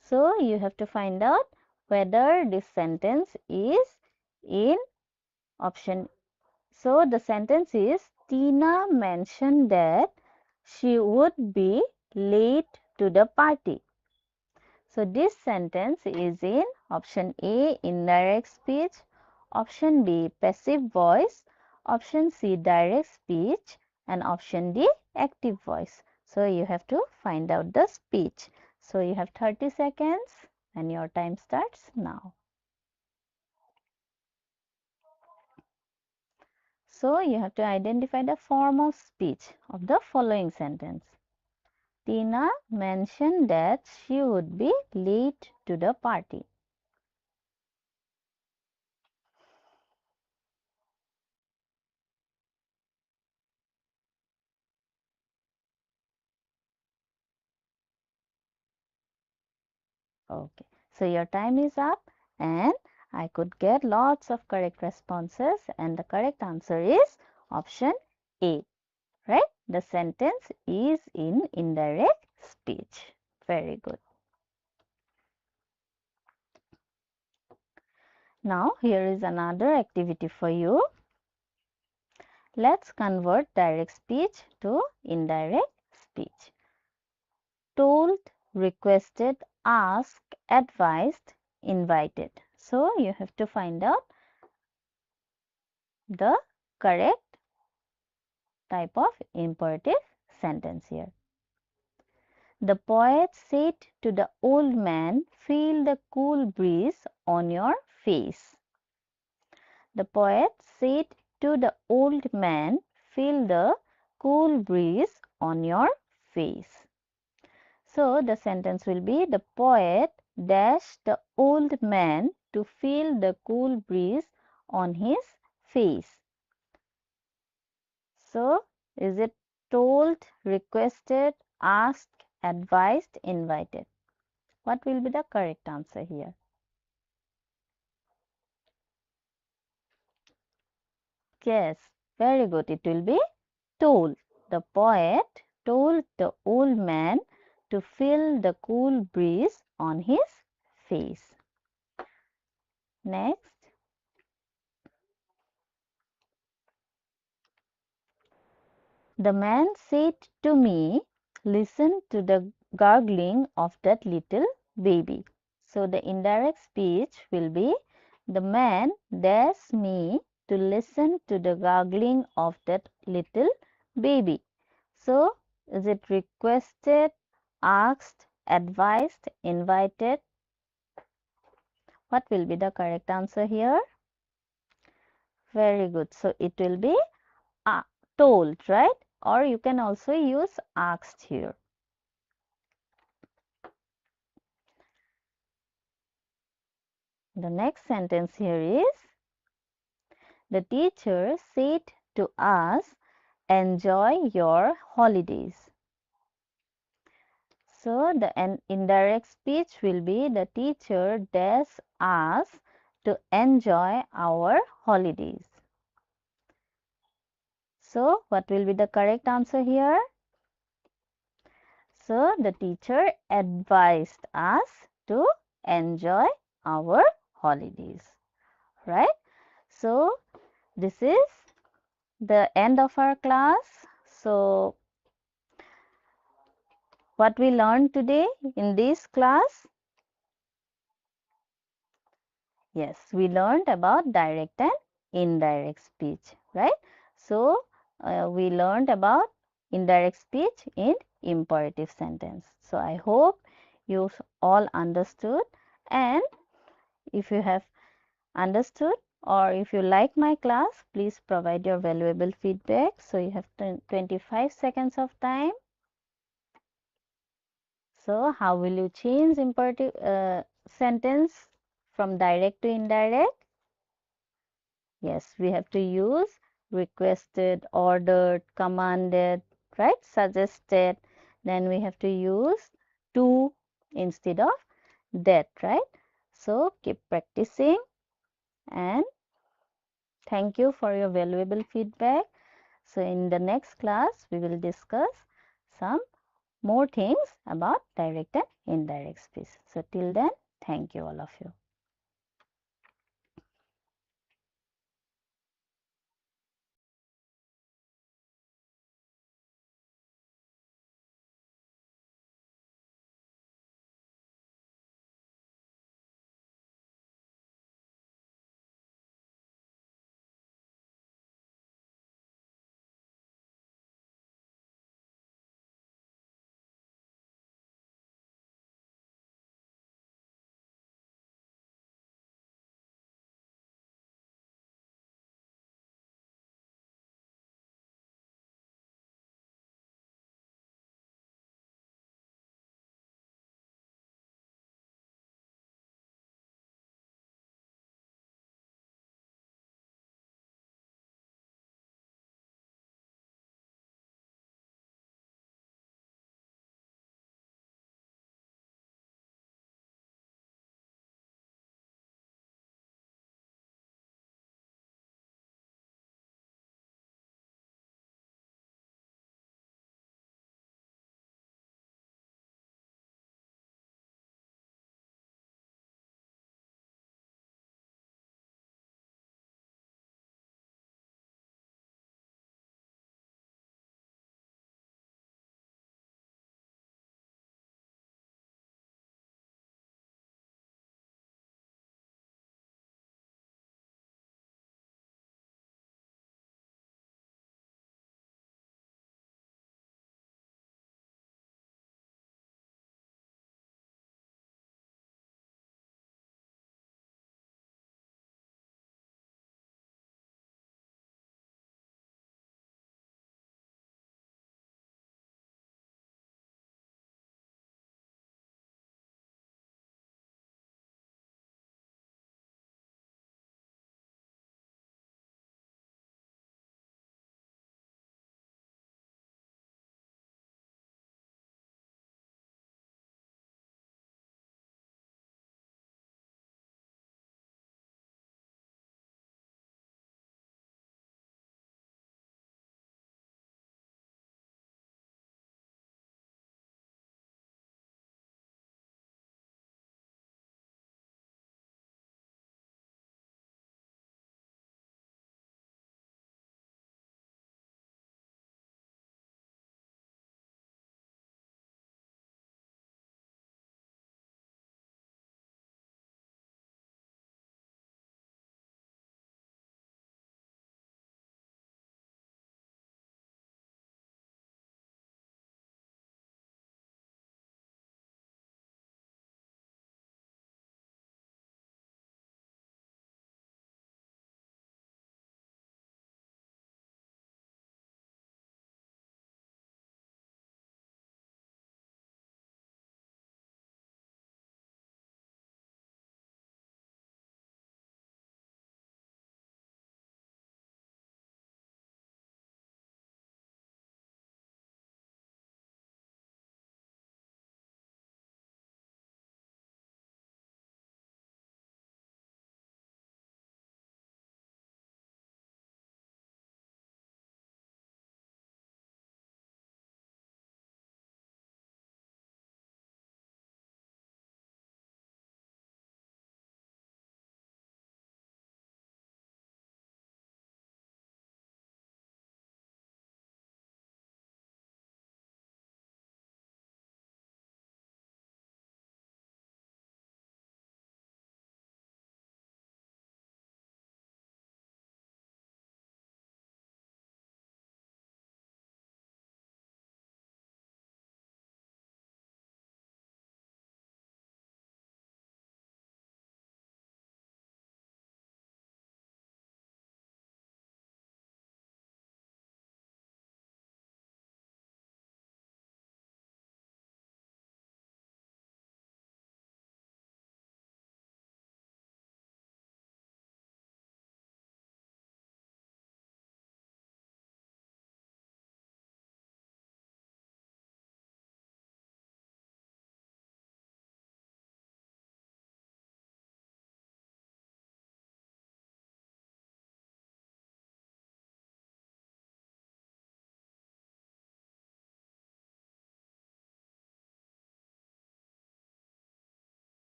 So you have to find out whether this sentence is in option. So the sentence is Tina mentioned that she would be late to the party. So this sentence is in option A, indirect speech, option B, passive voice, option C, direct speech, and option D, active voice. So you have to find out the speech. So you have 30 seconds and your time starts now. So you have to identify the form of speech of the following sentence. Tina mentioned that she would be late to the party. Okay, so your time is up and I could get lots of correct responses and the correct answer is option A, right? The sentence is in indirect speech. Very good. Now here is another activity for you. Let's convert direct speech to indirect speech. Told, requested, asked, advised, invited. So you have to find out the correct type of imperative sentence here. The poet said to the old man, feel the cool breeze on your face. The poet said to the old man, feel the cool breeze on your face. So the sentence will be the poet dashed the old man to feel the cool breeze on his face. So is it told, requested, asked, advised, invited? What will be the correct answer here? Yes, very good. It will be told. The poet told the old man to feel the cool breeze on his face. Next. The man said to me, listen to the gargling of that little baby. So the indirect speech will be, the man dares me to listen to the gargling of that little baby. So is it requested, asked, advised, invited? What will be the correct answer here? Very good. So it will be uh, told, right? Or you can also use asked here. The next sentence here is, the teacher said to us, enjoy your holidays. So the indirect speech will be, the teacher dares us to enjoy our holidays. So what will be the correct answer here? So the teacher advised us to enjoy our holidays, right? So this is the end of our class. So what we learned today in this class? Yes, we learned about direct and indirect speech, right? So we learned about indirect speech in imperative sentence. So I hope you all understood, and if you have understood or if you like my class, please provide your valuable feedback. So you have 25 seconds of time. So how will you change imperative sentence from direct to indirect? Yes, we have to use requested, ordered, commanded, right? Suggested. Then we have to use to instead of that, right? So keep practicing and thank you for your valuable feedback. So in the next class, we will discuss some more things about direct and indirect speech. So till then, thank you all of you.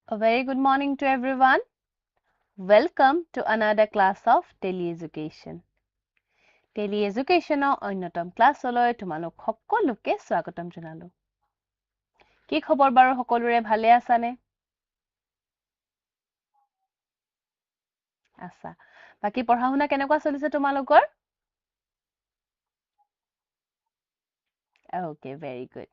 A very good morning to everyone. Welcome to another class of Daily Education. Daily Educationৰ অন্যতম ক্লাছলৈ তোমালোক সকলোকে স্বাগতম জনালো। কি খবৰ বাৰু সকলোৰে ভালে আছানে? আছা। বাকি পঢ়া শুনা কেনেকুৱা চলিছে তোমালোকৰ? Okay, very good.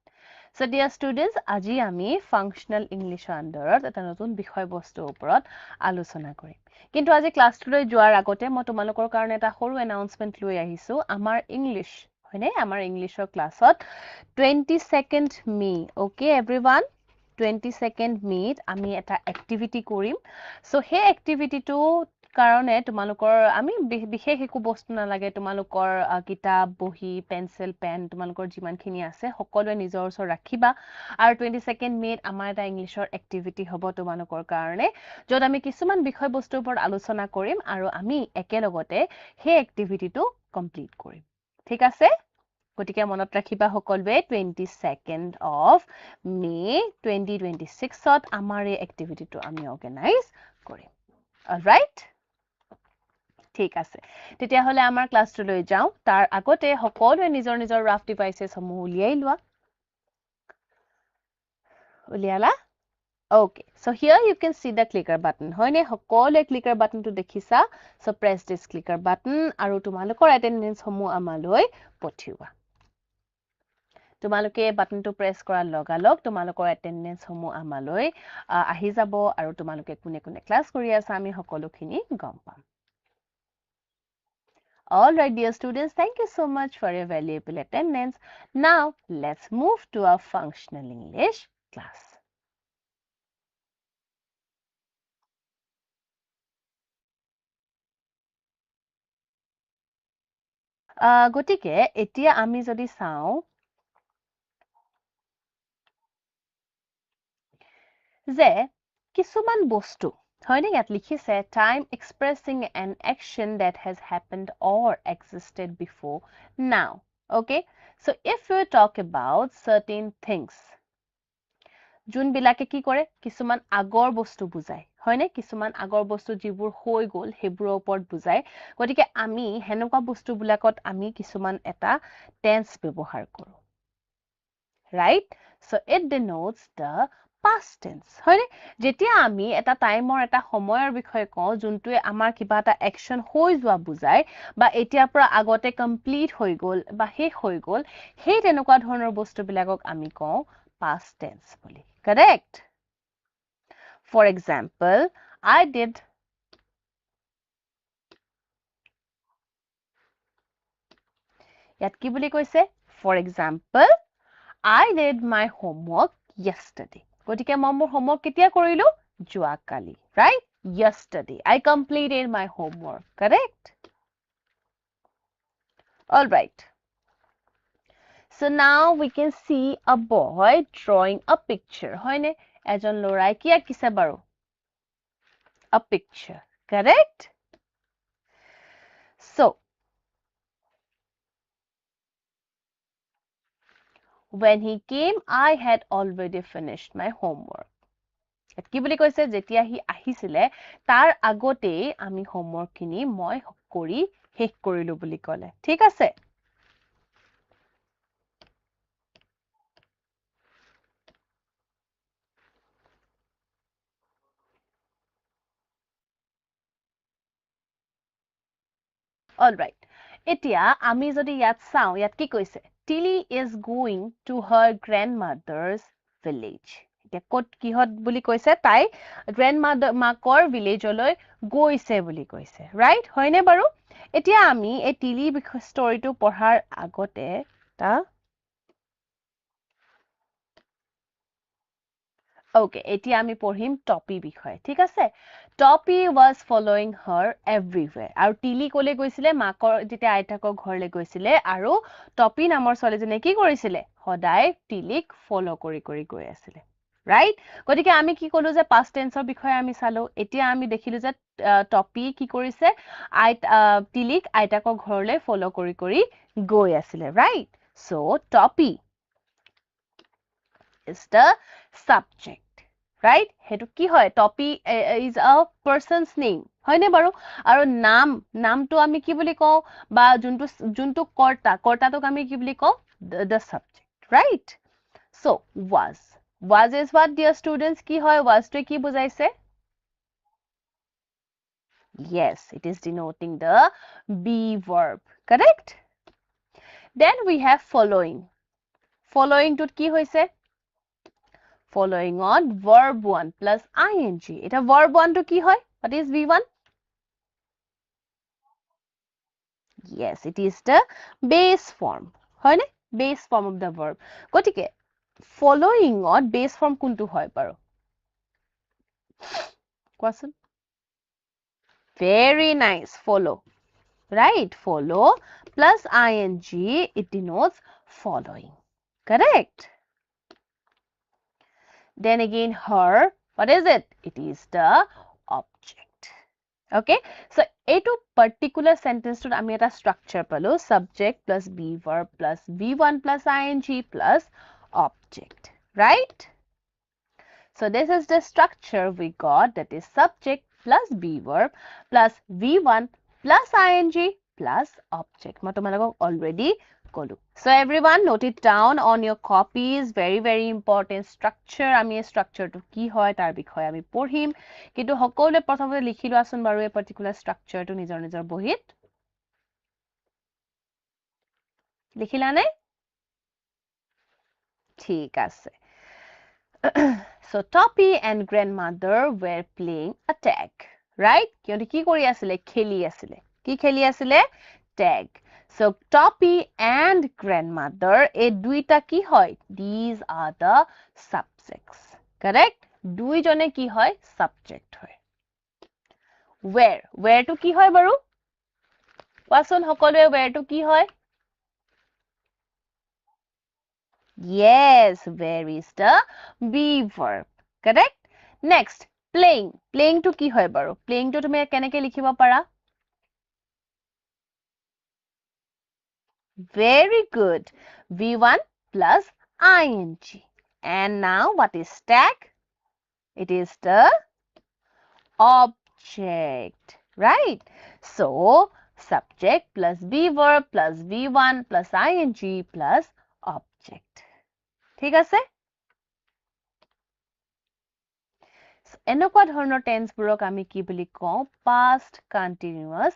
So dear students, আজি আমি functional Englishৰ আণ্ডাৰত এটা নতুন বিষয়বস্তুৰ ওপৰত আলোচনা কৰিম। কিন্তু আজি ক্লাছটোলৈ যোৱাৰ আগতে মই তোমালোকৰ কাৰণে এটা সৰু এনাউন্সমেন্ট লৈ আহিছো। আমাৰ ইংলিছ হয়নে? আমাৰ ইংলিছৰ ক্লাছত 22nd May, okay everyone? 22nd May আমি এটা এক্টিভিটি কৰিম। সো সেই এক্টিভিটিটো কাৰণে তোমালোকৰ আমি বিশেষ একো বস্তু নালাগে তোমালোকৰ কিতাপ বহি পেন্সিল পেন তোমালোকৰ যিমানখিনি আছে সকলোৱে নিজৰ ওচৰত ৰাখিবা আৰু 22nd May আমাৰ এটা ইংলিছৰ এক্টিভিটি হ'ব তোমালোকৰ কাৰণে য'ত আমি কিছুমান বিষয়বস্তুৰ ওপৰত আলোচনা কৰিম আৰু আমি একেলগতে সেই এক্টিভিটিটো কমপ্লিট কৰিম ঠিক আছে গতিকে মনত ৰাখিবা সকলোৱে 22nd of May 2026 ত আমাৰ এই এক্টিভিটিটো আমি অৰ্গেনাইজ কৰিম অলৰাইট ঠিক আছে তেতিয়াহলে আমাৰ ক্লাছটোলৈ যাওঁ তাৰ আগতে সকলোৱে নিজৰ নিজৰ ৰাফ ডিভাইচেছ সমূহ উলিয়াই লোৱা উলিয়ালা Okay, so here you can see the clicker button. হয়নে সকলোৱে clicker button টো দেখিছা so press this clicker button আৰু তোমালোকৰ attendance সমূহ আমালৈ পঠিওৱা তোমালোকে বাটনটো প্ৰেছ কৰাৰ লগালগ তোমালোকৰ attendance সমূহ আমালৈ আহি যাব আৰু তোমালোকে কোনে কোনে ক্লাছ কৰি আছা আমি সকলোখিনি গম পাম All right, dear students, thank you so much for your valuable attendance. Now, let's move to our functional English class. গতিকে এতিয়া আমি যদি চাওঁ যে কিছুমান বস্তু হয়নে ইয়াত লিখিছে time expressing an action that has happened or existed before now okay so if we talk about certain things যোনবিলাকে কি কৰে কিছুমান আগৰ বস্তু বুজায় হয়নে কিছুমান আগৰ বস্তু যিবোৰ হৈ গ'ল সেইবোৰৰ ওপৰত বুজায় গতিকে আমি হেনেকুৱা বস্তুবিলাকত আমি কিছুমান এটা টেন্স ব্যৱহাৰ কৰো right so it denotes the past tense হয়নে যেতিয়া আমি এটা টাইমৰ এটা সময়ৰ বিষয়ে কওঁ যোনটোৱে আমাৰ কিবা এটা অ্যাকশন হৈ যোৱা বুজায় বা এতিয়াৰ পৰা আগতে কমপ্লিট হৈ গ'ল বা শেষ হৈ গ'ল সেই তেনেকুৱা ধৰণৰ বস্তুবিলাকক আমি কওঁ past tense bully correct for example I did ইয়াত কি বুলি কৈছে for example I did my homework yesterday গতিকে মই মোৰ homework কেতিয়া কৰিলো যোৱাকালি right yesterday I completed my homework correct all right so now we can see a boy drawing a picture হয়নে এজন লৰাই কি আঁকিছে বাৰু a picture correct so when he came I had already finished my homework কি বুলি কৈছে যেতিয়া হি আহিছিলে তাৰ আগতেই আমি হোমৱৰ্ক খিনি মই কৰি শেষ কৰিলো বুলি ক'লে ঠিক আছে all right এতিয়া আমি যদি ইয়াত চাও ইয়াত কি কৈছে Tilly is going to her grandmother's village এতিয়া কত কিহত বুলি কৈছে তাই গ্ৰেণ্ডমাদাৰ মাকৰ ভিলেজলৈ গৈছে বুলি কৈছে ৰাইট হয়নে বাৰু এতিয়া আমি এই টিলি ষ্টৰীটো পঢ়াৰ আগতে তা Okay, এতিয়া আমি পঢ়িম টপি বিষয়ে ঠিক আছে টপি was following her everywhere আৰু টিলি কলে গৈছিলে মাকৰ যেতিয়া আইতাকৰ ঘৰলে গৈছিলে আৰু টপি নামৰ ছোৱালীজনীয়ে কি কৰিছিলে সদায় টিলিক ফলো কৰি গৈ আছিলে right গতিকে আমি কি কলো যে past tenseৰ বিষয়ে আমি চালো এতিয়া আমি দেখিলো যে টপি কি কৰিছে টিলিক আইতাকৰ ঘৰলে ফলো কৰি গৈ আছিলে right so টপি is the subject right? হেতু কি হয়? Topi is a person's name. হয়নে বাৰু? আৰু নামটো আমি কি বুলি কওঁ? বা যোনটো কৰ্তাটোক আমি কি বুলি কওঁ? The subject, right? So, was. Was is what, dear students? কি হয়? Was টোৱে কি বুজাইছে? Yes, it is denoting the be verb, correct? Then we have following. Following টোত কি হৈছে? Following on verb 1 plus ing. এটা verb 1 টো কি হয়? What is V1? Yes, it is the base form. হয়নে? Base form of the verb. গতিকে following on base form কোনটো হয় বাৰু? কোৱাচোন? Very nice. Follow. Right? Follow plus ing, it denotes following. Correct? Then again, her, what is it? It is the object. Okay? So, এইটো particular sentence টোত আমি এটা structure পালো. Subject plus be verb plus V1 plus ing plus object. Right? So, this is the structure we got, that is subject plus be verb plus V1 plus ing plus object. মই তোমালোকক already কলো. So, everyone note it down on your copies. Very, very important structure. আমি এই structure টো কি হয় তাৰ বিষয়ে আমি পঢ়িম। কিন্তু সকলোৱে প্ৰথমতে লিখি লোৱাচোন বাৰু এই particular structure টো নিজৰ নিজৰ বহীত। লিখিলানে? ঠিক আছে। So, Toppy and grandmother were playing a tag, right? সিহঁতে কি কৰি আছিলে? খেলি আছিলে। কি খেলি আছিলে? Tag. So, Toppy and grandmother, এই দুইটা কি হয়? These are the subjects, correct? দুইজনে কি হয়? Subject হয়। Where? Where টো কি হয় বাৰু? কোৱাচোন সকলোৱে where টো কি হয়? Yes, where is the be verb, correct? Next, playing. Playing to কি হয় বাৰু? Playing to তুমি কেনেকে লিখিব পাৰা? Very good. V1 plus ing. And now what is tag? It is the object, right? So, subject plus be verb plus V1 plus ing plus object. ঠিক আছে? এনেকুৱা ধৰণৰ টেন্সবোৰক আমি কি বুলি কওঁ? Past continuous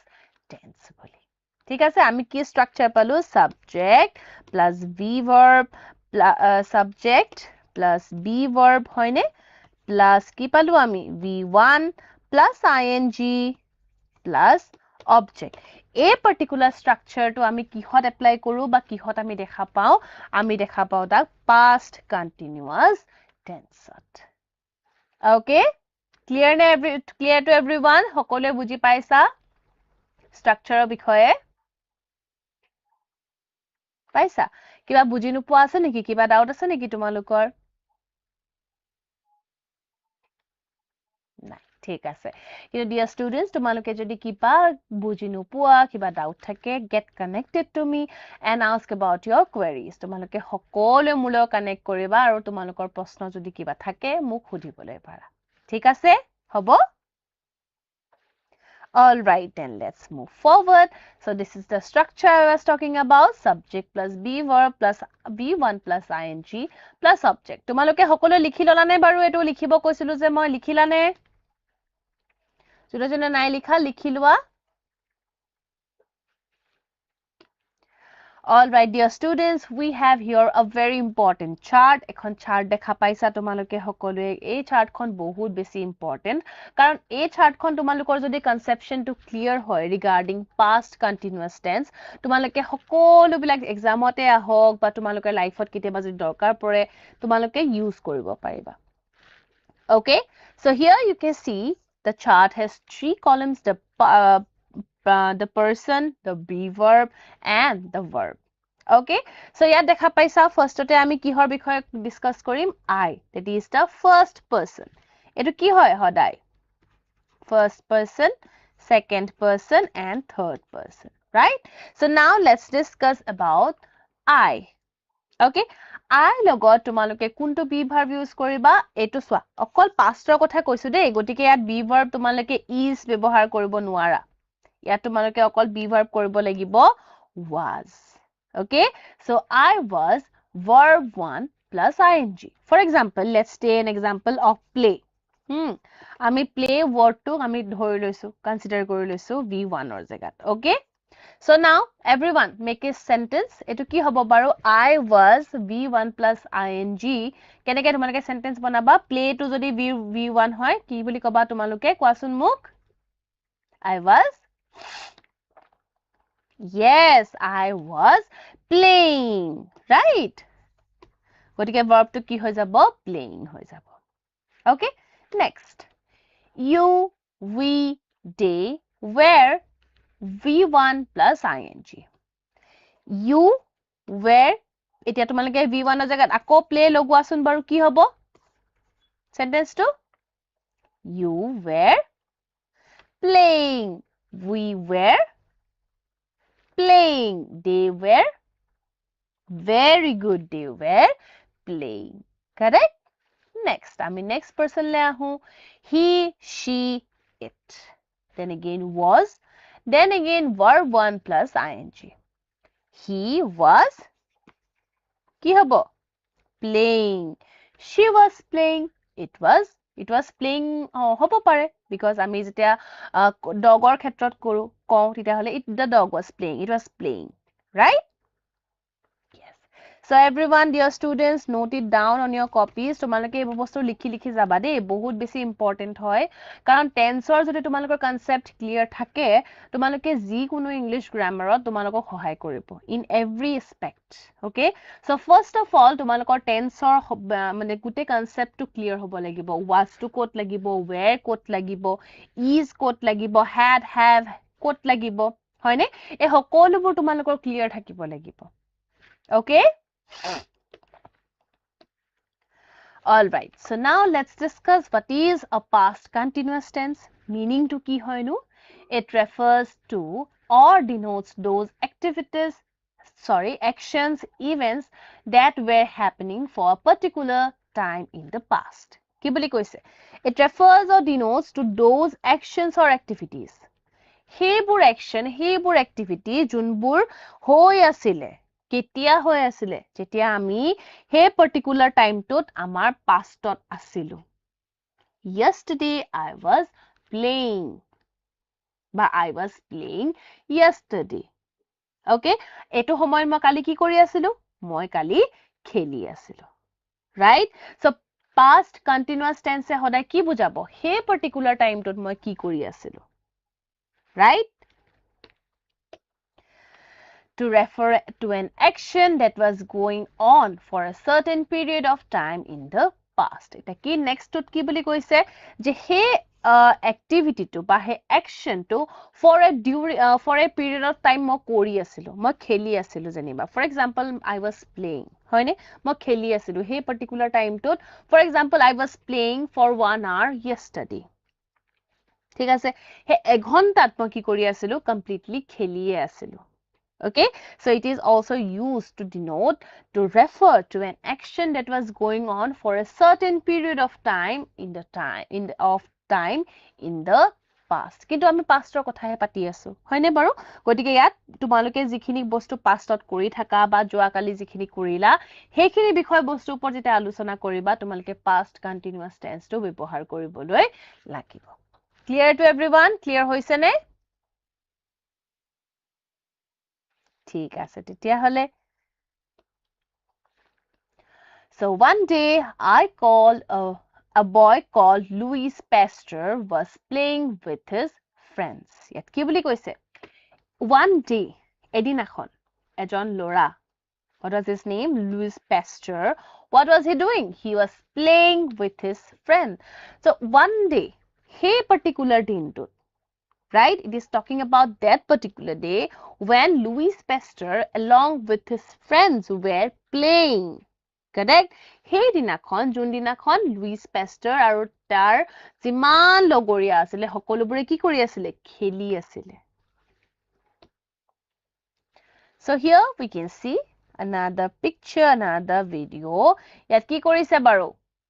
tense বুলি। ঠিক আছে? আমি কি structure পালো? Subject plus be verb subject plus be verb হয়নে? Plus কি পালো আমি? V1 plus ing plus object. এই particular structure টো আমি কিহত apply কৰো বা কিহত আমি দেখা পাওঁ? আমি দেখা পাওঁ তাক past continuous tenseত। Okay? Clear to everyone? সকলোৱে বুজি পাইছা? Structure বিষয়ে? পাইছা? কিবা বুজি নোপোৱা আছে নেকি? কিবা doubt আছে নেকি তোমালোকৰ? নাই, ঠিক আছে। কিন্তু dear students, তোমালোকে যদি কিবা বুজি নোপোৱা, কিবা doubt থাকে, get connected to me and ask about your queries. তোমালোকে সকলোৱে মোৰ লগত connect কৰিবা আৰু তোমালোকৰ প্ৰশ্ন যদি কিবা থাকে, মোক সুধিবলৈ পাৰা। ঠিক আছে? হ'ব? All right, then let's move forward. So this is the structure I was talking about. Subject plus be verb plus V1 plus ing plus object. তোমালোকে সকলোৱে লিখি ললানে বাৰু? এইটো লিখিব কৈছিলো যে মই, লিখিলানে? যোনে নাই লিখা, লিখি লোৱা। All right, dear students, we have here a very important chart. এখন chart দেখা পাইছা তোমালোকে সকলোৱে। এই chartখন বহুত বেছি important, কাৰণ এই chartখন তোমালোকৰ যদি conceptionটো clear হয় regarding past continuous tense, তোমালোকে সকলোবিলাক examতে আহক বা তোমালোকৰ লাইফত কেতিয়াবা যদি দৰকাৰ পৰে, তোমালোকে use কৰিব পাৰিবা। Okay, so here you can see the chart has 3 columns, the person, the be verb, and the verb. Okay, so ইয়াত দেখা পাইছা, ফাৰ্ষ্টতে আমি কিহৰ বিষয়ে discuss Karim? I, that is the first person. এটো কি হয় সদায়? First person, second person, and third person, right? So now let's discuss about I. Okay, I লগত তোমালোকে কোনটো be verb use কৰিবা এটো চোৱা অকল pastৰ কথা কৈছো দেই গতিকে ইয়াত be verb তোমালোকে is ব্যৱহাৰ কৰিব নোৱাৰা ইয়াত তোমালোকে অকল be verb কৰিব লাগিব was okay so I was verb 1 plus ing for example let's take an example of play আমি play word টো আমি ধৰি লৈছো consider কৰি লৈছো v1 ৰ জেগাত okay so now everyone make a sentence etu ki hobo baru I was v1 plus ing keneke tumaleke sentence banaba play to jodi v1 hoy ki boli koba tumaluke koasun muk I was yes I was playing right gotike verb to ki hoy jabo playing hoy jabo okay next you we they were v1 plus ing you were এতিয়া তোমালোকে v1 ৰ জায়গাত আকৌ play লগোৱাচোন বাৰু কি হ'ব sentence to you were playing we were playing they were very good they were playing correct next আমি next person le ahu he she it then again was then again verb 1 plus ing he was কি হব playing she was playing it was playing হব পাৰে because আমি যেতিয়া dogৰ ক্ষেত্ৰত কৰো কওঁ তেতিয়া হলে the dog was playing right so everyone dear students note it down on your copies তোমালোকে এই বস্তু লিখি লিখি যাবা দেই বহুত বেছি ইম্পৰ্টেন্ট হয় কাৰণ টেন্সৰ যদি তোমালোকৰ কনসেপ্ট ক্লিয়াৰ থাকে তোমালোকে যি কোনো ইংলিশ গ্ৰামাৰত তোমালোকক সহায় কৰিব in every aspect okay so first of all তোমালোকৰ টেন্সৰ মানে গুটে কনসেপ্টটো ক্লিয়াৰ হ'ব লাগিব was to কোট লাগিব where কোট লাগিব is কোট লাগিব had have কোট লাগিব হয়নে এই সকলোবোৰ তোমালোকৰ ক্লিয়াৰ থাকিব লাগিব okay all right so now let's discuss what is a past continuous tense meaning to ki hoy nu it refers to or denotes those actions events that were happening for a particular time in the past ki boli koise it refers or denotes to those actions or activities hebur action hebur activity junbur hoy asile কেতিয়া হৈ আছিল যেতিয়া আমি হে particular টাইমটোত আমাৰ পাষ্টত আছিলো yesterday I was playing বা I was playing yesterday okay এটো সময় মই কালি কি কৰি আছিলো মই কালি খেলি আছিলো right so past continuous tense সদায় কি বুজাব হে পার্টিকুলার টাইমটোত মই কি কৰি আছিলো right to refer to an action that was going on for a certain period of time in the past eta ki next to ki boli koise je he activity to ba he action to for a period of time mo kori asilo mo kheli asilo janiba for example I was playing hoine mo kheli asilo he particular time to for example I was playing for 1 hour yesterday ঠিক আছে হে এঘন্টাত মই কি কৰি আছিলো completely খেলিয়ে আছিলো okay so it is also used to denote to refer to an action that was going on for a certain period of time in the time in the past কিন্তু আমি পাষ্টৰ কথাহে পাতি আছো হয়নে বাৰু গতিকে ইয়াত তোমালোকে যিখিনি বস্তু পাষ্টত কৰি থাকা বা যোৱাকালি যিখিনি কৰিলা সেইখিনি বিষয় বস্তুৰ ওপৰত যেটা আলোচনা কৰিবা তোমালোকে past continuous tense টো ব্যৱহাৰ কৰিবলৈ লাগিব clear to everyone clear হৈছে নে ঠিক আছে তেতিয়া হলে so one day a boy called Louis Pasteur was playing with his friends ইয়াত কি বুলি কৈছে one day এদিনাখন এজন লৰা what was his name Louis Pasteur what was he doing he was playing with his friend so one day he particular দিনটোত right it is talking about that particular day when Louis Pasteur along with his friends were playing correct hey dinakhon jun dinakhon Louis Pasteur aru tar jiman logoria asile hokolobure ki kori asile kheli asile so here we can see another picture, another video. ইয়াত কি কৰিছে বাৰু?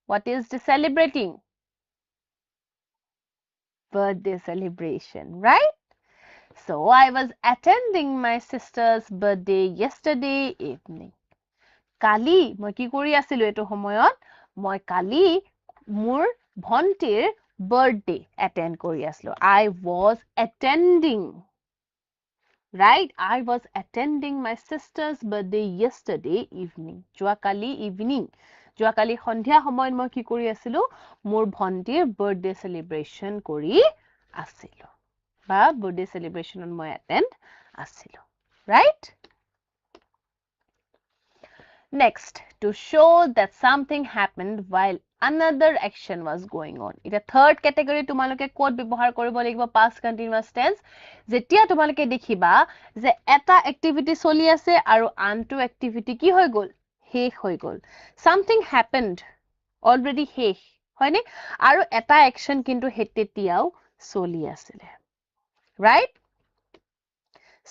What is the celebrating? Birthday celebration, right? So I was attending my sister's birthday yesterday evening. কালি মই কি কৰি আছিলো এইটো সময়ত? মই কালি মোৰ ভন্টিৰ birthday attend কৰি আছিলো. I was attending. Right? I was attending my sister's birthday yesterday evening. যোৱাকালি evening. যোৱাকালি সন্ধিয়া সময়ত মই কি কৰি আছিলো? মোৰ ভন্টিৰ birthday celebration কৰি আছিলো. বা birthday celebrationত মই attend আছিলো. Right? Next, to show that something happened while another action was going on. Ita third category তোমালোকে ক'ত ব্যৱহাৰ কৰিব লাগিব past continuous tense. যেতিয়া তোমালোকে দেখিবা যে এটা activity চলি আছে আৰু আনটো activity কি হৈ গ'ল? শেষ হৈ গ'ল. Something happened. Already শেষ. হয়নে? আৰু এটা action কিন্তু তেতিয়াও চলি আছিলে. Right?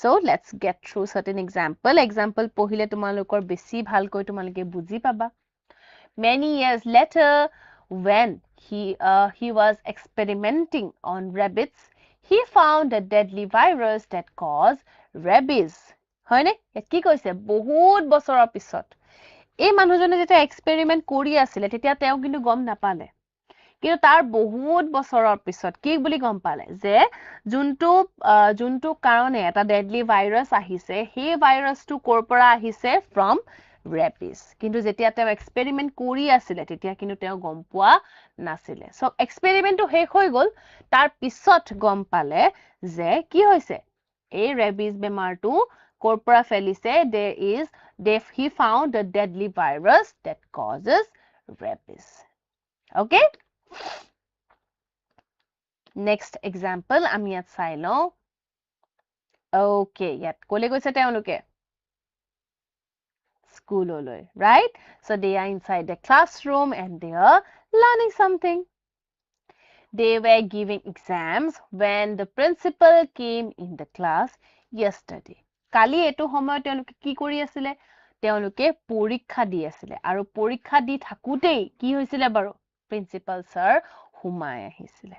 So let's get through certain example. Example পঢ়িলে তোমালোকৰ বেছি ভালকৈ তোমালোকে বুজি পাবা. Many years later, when he was experimenting on rabbits, he found a deadly virus that caused rabies. হয়নে? ইয়াত কি কৈছে? বহুত বছৰৰ পিছত এই মানুহজনে যেতিয়া এক্সপেৰিমেন্ট কৰি আছিলে তেতিয়া তেওঁ কিন্তু গম নাপালে। কিন্তু তাৰ বহুত বছৰৰ পিছত কি বুলি গম পালে যে যোনটো কাৰণে এটা ডেডলি ভাইৰাছ আহিছে সেই ভাইৰাছটো ক'ৰ পৰা আহিছে ফ্ৰম ৰেবিজ কিন্তু যেতিয়া তেওঁ এক্সপেৰিমেন্ট কৰি আছিলে তেতিয়া কিন্তু তেওঁ গম পোৱা নাছিলে সো এক্সপেৰিমেন্টটো শেষ হৈ গ'ল তাৰ পিছত গম পালে যে কি হৈছে এই ৰেবিজ বেমাৰটো ক'ৰ পৰা ফেলিছে he found a deadly virus that causes rabies. Okay? Next example, আমি ইয়াত চাই লওঁ. Okay, ইয়াত ক'লে গৈছে তেওঁলোকে? Schoolলৈ, right? So they are inside the classroom and they are learning something. They were giving exams when the principal came in the class yesterday. কালি এইটো সময়ত তেওঁলোকে কি কৰি আছিলে? তেওঁলোকে পৰীক্ষা দি আছিলে আৰু পৰীক্ষা দি থাকোতেই কি হৈছিলে বাৰু? Principal sir সোমাই আহিছিলে.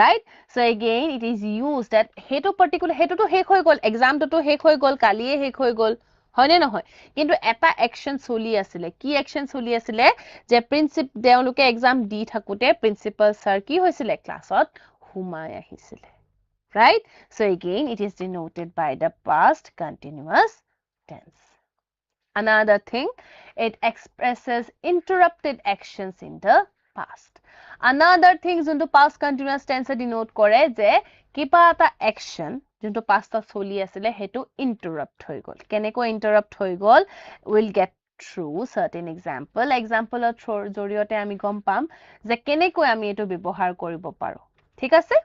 Right? So again, it is used that hetu particular hetu to hek hoi gol exam to hek hoi gol kaliye hek hoi gol hoine no hoy kintu eta action soli asile ki action soli asile je principal deuluke exam di thakute principal sir ki hoisile classot humai ahisile right so again it is denoted by the past continuous tense another thing it expresses interrupted actions in the past another thing যোনটো past continuous tense denote কৰে যে কিবা এটা action যোনটো past চলি আছিল হেতু interrupt হৈ গল কেনেকৈ interrupt হৈ গল we'll get through certain example জৰিয়তে আমি গম পাম যে কেনেকৈ আমি এটো ব্যৱহাৰ কৰিব পাৰো ঠিক আছে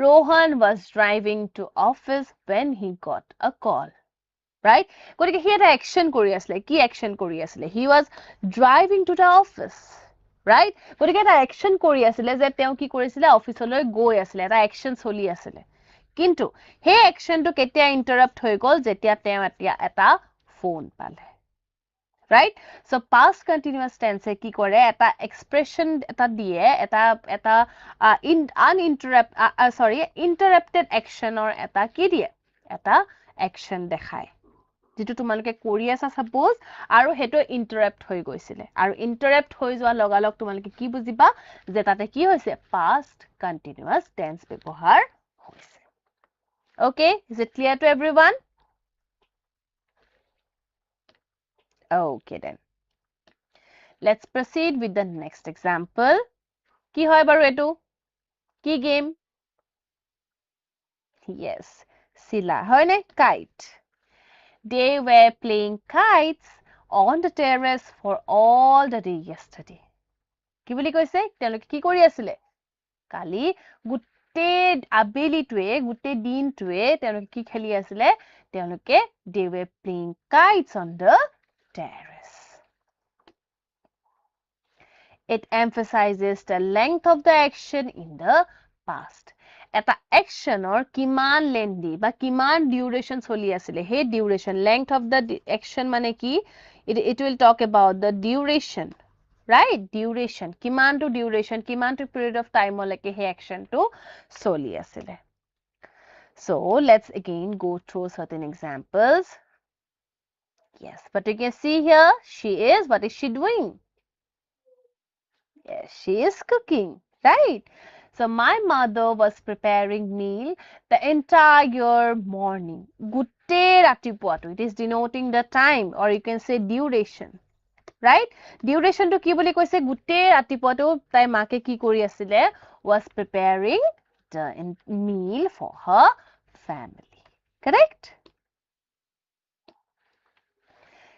Rohan was driving to office when he got a call right গতিকে হি এটা action কৰি আছিল কি action কৰি আছিল he was driving to the office right গতিকে এটা action কৰি আছিল যে তেওঁ কি কৰিছিল অফিচলৈ গৈ আছিল এটা action চলি আছিল কিন্তু হে actionটো কেতিয়া interrupt হৈ গল যেতিয়া তেওঁ এটা ফোন পালে right so past continuous tense কি কৰে এটা expression এটা দিয়ে এটা interrupted action or এটা কি দিয়ে এটা action দেখায় যেটো তোমালোকে কৰি আছা suppose আৰু হেটো interrupt হৈ গৈছিলে আৰু interrupt হৈ যোৱা লগালক তোমালোকে কি বুজিবা যে তাতে কি হৈছে past continuous tense ব্যৱহাৰ হৈছে okay is it clear to everyone okay then let's proceed with the next example কি হয় বাৰু এটো কি game yes sila হয় নে kite They were playing kites on the terrace for all the day yesterday. কি বুলি কৈছে তেওঁলোকে কি কৰি আছিল কালি গুটে আবেলিটোৱে গুটে দিনটোৱে তেওঁলোকে কি খেলি আছিল তেওঁলোকে they were playing kites on the terrace. It emphasizes the length of the action in the past. এটা actionৰ কিমান lengthy বা কিমান duration চলি আছিলে হে duration length of the action মানে কি it will talk about the duration right duration কিমানটো duration কিমানটো period of time লকে হে action টো চলি আছিলে so let's again go through certain examples yes but you can see here what is she doing yes she is cooking right so my mother was preparing meal the entire morning gutte ratipuato it is denoting the time or you can say duration right duration to ki boli koise gutte ratipuato tai make ki kori asile was preparing the meal for her family correct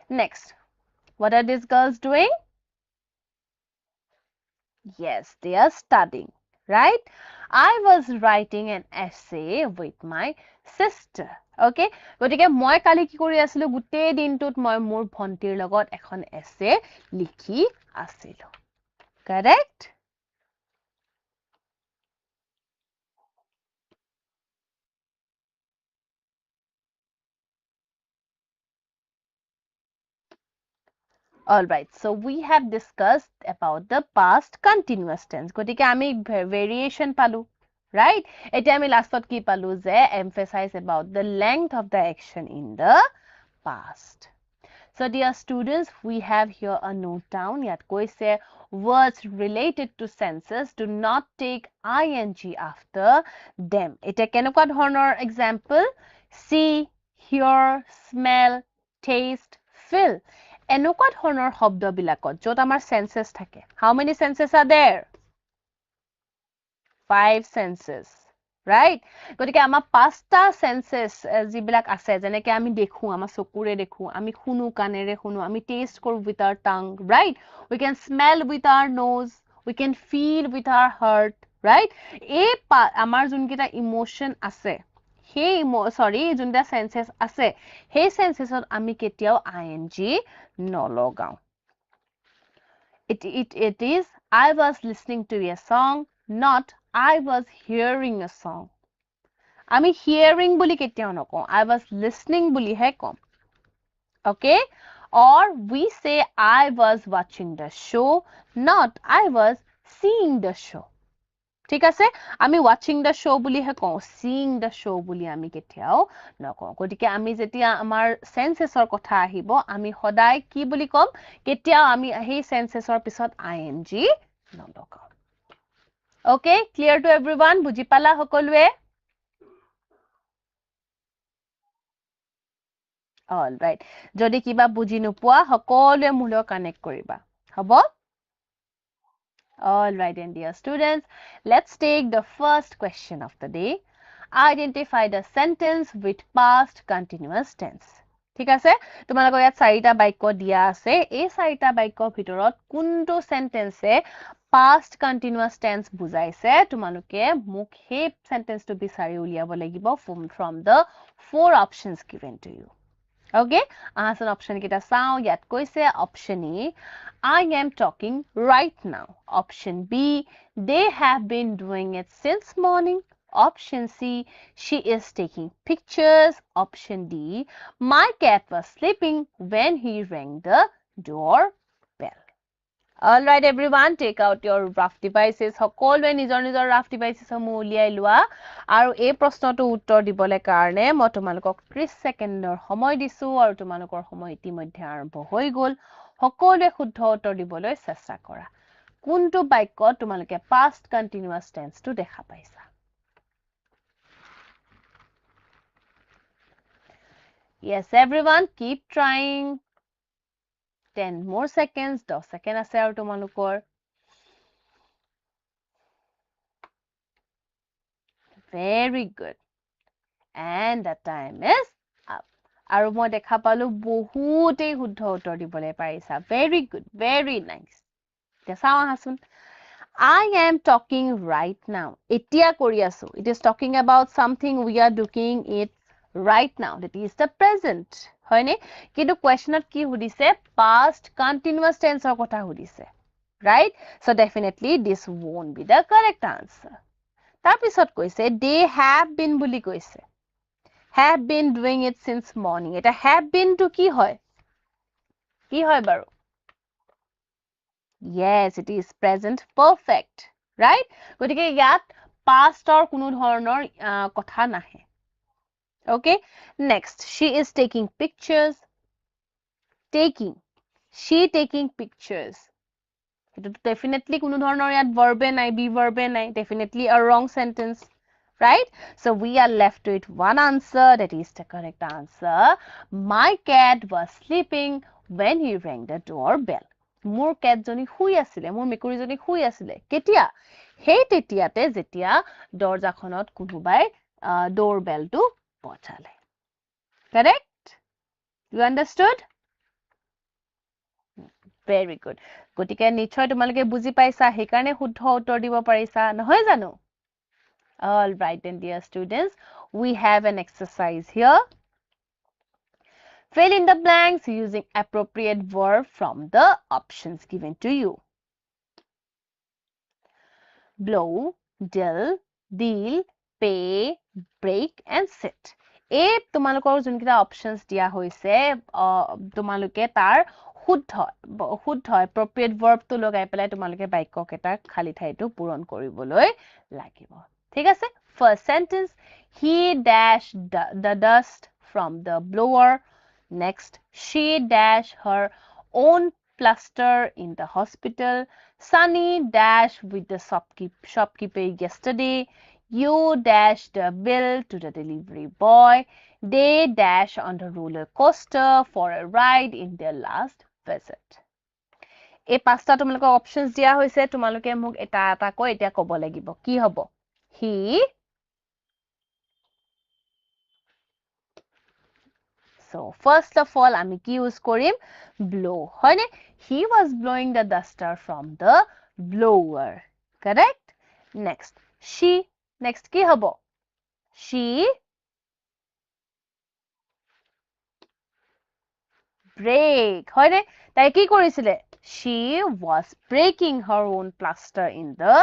next what are these girls doing yes they are studying right I was writing an essay with my sister okay গটিকে মই কালি কি কৰি আছিলো গুটে দিনটোত মই মোৰ ভন্টিৰ লগত এখন essay লিখি আছিলো correct all right so we have discussed about the past continuous tense গটিকে আমি variation পালো right এতিয়া আমি লাষ্টত কি পালো যে emphasize about the length of the action in the past so dear students we have here a note down yat koise words related to senses do not take ing after them eta kenokwa dhornor example see hear smell taste feel enokwa dhornor shobdo bilakot jot amar senses thake how many senses are there 5 senses right গটিকে আমাৰ পাঁচটা senses জিবিলাক আছে যেনেকে আমি দেখু আমাৰ চকুৰে দেখু আমি শুনু কানেৰে শুনু আমি test কৰো with our tongue right we can smell with our nose we can feel with our heart right এই আমাৰ যোনকিটা ইমোশন আছে হে সৰি যোনটা সেন্সেস আছে হে সেন্সেসত আমি কেতিয়াও ing নলগাও it is I was listening to a song not I was hearing a song আমি hearing বুলি কেতিয়াও নকওঁ I was listening bully hey com okay or we say I was watching the show not I was seeing the show ঠিক আছে আমি watching the show বুলি হে কওঁ seeing the show বুলি আমি কেতিয়াও নকওঁ গতিকে আমি যেতিয়া আমাৰ সেন্সেসৰ কথা আহিব আমি সদায় কি বুলি কম কেতিয়াও আমি এই সেন্সেসৰ পিছত ing নলগাও okay clear to everyone বুজি পালা সকলোৱে all right যদি কিবা বুজি নোপোৱা সকলোৱে মুলৰ কানেক্ট কৰিবা হ'ব all right and dear students let's take the first question of the day identify the sentence with past continuous tense ঠিক আছে তোমালোকৰ ইয়াত চাৰিটা বাক্য দিয়া আছে এই চাৰিটা বাক্যৰ ভিতৰত কোনটো সেন্টেন্সে past continuous tense বুজাইছে তোমালোকে মোক হে সেন্টেন্সটো বিচাৰি উলিয়াব লাগিব from the four options given to you okay asan option kita sao yat koise option E I am talking right now option B they have been doing it since morning option C she is taking pictures option D my cat was sleeping when he rang the doorbell all right everyone take out your rough devices সকলোৱে নিজৰ নিজৰ rough devices সমূহ উলিয়াই লোৱা আৰু এই প্ৰশ্নটো উত্তৰ দিবলৈ কাৰণে মই তোমালোকক 30 সেকেন্ডৰ সময় দিছো আৰু তোমালোকৰ সময় ইতিমধ্যে আৰম্ভ হৈ গল সকলোৱে শুদ্ধ উত্তৰ দিবলৈ চেষ্টা কৰা কোনটো বাক্য তোমালোকে past continuous tense টো দেখা পাইছা yes everyone keep trying 10 more seconds 10 second আছে আৰু তোমালোকৰ very good and the time is up আৰু মই দেখা পালো বহুতেই শুদ্ধ উত্তৰ দিবলৈ পাৰিছা very good very nice দেখাও হাসুন I am talking right now এতিয়া কৰি আছো it is talking about something we are doing it right now that is the present হয়নে কিন্তু কোৱেশ্চনত কি হুদিছে past continuous tense ৰ কথা হুদিছে right so definitely this won't be the correct answer তাৰ পিছত কৈছে they have been বুলি কৈছে have been doing it since morning এটা have been to কি হয় বাৰু yes it is present perfect right গতিকে ইয়াত pastৰ কোনো ধৰণৰ কথা নাহে okay next she is taking pictures taking she taking pictures It definitely কোনো ধৰণৰ ইয়াত verb নাই be verb নাই definitely a wrong sentence right so we are left with one answer that is the correct answer my cat was sleeping when he rang the doorbell মোৰ cat জনী শুই আছিল মোৰ মেকুৰীজনী শুই আছিল কেতিয়া সেই তেতিয়াতে যেতিয়া দৰজাখনত কোনোবাই doorbell টো বজালে correct you understood very good গতিকে নিশ্চয় তোমালোকে বুজি পাইছা সেইকাৰণে শুদ্ধ উত্তৰ দিব পাৰিছা নহয় জানো all right then dear students we have an exercise here fill in the blanks using appropriate verb from the options given to you blow dill deal pay break and sit এই তোমালোকৰ যোনকেইটা অপশনস দিয়া হৈছে তোমালোকে তাৰ শুদ্ধ appropriate verb টো লগাই পেলাই তোমালোকে বাক্য কেইটা খালি ঠাইটো পূৰণ কৰিবলৈ লাগিব ঠিক আছে first sentence he dashed the dust from the blower next she dashed her own plaster in the hospital Sunny dashed with the shopkeeper yesterday you dashed the bill to the delivery boy they dashed on the roller coaster for a ride in their last visit এই পাঁচটা তোমালোকক options দিয়া হৈছে তোমালোকে মোক এটা এটা কৈ এতিয়া ক'ব লাগিব কি হ'ব he so first of all আমি কি ইউজ কৰিম blow হয়নে he was blowing the duster from the blower correct next she next কি হ'ব she break হয়নে তাই কি কৰিছিলে she was breaking her own plaster in the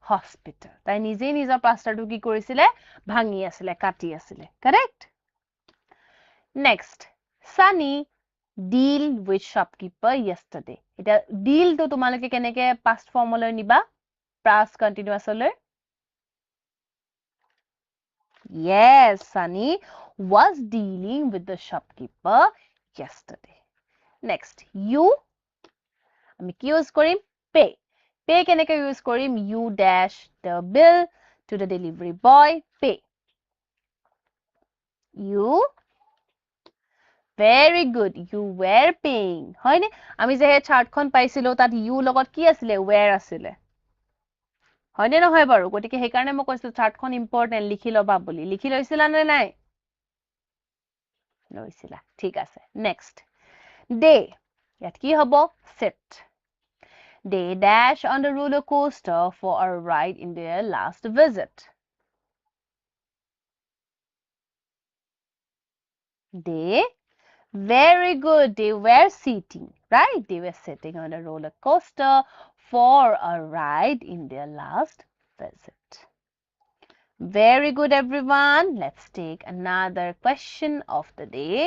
hospital তাই নিজে নিজৰ প্লাষ্টাৰটো কি কৰিছিলে ভাঙি আছিলে কাটি আছিলে correct next Sunny deal with shopkeeper yesterday এটা deal তো তোমালোকে কেনেকে past form লৈ নিবা past continuous লৈ yes Sunny was dealing with the shopkeeper yesterday next you আমি কি ইউজ কৰিম pay pay কেনেকে use Karim you dash the bill to the delivery boy pay you very good you were paying হয়নে আমি যে চাৰ্টখন পাইছিলো তাত you লগত কি আছিল were আছিল হয়নে নহয় বাৰু গতিকে সেই কাৰণে মই কৈছো চাৰ্টখন ইম্পৰ্টেন্ট লিখি লবা বুলি লিখি লৈছিলা নে নাই লৈছিলা ঠিক আছে নেক্সট day ইয়াত কি হ'ব sit they dash on the roller coaster for a ride in their last visit they very good they were sitting right they were sitting on a roller coaster for a ride in their last visit very good everyone let's take another question of the day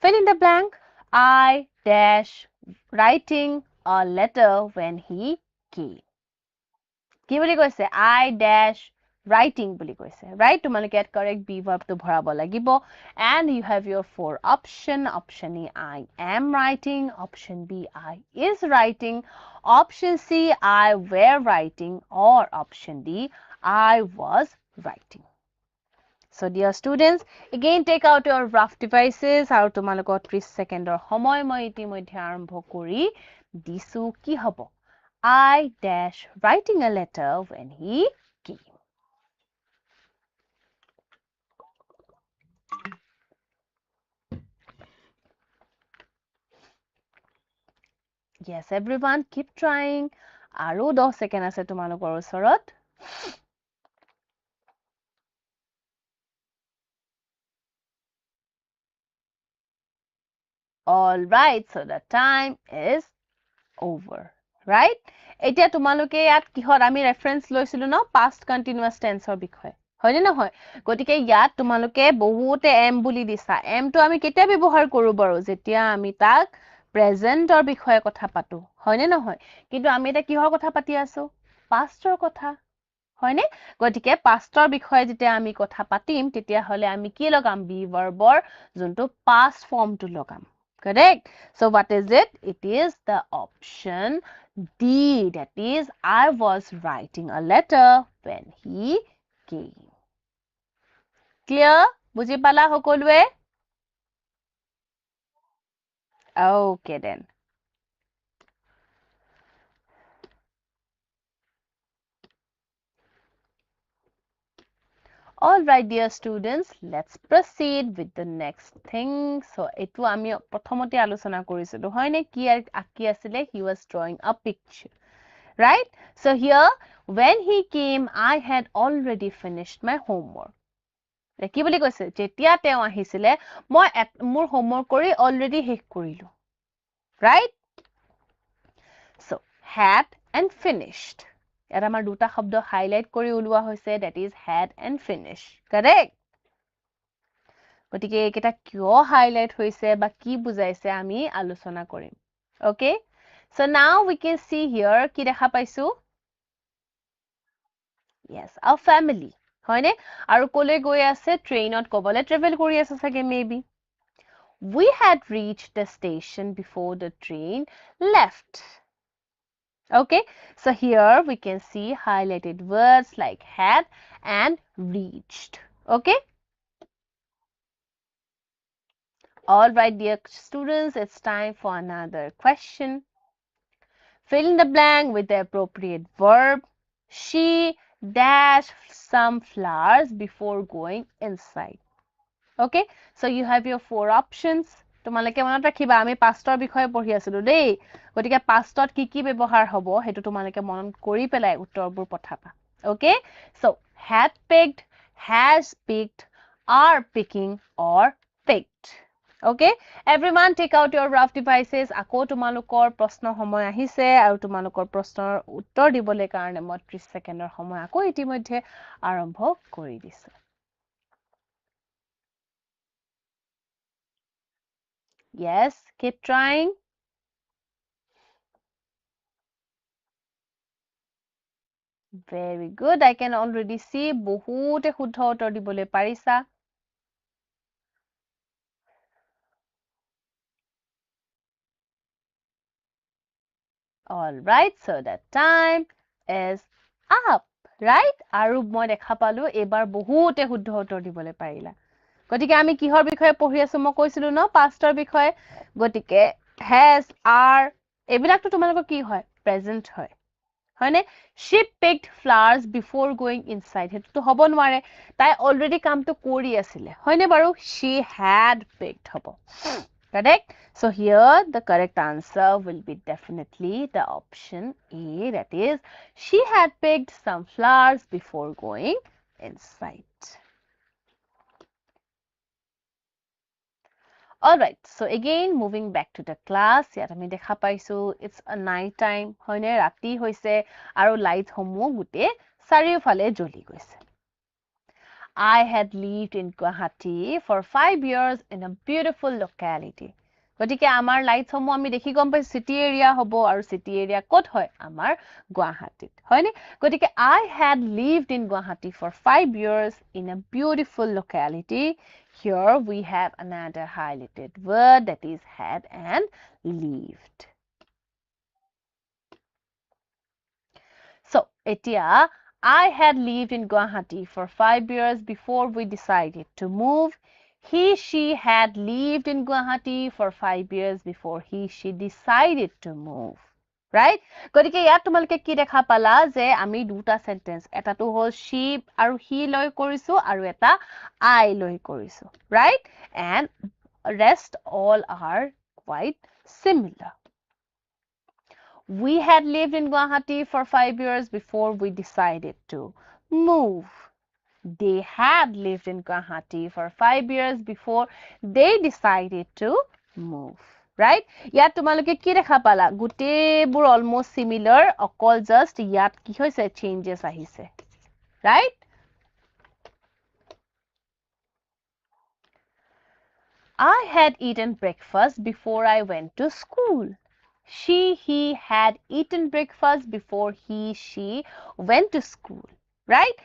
fill in the blank I dash writing a letter when he came কি বুলি কৈছে I dash writing বুলি কৈছে right তোমালোকে ইয়াত correct be verb টো ভৰাব লাগিব and you have your four option A I am writing option B I is writing option C I were writing or option D I was writing so dear students again take out your rough devices আৰু তোমালোকৰ 30 সেকেন্ডৰ সময় মই ইতিমধ্যে আৰম্ভ কৰি দিছো কি হ'ব I dash writing a letter when he came. Yes, everyone, keep trying. আৰু 10 সেকেন্ড আছে তোমালোকৰ ওচৰত All right, so the time is over. right? এতিয়া তোমালোকে ইয়াত কিহত আমি ৰেফাৰেন্স লৈছিলো ন past continuous tenseৰ বিষয়ে হয়নে নহয় গতিকে ইয়াত তোমালোকে বহুতে am বুলি দিছা am টো আমি কেতিয়া ব্যৱহাৰ কৰো বাৰু যেতিয়া আমি তাক প্ৰেজেন্টৰ বিষয়ে কথা পাতো হয়নে নহয় কিন্তু আমি এটা কিহৰ কথা পাতি আছো pastৰ কথা হয়নে গতিকে pastৰ বিষয়ে যেতিয়া আমি কথা পাতিম তেতিয়া হলে আমি কি লগাম be verbৰ যোনটো past formটো লগাম correct so what is it it is the option D that is I was writing a letter when he came clear বুজি পালা সকলোৱে okay then all right dear students let's proceed with the next thing so etu ami prothomote alochona korisilo hoyne ki aki asile he was drawing a picture right so here when he came I had already finished my homework কি বুলি কৈছে যেতিয়া তেওঁ আহিছিলে মই মোৰ homework কৰি already শেষ কৰিলো right so had and finished ইয়াত আমাৰ দুটা শব্দ হাইলাইট কৰি উলোৱা হৈছে that is had and finished correct গতিকে এটা কিয় হাইলাইট হৈছে বা কি বুজাইছে আমি আলোচনা কৰিম okay so now we can see here কি দেখা পাইছো yes a family হয়নে আৰু কলে গৈ আছে ট্ৰেইনত কবলে ট্ৰেভেল কৰি আছে সাগে maybe we had reached the station before the train left okay so here we can see highlighted words like had and reached okay all right dear students it's time for another question fill in the blank with the appropriate verb she dashed some flowers before going inside okay so you have your four options তোমালোকে মনত ৰাখিবা আমি pastor বিষয়ে পঢ়ি আছিলো দেই গতিকে পাষ্টত কি কি ব্যৱহাৰ হ'ব হেতু তোমালোকে মনত কৰি পেলাই উত্তৰবোৰ পঠাবা okay so had picked has picked are picking or picked okay everyone take out your rough devices আকৌ তোমালোকৰ প্ৰশ্ন সময় আহিছে আৰু তোমালোকৰ প্ৰশ্নৰ উত্তৰ দিবলৈ কাৰণে মই 30 সেকেন্ডৰ সময় আকৌ ইতিমধ্যে আৰম্ভ কৰি দিছো Yes, keep trying. Very good. I can already see বহুতে শুদ্ধ উত্তৰ দিবলৈ পাৰিছা All right, so the time is up, right? আৰু মই দেখা পালো এবাৰ বহুতে শুদ্ধ উত্তৰ দিবলৈ পাৰিলা গতিকে আমি কিহৰ বিষয়ে পঢ়ি আছো মই কৈছিলো ন পাষ্টৰ বিষয়ে গতিকে has are এইবিলাকটো তোমালোকৰ কি হয় প্ৰেজেন্ট হয় হয়নে she picked flowers before going inside হেতুটো হ'ব নোৱাৰে তাই অলৰেডি কামটো কৰি আছিলে হয়নে বাৰু she had picked হ'ব correct so here the correct answer will be definitely the option A that is she had picked some flowers before going inside all right so again moving back to the class ইয়াত আমি দেখা পাইছো it's a night time হয়নে ৰাতি হৈছে আৰু light সমূহ গুটে চাৰিওফালে জ্বলি গৈছে I had lived in Guwahati for 5 years in a beautiful locality গতিকে আমাৰ লাইট সমূহ আমি দেখি গম পাই সিটি এৰিয়া হ'ব আৰু সিটি এৰিয়া ক'ত হয় আমাৰ গুৱাহাটীত হয়নে গতিকে I had lived in Guwahati for 5 years in a beautiful locality here we have another highlighted word that is had and lived so etia I had lived in Guwahati for 5 years before we decided to move she had lived in Guwahati for 5 years before she decided to move right গতিকে ইয়াত তোমালোকে কি দেখা পালা যে আমি দুটা sentence এটাটো হল she আৰু he লৈ কৰিছো আৰু এটা I লৈ কৰিছো right and rest all are quite similar we had lived in Guwahati for 5 years before we decided to move they had lived in Guwahati for 5 years before they decided to move right? ইয়াত তোমালোকে কি দেখা পালা গুটেবোৰ almost similar অকল just ইয়াত কি হৈছে changes আহিছে right? I had eaten breakfast before I went to school. He had eaten breakfast before she went to school. Right?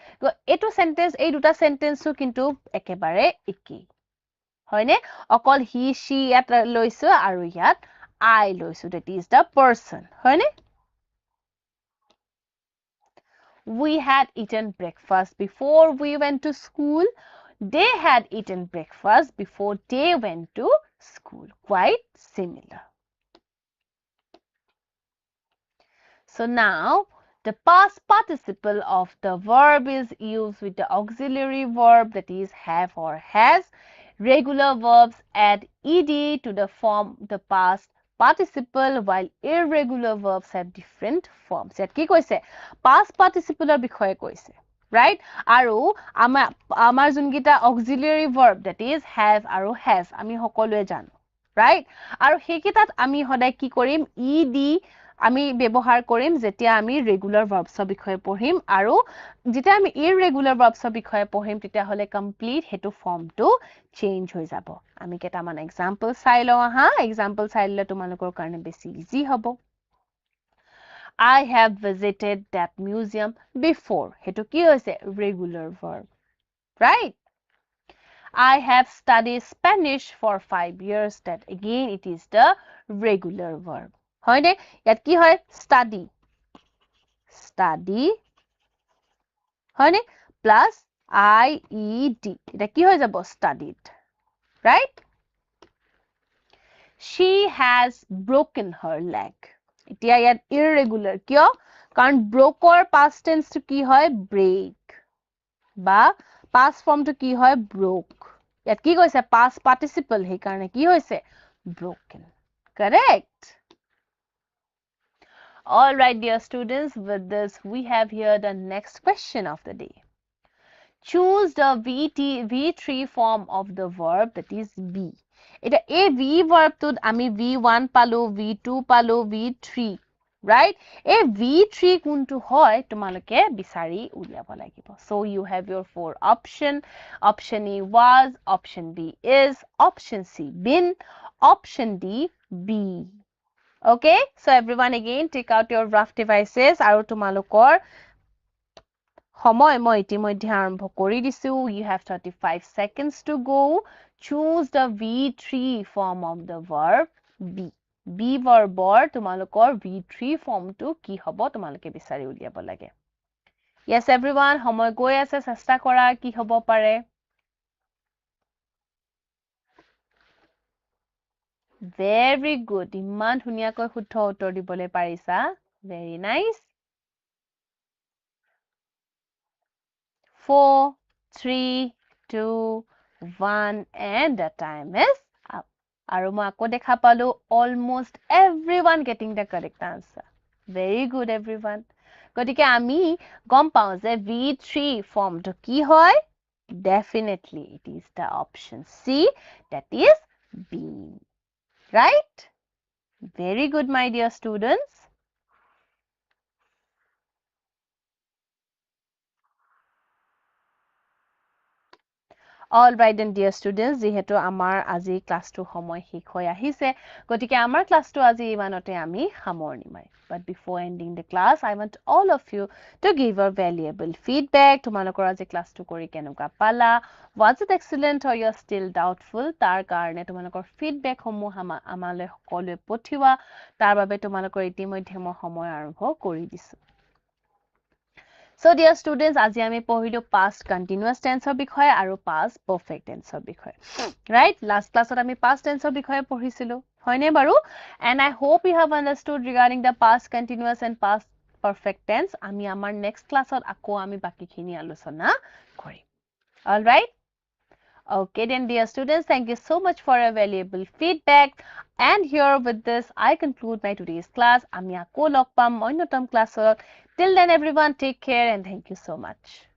এইটো sentence, এই দুটা sentence কিন্তু একেবাৰে একেই। হয়নে? অকল he, she ইয়াত লৈছো আৰু ইয়াত I লৈছো. That is the person. হয়নে? We had eaten breakfast before we went to school. They had eaten breakfast before they went to school. Quite similar. So now the past participle of the verb is used with the auxiliary verb, that is have or has. Regular verbs add ed to the form the past participle, while irregular verbs have different forms. ইয়াত কি কৈছে past participle বিষয়ে কৈছে right? আৰু আমাৰ যোনকেইটা auxiliary verb, that is have আৰু has, আমি সকলোৱে জানো right? আৰু সেইকেইটাত আমি সদায় কি কৰিম ed আমি ব্যৱহাৰ কৰিম যেতিয়া আমি ৰেগুলাৰ ভাৰ্বছৰ বিষয়ে পঢ়িম আৰু যেতিয়া আমি ইৰৰেগুলাৰ ভাৰ্বছৰ বিষয়ে পঢ়িম তেতিয়া হলে কমপ্লিট হেতু ফৰ্মটো চেঞ্জ হৈ যাব আমি কেইটামান এক্সাম্পল চাই লওঁ আহা এক্সাম্পল চাই ললে তোমালোকৰ কাৰণে বেছি ইজি হ'ব I have visited that museum before হেতু কি হৈছে regular verb right I have studied Spanish for 5 years that again it is the regular verb হয়নে ইয়াত কি হয় study হয়নে plus ied এটা কি হৈ যাব studied right she has broken her leg এতিয়া ইয়াত irregular কিয় কাৰণ brokeৰ past tense টো কি হয় break বা past form টো কি হয় broke ইয়াত কি কৈছে past participle সেই কাৰণে কি হৈছে broken correct All right, dear students, with this, we have here the next question of the day. Choose the V3 form of the verb, that is be. Eta a V verb to ami V1 palu, V2 palu, V3, right? A V3 kuntu hoy tomaloke bisari uliabo lagibo. So you have your 4 option. Option A was, option B is, option C been, option D be. Okay, so everyone again take out your rough devices আৰু তোমালোকৰ সময় মই ইতিমধ্যে আৰম্ভ কৰি দিছো you have 35 seconds to go choose the V3 form of the verb be verbৰ তোমালোকৰ V3 ফৰ্মটো কি হ'ব তোমালোকে বিচাৰি উলিয়াব লাগে yes everyone সময় গৈ আছে চেষ্টা কৰা কি হ'ব পাৰে Very good. ইমান ধুনীয়াকৈ শুদ্ধ উত্তৰ দিবলৈ পাৰিছা. Very nice. 4, 3, 2, 1 and the time is up. আৰু মই আকৌ দেখা পালো almost everyone getting the correct answer. Very good everyone. গতিকে আমি গম পাওঁ যে V3 ফৰ্মটো কি হয়? Definitely it is the option C, that is being. Right? Very good, my dear students. All right, then, dear students, যিহেতু আমাৰ আজি ক্লাছটো সময় শেষ হৈ আহিছে গতিকে আমাৰ ক্লাছটো আজি ইমানতে আমি সামৰণি মাৰিম but before ending the class I want all of you to give your valuable feedback তোমালোকৰ আজি ক্লাছটো কৰি কেনেকুৱা পালা was it excellent or you are still doubtful তাৰ কাৰণে তোমালোকৰ feedback সমূহ আমালৈ সকলোৱে পঠিওৱা তাৰ বাবে তোমালোকৰ ইতিমধ্যে মই সময় আৰম্ভ কৰি দিছো So dear students, আজি আমি পঢ়িলো past continuous tense ৰ বিষয়ে আৰু past perfect tense ৰ বিষয়ে right last classত আমি past tense ৰ বিষয়ে পঢ়িছিলো হয়নে বাৰু and I hope you have understood regarding the past continuous and past perfect tense আমি আমাৰ next classত আকৌ আমি বাকিখিনি আলোচনা কৰিম all right Okay, then, dear students, thank you so much for your valuable feedback. And here with this, I conclude my today's class. Ami ako log pam onnotom class. Till then, everyone, take care and thank you so much.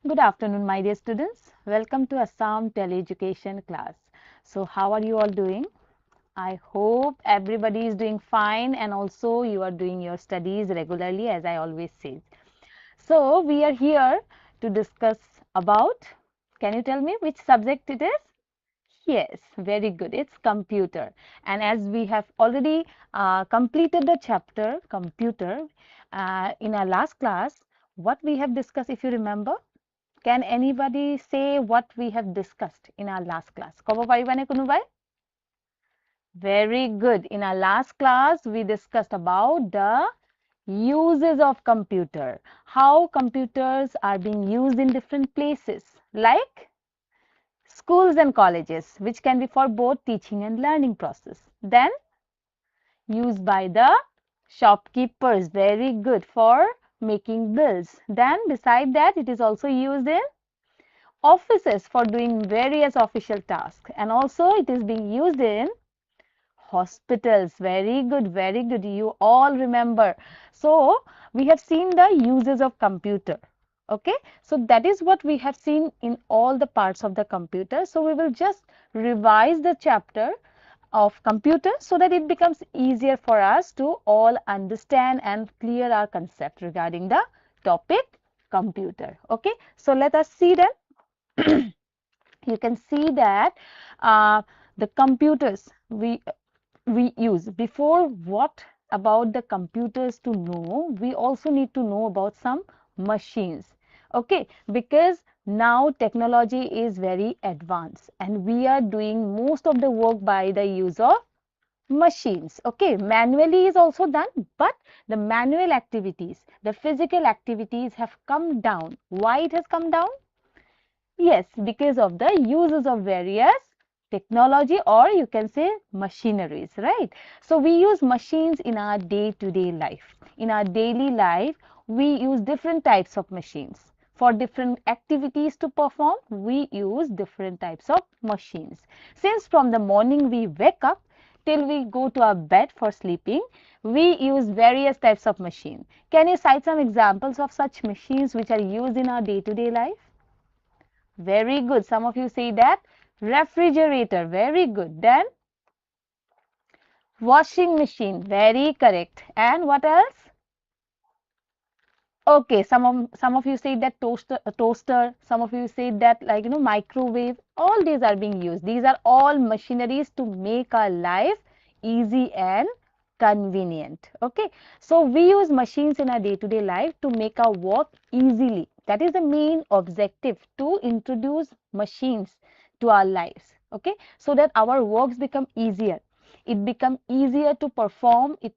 Good afternoon, my dear students. Welcome to Assam Teleeducation class. So, how are you all doing? I hope everybody is doing fine and also you are doing your studies regularly, as I always say. So, we are here to discuss about, can you tell me which subject it is? Yes, very good. It's computer. And as we have already completed the chapter computer in our last class, what we have discussed, if you remember, can anybody say what we have discussed in our last class? Kobo paribane kunubai? Very good. In our last class, we discussed about the uses of computer, how computers are being used in different places, like schools and colleges, which can be for both teaching and learning process. Then used by the shopkeepers, very good, for making bills. Then beside that, it is also used in offices for doing various official tasks, and also it is being used in hospitals. Very good, very good, you all remember. So we have seen the uses of computer. Okay, so that is what we have seen in all the parts of the computer. So we will just revise the chapter of computer so that it becomes easier for us to all understand and clear our concept regarding the topic computer. Okay, so let us see then. You can see that the computers we use. Before what about the computers to know, we also need to know about some machines. Okay, because now technology is very advanced and we are doing most of the work by the use of machines. Okay, manually is also done, but the manual activities, the physical activities have come down. Why it has come down? Yes, because of the uses of various technology, or you can say machineries, right? So we use machines in our day-to-day life. In our daily life, we use different types of machines. For different activities to perform, we use different types of machines. Since from the morning we wake up till we go to our bed for sleeping, we use various types of machine. Can you cite some examples of such machines which are used in our day-to-day life? Very good. Some of you say that refrigerator. Very good. Then washing machine. Very correct. And what else? Okay, some of you say that toaster. Some of you say that like microwave. All these are being used. These are all machineries to make our life easy and convenient. Okay, so we use machines in our day-to-day life to make our work easily. That is the main objective, to introduce machines to our lives. Okay, so that our works become easier. It become easier to perform. It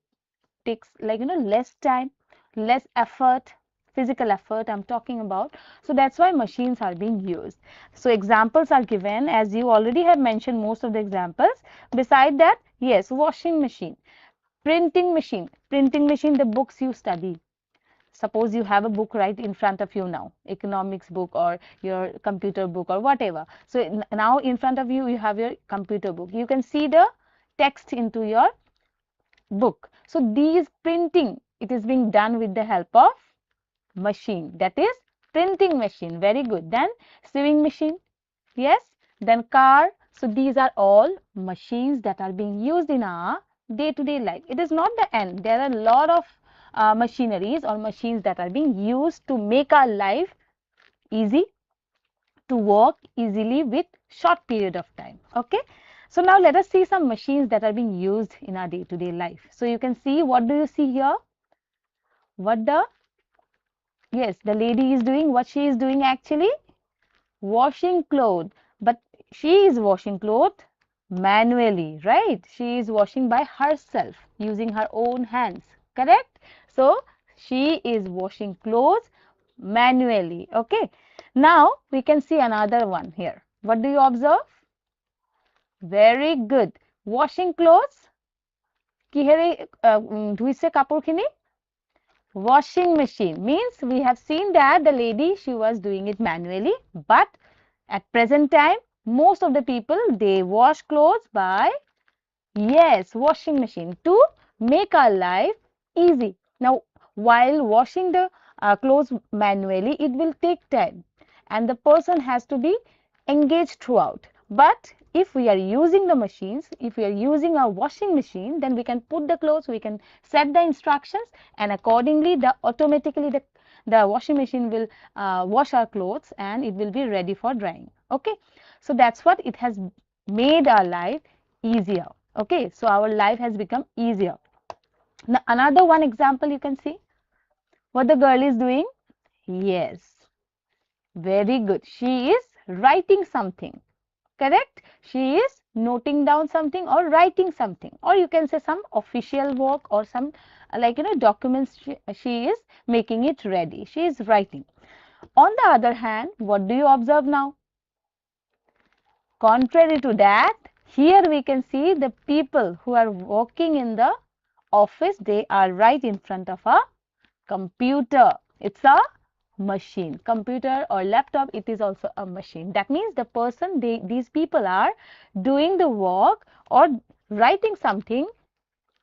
takes like less time, less effort, physical effort I'm talking about. So that's why machines are being used. So examples are given, as you already have mentioned most of the examples. Beside that, yes, washing machine, printing machine, the books you study. Suppose you have a book right in front of you now, economics book or your computer book or whatever. So now in front of you, you have your computer book. You can see the text into your book. So these printing, it is being done with the help of machine, that is printing machine. Very good. Then sewing machine, yes. Then car. So these are all machines that are being used in our day-to-day life. It is not the end. There are a lot of machineries or machines that are being used to make our life easy, to work easily with short period of time. Okay, so now let us see some machines that are being used in our day-to-day life. So you can see, what do you see here? What the, yes, the lady is doing, what she is doing actually? Washing clothes. But she is washing clothes manually, right? She is washing by herself using her own hands, correct? So she is washing clothes manually. Okay, now we can see another one here. What do you observe? Very good. Washing clothes কিহেৰে ধুইছে কাপোৰখিনি? Washing machine. Means we have seen that the lady, she was doing it manually, but at present time most of the people, they wash clothes by, yes, washing machine, to make our life easy. Now while washing the clothes manually, it will take time, and the person has to be engaged throughout. But if we are using the machines, if we are using a washing machine, then we can put the clothes, we can set the instructions, and accordingly automatically the washing machine will wash our clothes and it will be ready for drying. Okay, so that's what it has made our life easier. Okay, so our life has become easier. Now another one example, you can see what the girl is doing. Yes, very good. She is writing something. Correct? She is noting down something or writing something, or you can say some official work or some documents. She is making it ready. She is writing. On the other hand, what do you observe now? Contrary to that, here we can see the people who are working in the office, they are right in front of a computer. It's a machine. Computer or laptop, it is also a machine. That means the person, these people are doing the work or writing something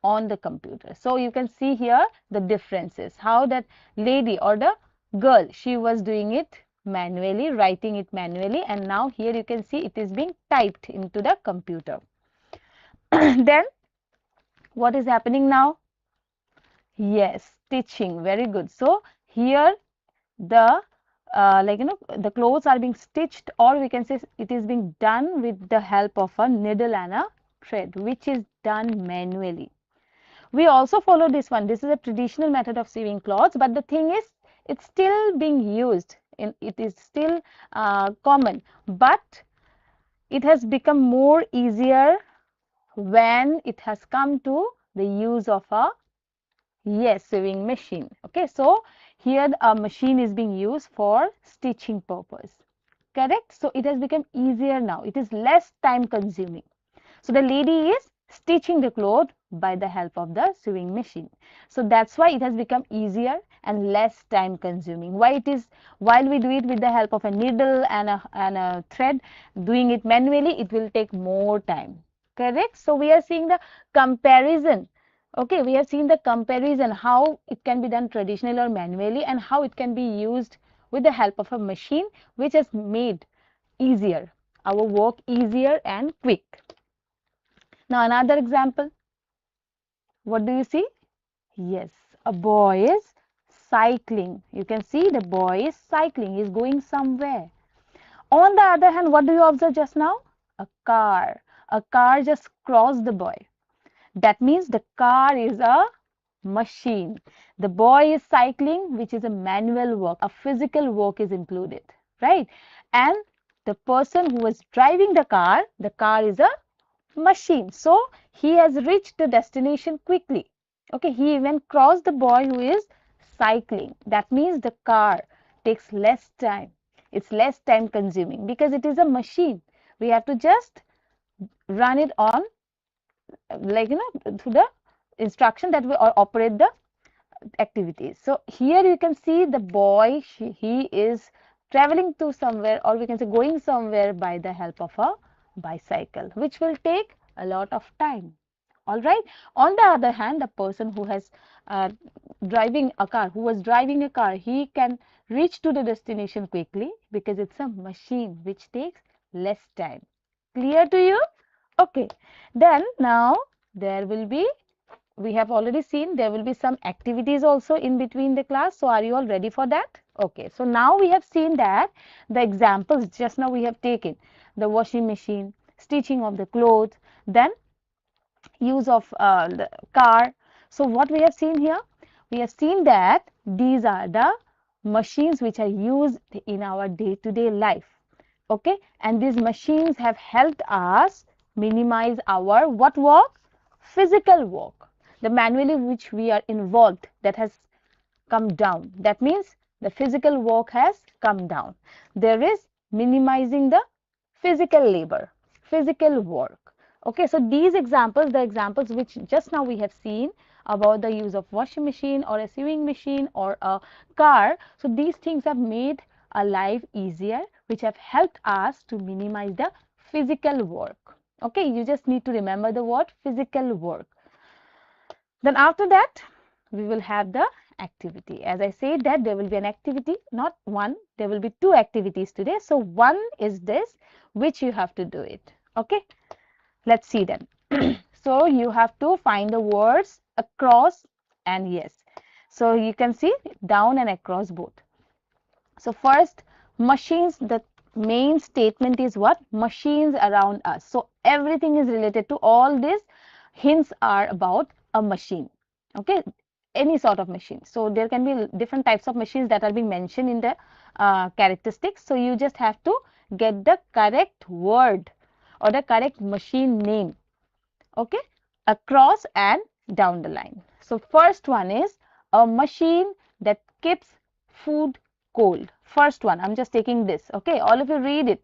on the computer. So you can see here the differences, how that lady or the girl, she was doing it manually, writing it manually, and now here you can see it is being typed into the computer. Then what is happening now? Yes, stitching, very good. So here the the clothes are being stitched, or we can say it is being done with the help of a needle and a thread, which is done manually. We also follow this one. This is a traditional method of sewing clothes, but the thing is, it's still being used. It is still common, but it has become more easier when it has come to the use of a sewing machine. Okay, so here a machine is being used for stitching purpose. Correct? So it has become easier now. It is less time consuming. So the lady is stitching the cloth by the help of the sewing machine. So that's why it has become easier and less time consuming. Why it is, while we do it with the help of a needle and a thread, doing it manually, it will take more time. Correct? So we are seeing the comparison. Okay, we have seen the comparison, how it can be done traditionally or manually, and how it can be used with the help of a machine, which has made easier our work, easier and quick. Now another example, what do you see? Yes, a boy is cycling. You can see the boy is cycling, he is going somewhere. On the other hand, what do you observe just now? A car. A car just crossed the boy. That means the car is a machine. The boy is cycling, which is a manual work, a physical work is included, right? And the person who is driving the car is a machine. So he has reached the destination quickly. Okay, he even crossed the boy who is cycling. That means the car takes less time. It's less time consuming because it is a machine. We have to just run it on through the instruction that we operate the activities. So here you can see the boy, he is traveling to somewhere, or we can say going somewhere by the help of a bicycle, which will take a lot of time. All right. On the other hand, the person who has who was driving a car, he can reach to the destination quickly because it's a machine which takes less time. Clear to you? Okay. Then now there will be, we have already seen there will be some activities also in between the class. So are you all ready for that? Okay, so now we have seen that the examples just now we have taken, the washing machine, stitching of the clothes, then use of the car. So what we have seen here, we have seen that these are the machines which are used in our day-to-day life. Okay, and these machines have helped us minimize our what work? Physical work. The manually which we are involved, that has come down. That means the physical work has come down. There is minimizing the physical labor, physical work. Okay, so these examples, the examples which just now we have seen about the use of washing machine or a sewing machine or a car, so these things have made our life easier, which have helped us to minimize the physical work. Okay, you just need to remember the word physical work. Then after that, we will have the activity. As I said that there will be an activity, not one, there will be two activities today. So one is this, which you have to do it. Okay, let's see then. So you have to find the words across and yes. So you can see down and across both. So first, machines, the main statement is what? Machines around us. So everything is related to all these hints are about a machine. Okay, any sort of machine. So there can be different types of machines that are being mentioned in the characteristics. So you just have to get the correct word or the correct machine name. Okay, across and down the line. So first one is a machine that keeps food cold. First one, I'm just taking this. Okay, all of you read it.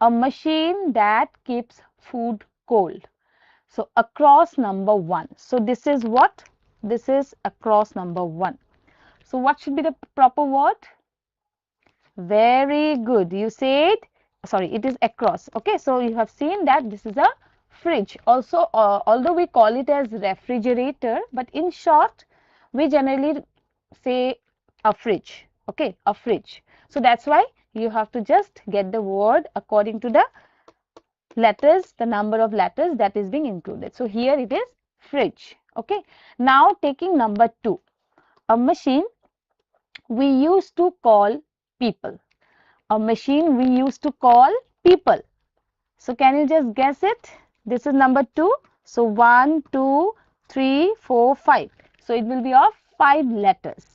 A machine that keeps food cold. So across number one. So this is what? This is across number one. So what should be the proper word? Very good. You said, sorry, it is across. Okay, so you have seen that this is a fridge. Also, although we call it as refrigerator, but in short, we generally say a fridge. Okay, a fridge. So that's why you have to just get the word according to the letters, the number of letters that is being included. So here it is fridge. Okay, now taking number two, a machine we used to call people. A machine we used to call people. So can you just guess it? This is number two. So 1, 2, 3, 4, 5. So it will be of 5 letters.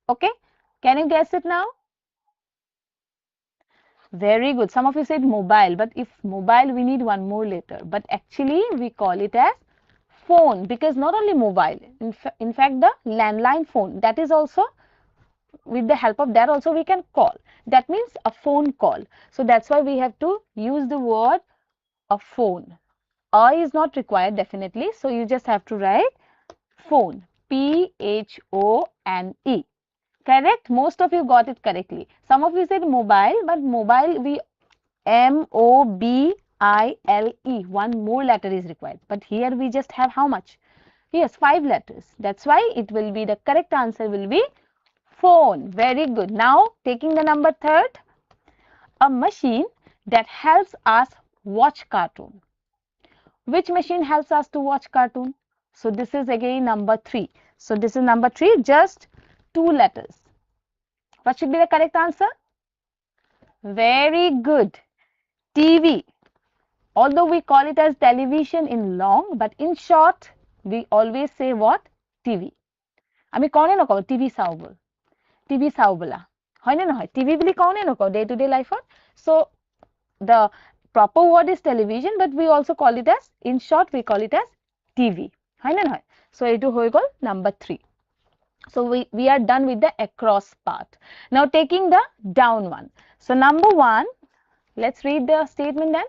Okay. Can you guess it now? Very good. Some of you said mobile, but if mobile, we need one more letter. But actually, we call it as phone because not only mobile, in fact, the landline phone, that is also with the help of that also we can call. That means a phone call. So that's why we have to use the word a phone. A is not required definitely. So you just have to write phone. Phone. Correct? Most of you got it correctly. Some of you said mobile, but mobile we Mobile. One more letter is required. But here we just have how much? Yes, 5 letters. That's why it will be the correct answer will be phone. Very good. Now taking the number third, a machine that helps us watch cartoon. Which machine helps us to watch cartoon? So this is again number 3. So this is number 3, just 2 letters. What should be the correct answer? Very good. TV. Although we call it as television in long, but in short, we always say what? TV. আমি কওঁ নে নকওঁ TV চাওঁ বল TV চাওঁ বোলা হয়নে নহয় TV বুলি কওঁ নে নকওঁ ডে টু ডে লাইফত so the proper word is television but we also call it as in short we call it as TV হয়নে নহয় so এইটো হৈ গ'ল number 3 so we are done with the across part now taking the down one so number 1 let's read the statement then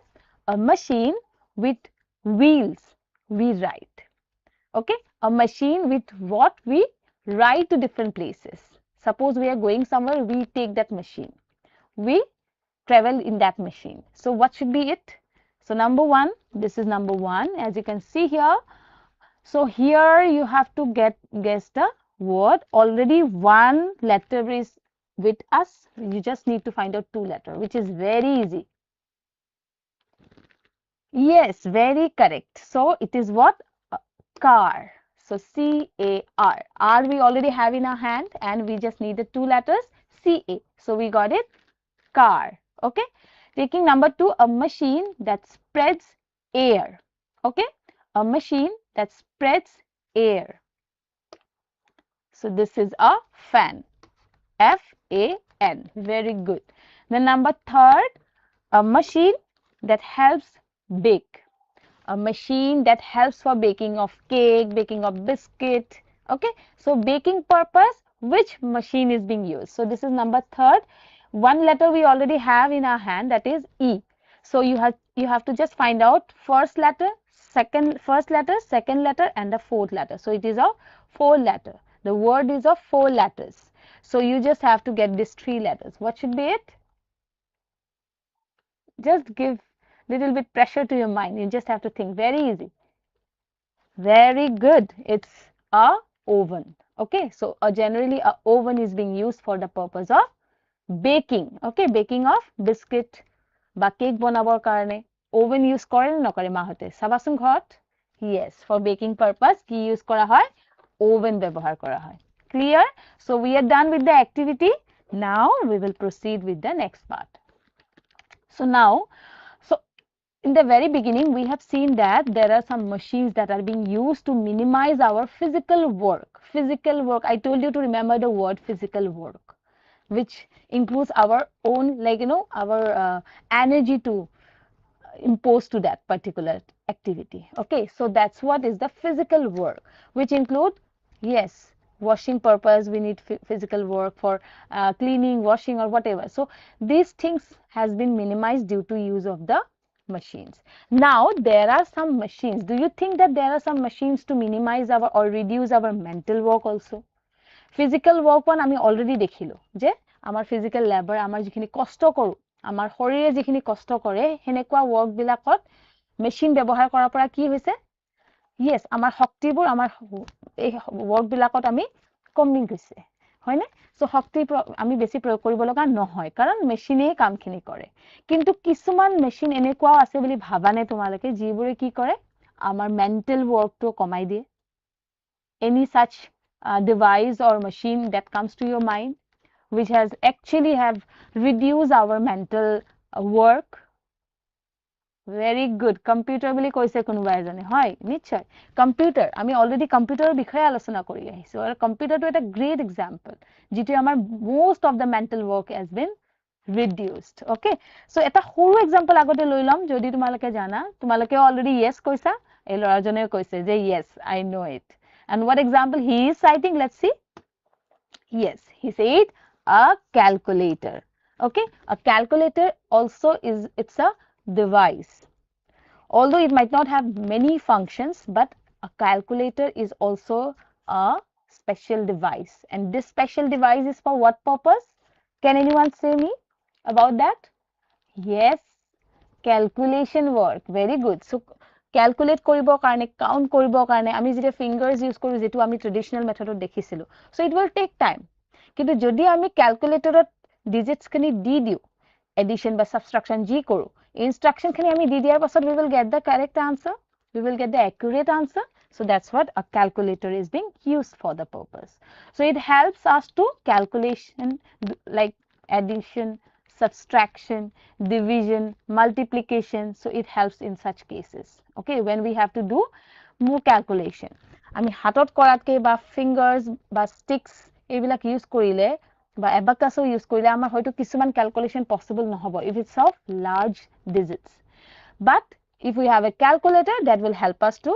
a machine with wheels we write okay a machine with what we write to different places suppose we are going somewhere we take that machine we travel in that machine so what should be it so number 1 this is number 1 as you can see here so here you have to guess the word already one letter is with us you just need to find out 2 letter which is very easy yes very correct so it is what car so C-A-R. R we already have in our hand and we just need the 2 letters C-A. So we got it car. Okay. Taking number 2 a machine that spreads air. Okay. A machine that spreads air. So this is a fan. F-A-N. Very good. The number 3 a machine that helps bake. A machine that helps for baking of cake, baking of biscuit. Okay, so baking purpose, which machine is being used? So this is number 3. One letter we already have in our hand that is E. So you have to just find out first letter, first letter, second letter, and the fourth letter. So it is of 4 letter. The word is of 4 letters. So you just have to get these 3 letters. What should be it? Just give little bit pressure to your mind. You just have to think very easy. Very good. It's a oven. Okay, so generally a oven is being used for the purpose of baking. Okay, baking of biscuit বা cake বনাবৰ কাৰণে oven use কৰে নে নকৰে মাহঁতে চাবাচোন ঘৰত yes for baking purpose কি use কৰা হয় oven ব্যৱহাৰ কৰা হয় clear so we are done with the activity now we will proceed with the next part so now so in the very beginning we have seen that there are some machines that are being used to minimize our physical work I told you to remember the word physical work which includes our own like our energy to impose to that particular activity okay so that's what is the physical work which include yes washing purpose we need physical work for cleaning washing or whatever so these things has been minimized due to use of the machines now there are some machines do you think that there are some machines to minimize our or reduce our mental work also physical work one আমি already দেখিলো যে আমাৰ physical labor আমাৰ যিখিনি কষ্ট কৰো আমাৰ শৰীৰে যিখিনি কষ্ট কৰে হেনেকুৱা work বিলাকত মেচিন ব্যৱহাৰ কৰাৰ পৰা কি হৈছে yes আমাৰ শক্তিবোৰ আমাৰ এই work বিলাকত আমি কমি গৈছে হয়নে সো শক্তি আমি বেছি প্ৰয়োগ কৰিব লগা নহয় কাৰণ মেচিনেই কামখিনি কৰে কিন্তু কিছুমান মেচিন এনেকুৱা আছে বুলি ভাবানে তোমালোকে যিবোৰে কি কৰে আমাৰ মেন্টাল workটো কমাই দিয়ে any such device or machine that comes to your mind which has actually have reduced our mental work very good computer বুলি কৈছে কোনোবা এজনে হয় নিশ্চয় computer আমি already computer বিষয়ে আলোচনা কৰি আহিছো আৰু computer টো এটা great example যিটো আমাৰ most of the mental work has been reduced okay so এটা সৰু example আগতে লৈ লম যদি তোমালোকে জানা তোমালোকে already yes কৈছা এই লৰাজনে কৈছে যে yes I know it and what example he is citing let's see yes he said a calculator okay a calculator also is it's a device although it might not have many functions but a calculator is also a special device and this special device is for what purpose can anyone say me about that yes calculation work very good so calculate কৰিব কাৰণে count কৰিব কাৰণে আমি যেতিয়া fingers use কৰো যেটো আমি traditional methodত দেখিছিলো so it will take time কিন্তু যদি আমি calculatorত digits খিনি দি দিও addition বা subtraction যি কৰো instruction খিনি আমি দি দিয়াৰ পাছত we will get the correct answer we will get the accurate answer so that's what a calculator is being used for the purpose so it helps us to calculation like addition subtraction division multiplication so it helps in such cases okay when we have to do more calculation আমি হাতত কৰাতকে বা fingers বা sticks এইবিলাক use কৰিলে বা abacus use কৰিলে আমাৰ হয়তো কিছুমান calculation possible নহব if it's of large digits but if we have a calculator that will help us to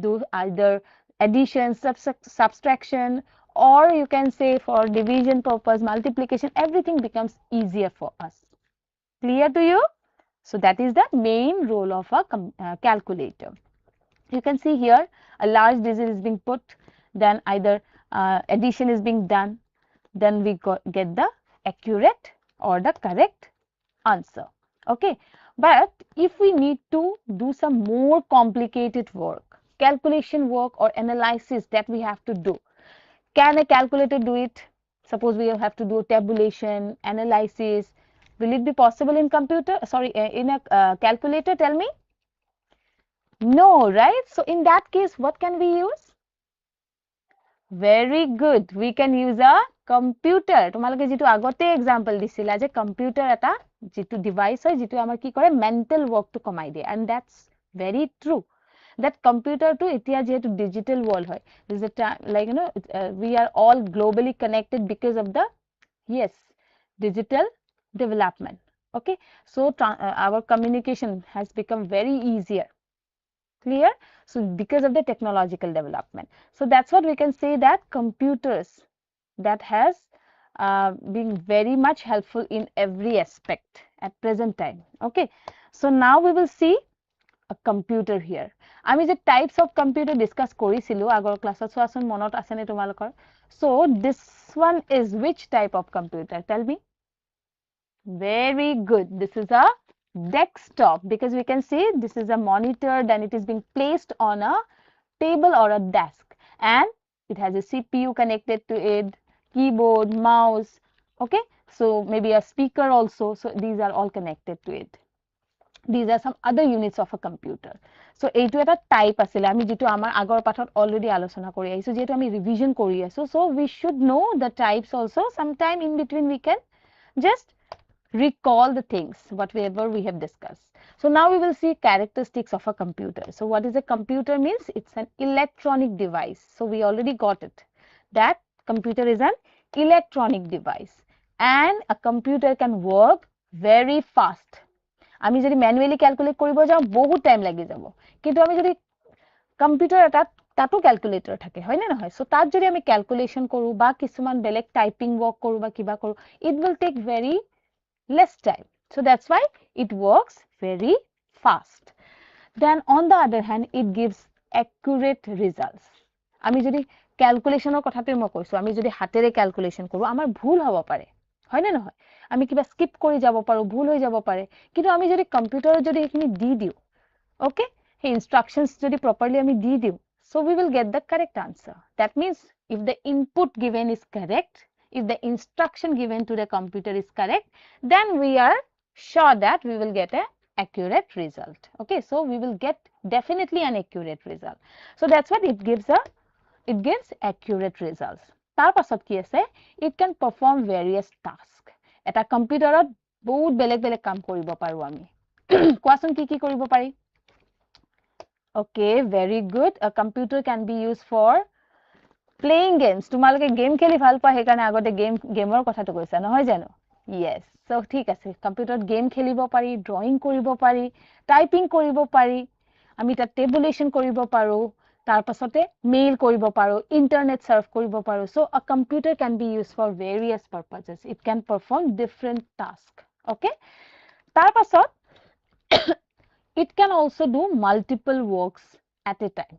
do either addition subtraction or you can say for division purpose multiplication everything becomes easier for us clear to you so that is the main role of a calculator you can see here a large digit is being put then either addition is being done then we get the accurate or the correct answer okay but if we need to do some more complicated work calculation work or analysis that we have to do can a calculator do it suppose we have to do tabulation analysis will it be possible in computer sorry in a calculator tell me no right so in that case what can we use very good we can use a computer তোমালোকে যেটো আগতে example দিছিলা যে computer এটা যেটো device হয় যেটো আমাৰ কি কৰে mental work to কমাই দিয়ে and that's very true that computer to এতিয়া যেটো digital world হয় this is a like we are all globally connected because of the yes digital development okay so our communication has become very easier clear so because of the technological development so that's what we can say that computers that has been very much helpful in every aspect at present time okay so now we will see a computer here আমি যে types of computer discuss কৰিছিলো আগৰ ক্লাছত সোৱাচোন মনত আছে নে তোমালোকৰ so this one is which type of computer tell me very good this is a desktop because we can see this is a monitor then it is being placed on a table or a desk and it has a CPU connected to it, keyboard, mouse, okay? So maybe a speaker also. So these are all connected to it. These are some other units of a computer. So এইটো এটা type আছিল আমি যেটো আমাৰ আগৰ পাঠত already আলোচনা কৰি আইছো যেটো আমি ৰিভিজন কৰি আছো so we should know the types also sometime in between we can just recall the things whatever we have discussed. So now we will see characteristics of a computer. So what is a computer means? It's an electronic device. So we already got it that computer is an electronic device and a computer can work very fast. আমি যদি manually calculate কৰিব যাও বহুত time লাগি যাব কিন্তু আমি যদি কম্পিউটাৰ এটা তাতো ক্যালকুলেটৰ থাকে হয় না নহয় সো তাত যদি আমি ক্যালকুলেশন কৰো বা কিছুমান বেলেগ টাইপিং ওয়ার্ক কৰো বা কিবা কৰো it will take very less time so that's why it works very fast then on the other hand it gives accurate results আমি যদি ক্যালকুলেশনৰ কথাটো মই কৈছো আমি যদি হাতেৰে ক্যালকুলেশন কৰো আমাৰ ভুল হ'ব পাৰে হয় না নহয় আমি কিবা স্কিপ কৰি যাব পাৰো ভুল হৈ যাব পাৰে কিন্তু আমি যদি কম্পিউটাৰত যদি এখিনি দি দিও okay hey instructions যদি properly আমি দি দিও so we will get the correct answer that means if the input given is correct if the instruction given to the computer is correct then we are sure that we will get a accurate result okay so we will get definitely an accurate result so that's what it gives accurate results তাৰ পাছত কি আছে it can perform various tasks এটা কম্পিউটাৰত বহুত বেলেগ বেলেগ কাম কৰিব পাৰো আমি কোৱাচোন কি কৰিব পাৰি okay very good a computer can be used for playing games তোমালোকে গেম খেলি ভাল পায় হেকাৰণে আগতে গেমৰ কথাটো কৈছা নহয় জানো yes so ঠিক আছে কম্পিউটাৰত গেম খেলিব পাৰি ড্ৰয়িং কৰিব পাৰি টাইপিং কৰিব পাৰি আমি তাত টেবুলেশন কৰিব পাৰো তাৰ পাছতে মেইল কৰিব পাৰো ইন্টাৰনেট সাৰ্ফ কৰিব পাৰো so a computer can be used for various purposes it can perform different tasks okay তাৰ পাছত it can also do multiple works at a time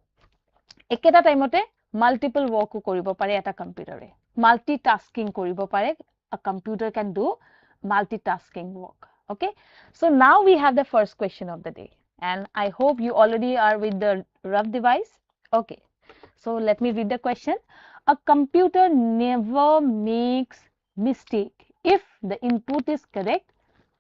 eketa timeote multiple work কৰিব পাৰে এটা কম্পিউটাৰে multitasking কৰিব পাৰে a computer can do multitasking work okay so now we have the first question of the day and I hope you already are with the rough device okay so let me read the question a computer never makes mistake if the input is correct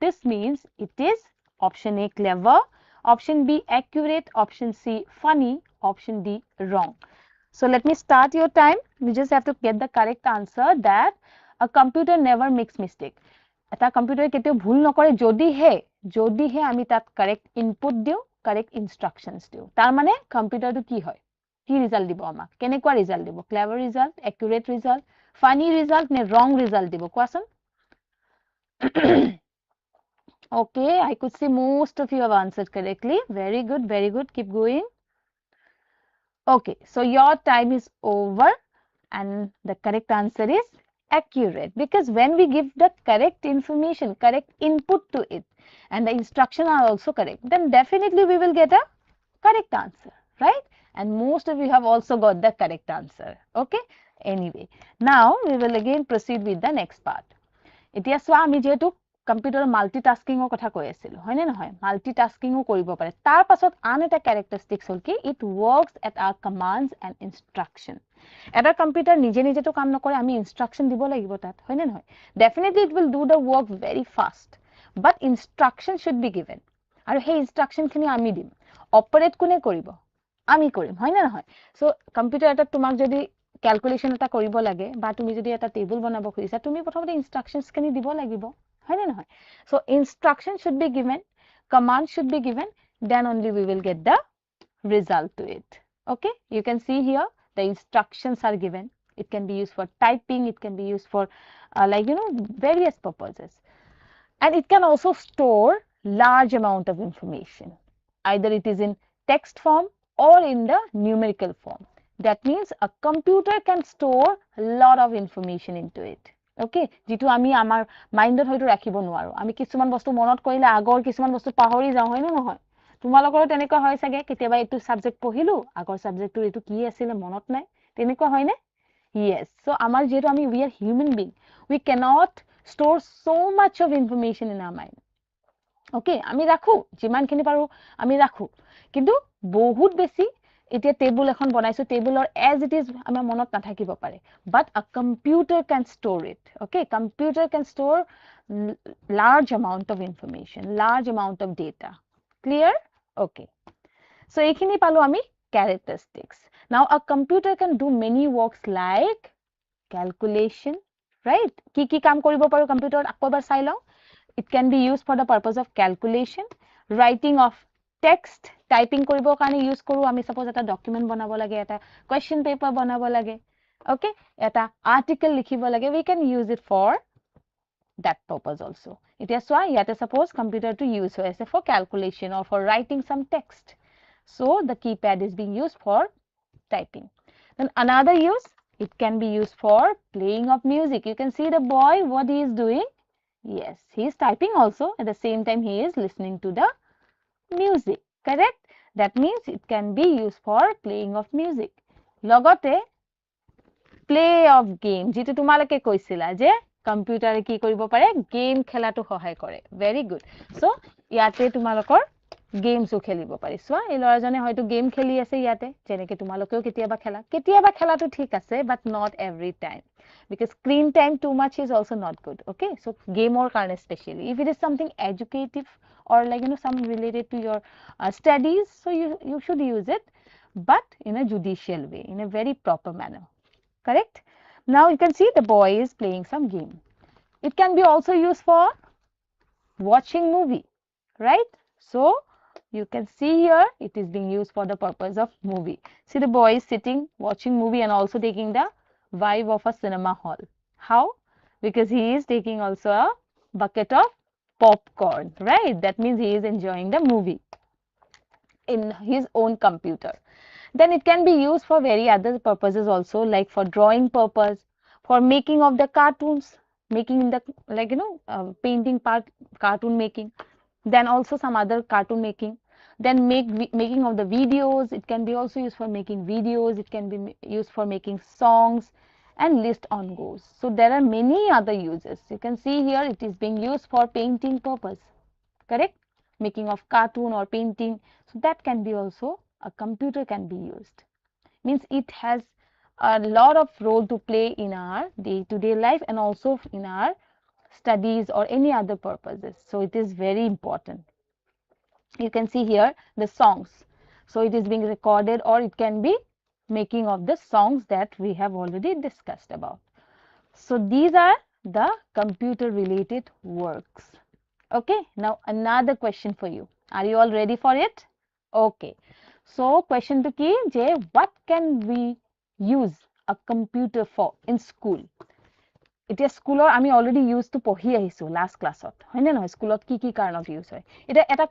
this means it is option A clever option B accurate option C funny option D wrong so let me start your time you just have to get the correct answer that a computer never makes mistake এটা কম্পিউটারে কেতিয়াও ভুল নকৰে যদিহে আমি তাত correct input দিও correct instructions দিও তার মানে কম্পিউটারটো কি হয় কি ৰিজাল্ট দিব আমাক কেনেকুৱা ৰিজাল্ট দিব clever result accurate result funny result নে ৰং ৰিজাল্ট দিব কোৱাচোন okay I could see most of you have answered correctly very good keep going okay so your time is over and the correct answer is accurate because when we give the correct information correct input to it and the instruction are also correct then definitely we will get a correct answer right and most of you have also got the correct answer okay anyway now we will again proceed with the next part এতিয়া সোৱা আমি যেটো computer মাল্টিটাস্কিংৰ কথা কৈ আছিল হয়নে নহয় মাল্টিটাস্কিংও কৰিব পাৰে তাৰ পাছত আন এটা ক্যাৰেক্টাৰিষ্টিক্স হল কি it works at a commands and instruction এটা কম্পিউটাৰ নিজে নিজে তো কাম নকৰে আমি ইনস্ট্রাকশন দিব লাগিব তাত হয়নে নহয় definitely it will do the work very fast but instruction should be given আৰু সেই ইনস্ট্রাকশনখিনি আমি দিম অপাৰেট কোনে কৰিব আমি কৰিম হয়নে নহয় সো কম্পিউটাৰ এটা তোমাক যদি ক্যালকুলেশন এটা কৰিব লাগে বা তুমি যদি এটা টেবুল বনাব খুজিছা তুমি প্ৰথমতে ইনস্ট্রাকশনস খিনি দিব লাগিব হয়নে নহয় so instruction should be given command should be given then only we will get the result to it okay you can see here the instructions are given it can be used for typing it can be used for like various purposes and it can also store large amount of information either it is in text form or in the numerical form that means a computer can store a lot of information into it okay যেটো আমি আমাৰ মাইন্ডত হয়তো ৰাখিব নোৱাৰো আমি কিছুমান বস্তু মনত কৰিলে আগৰ কিছুমান বস্তু পাহৰি যাও হয় না নহয় তোমালোকৰ তেনেকুৱা হয় সাগে কেতিয়াবা এটো সাবজেক্ট পঢ়িলো আগৰ সাবজেক্টৰ এটো কি আছিল মনত নাই তেনেকুৱা হয় নে yes so আমাৰ যেটো আমি we are human being we cannot store so much of information in our mind okay আমি রাখো যিমানখিনি পাৰো আমি রাখো কিন্তু বহুত বেছি এতিয়া টেবুল এখন বনাইছো টেবুলৰ as it is আমাৰ মনত নাথাকিব পাৰে but a computer can store it okay computer can store large amount of information large amount of data clear okay so এইখিনি পালো আমি characteristics now a computer can do many works like calculation right কি কাম কৰিব পাৰো কম্পিউটাৰত আকৌ এবাৰ চাই লওঁ it can be used for the purpose of calculation writing of text typing কৰিবৰ কাৰণে use কৰো আমি suppose এটা document বনাব লাগে এটা question paper বনাব লাগে okay এটা article লিখিব লাগে we can use it for that purpose also এতিয়া চোৱা ইয়াতে suppose computer to use হৈ আছে for calculation or for writing some text so the keypad is being used for typing then another use it can be used for playing of music you can see the boy what he is doing yes he is typing also at the same time he is listening to the music correct that means it can be used for playing of music লগতে play of game যেটো তোমালোকে কৈছিলা যে কম্পিউটাৰে কি কৰিব পাৰে game খেলাটো সহায় কৰে very good so ইয়াতে তোমালোকৰ গেমছো খেলিব পাৰি চোৱা এই লৰাজনে হয়তো গেম খেলি আছে ইয়াতে যেনেকে তোমালোকেও কেতিয়াবা খেলাটো ঠিক আছে but not every time because screen time too much is also not good okay so game or কাৰণে especially if it is something educative or like some related to your studies so you should use it but in a judicial way in a very proper manner correct now you can see the boy is playing some game it can be also used for watching movie right so you can see here it is being used for the purpose of movie see the boy is sitting watching movie and also taking the vibe of a cinema hall how because he is taking also a bucket of popcorn right that means he is enjoying the movie in his own computer then it can be used for very other purposes also like for drawing purpose for making of the cartoons making the like painting part cartoon making then also some other cartoon making then making of the videos it can be also used for making videos it can be used for making songs and list on goes so there are many other uses you can see here it is being used for painting purpose correct making of cartoon or painting so that can be also a computer can be used means it has a lot of role to play in our day-to-day life and also in our studies or any other purposes so it is very important you can see here the songs so it is being recorded or it can be making of the songs that we have already discussed about so these are the computer related works okay now another question for you are you all ready for it okay so question to ki je what can we use a computer for in school এতিয়া স্কুলৰ আমি already ইউজটো পঢ়ি আহিছো last ক্লাছত হয়নে নহয় স্কুলত কি কাৰণত ইউজ হয় এটা এটা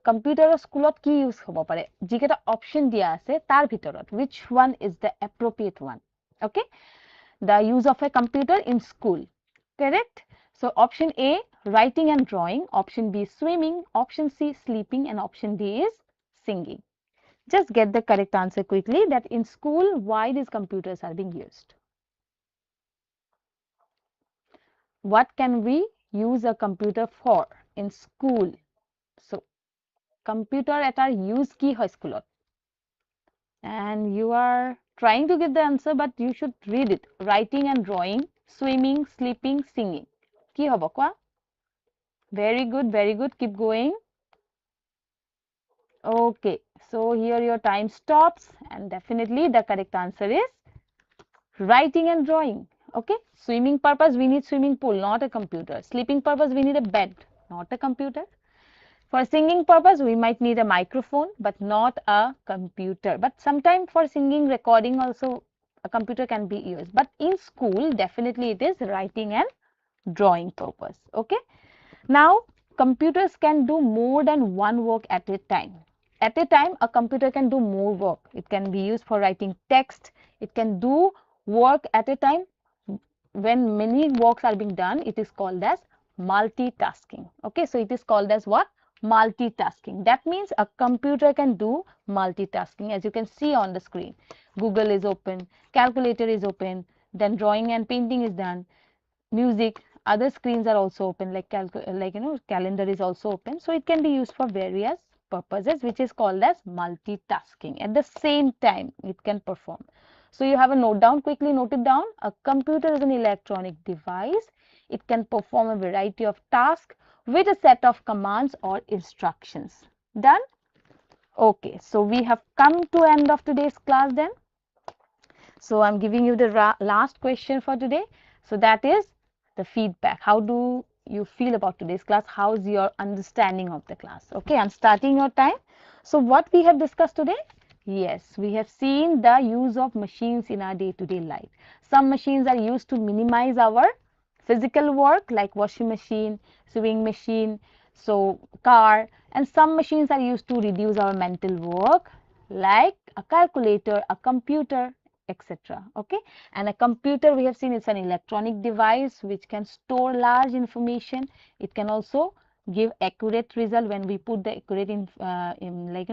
কম্পিউটাৰৰ স্কুলত কি ইউজ হ'ব পাৰে যিকেইটা অপচন দিয়া আছে তাৰ ভিতৰত which one is the appropriate one okay the use of a computer in school correct so option A writing and drawing option B swimming option C sleeping and option D is singing just get the correct answer quickly that in school why these computers are being used what can we use a computer for in school so computer etar use ki hoy schoolot and you are trying to get the answer but you should read it writing and drawing swimming sleeping singing ki hobo kwa very good keep going okay so here your time stops and definitely the correct answer is writing and drawing okay swimming purpose we need swimming pool not a computer sleeping purpose we need a bed not a computer for singing purpose we might need a microphone but not a computer but sometime for singing recording also a computer can be used but in school definitely it is writing and drawing purpose okay now computers can do more than one work at a time a computer can do more work it can be used for writing text it can do work at a time when many works are being done it is called as multitasking okay so it is called as what multitasking that means a computer can do multitasking as you can see on the screen google is open calculator is open then drawing and painting is done music other screens are also open like calendar is also open so it can be used for various purposes, which is called as multitasking. At the same time, it can perform. So you have a note down, quickly note it down. A computer is an electronic device. It can perform a variety of tasks with a set of commands or instructions. Done? Okay, so we have come to end of today's class then. So I'm giving you the last question for today. So that is the feedback. How do you feel about today's class? How's your understanding of the class? Okay, I'm starting your time. So what we have discussed today? Yes, we have seen the use of machines in our day-to-day life. Some machines are used to minimize our physical work like washing machine, sewing machine, so car, and some machines are used to reduce our mental work like a calculator, a computer, etc. Okay, and a computer we have seen it's an electronic device which can store large information. It can also give accurate result when we put the accurate in like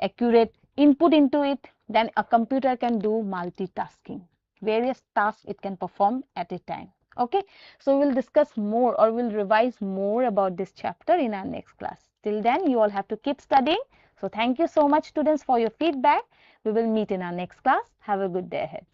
accurate input into it. Then a computer can do multitasking, various tasks it can perform at a time. Okay, so we'll discuss more or we'll revise more about this chapter in our next class. Till then, you all have to keep studying. So thank you so much, students, for your feedback. We will meet in our next class. Have a good day ahead.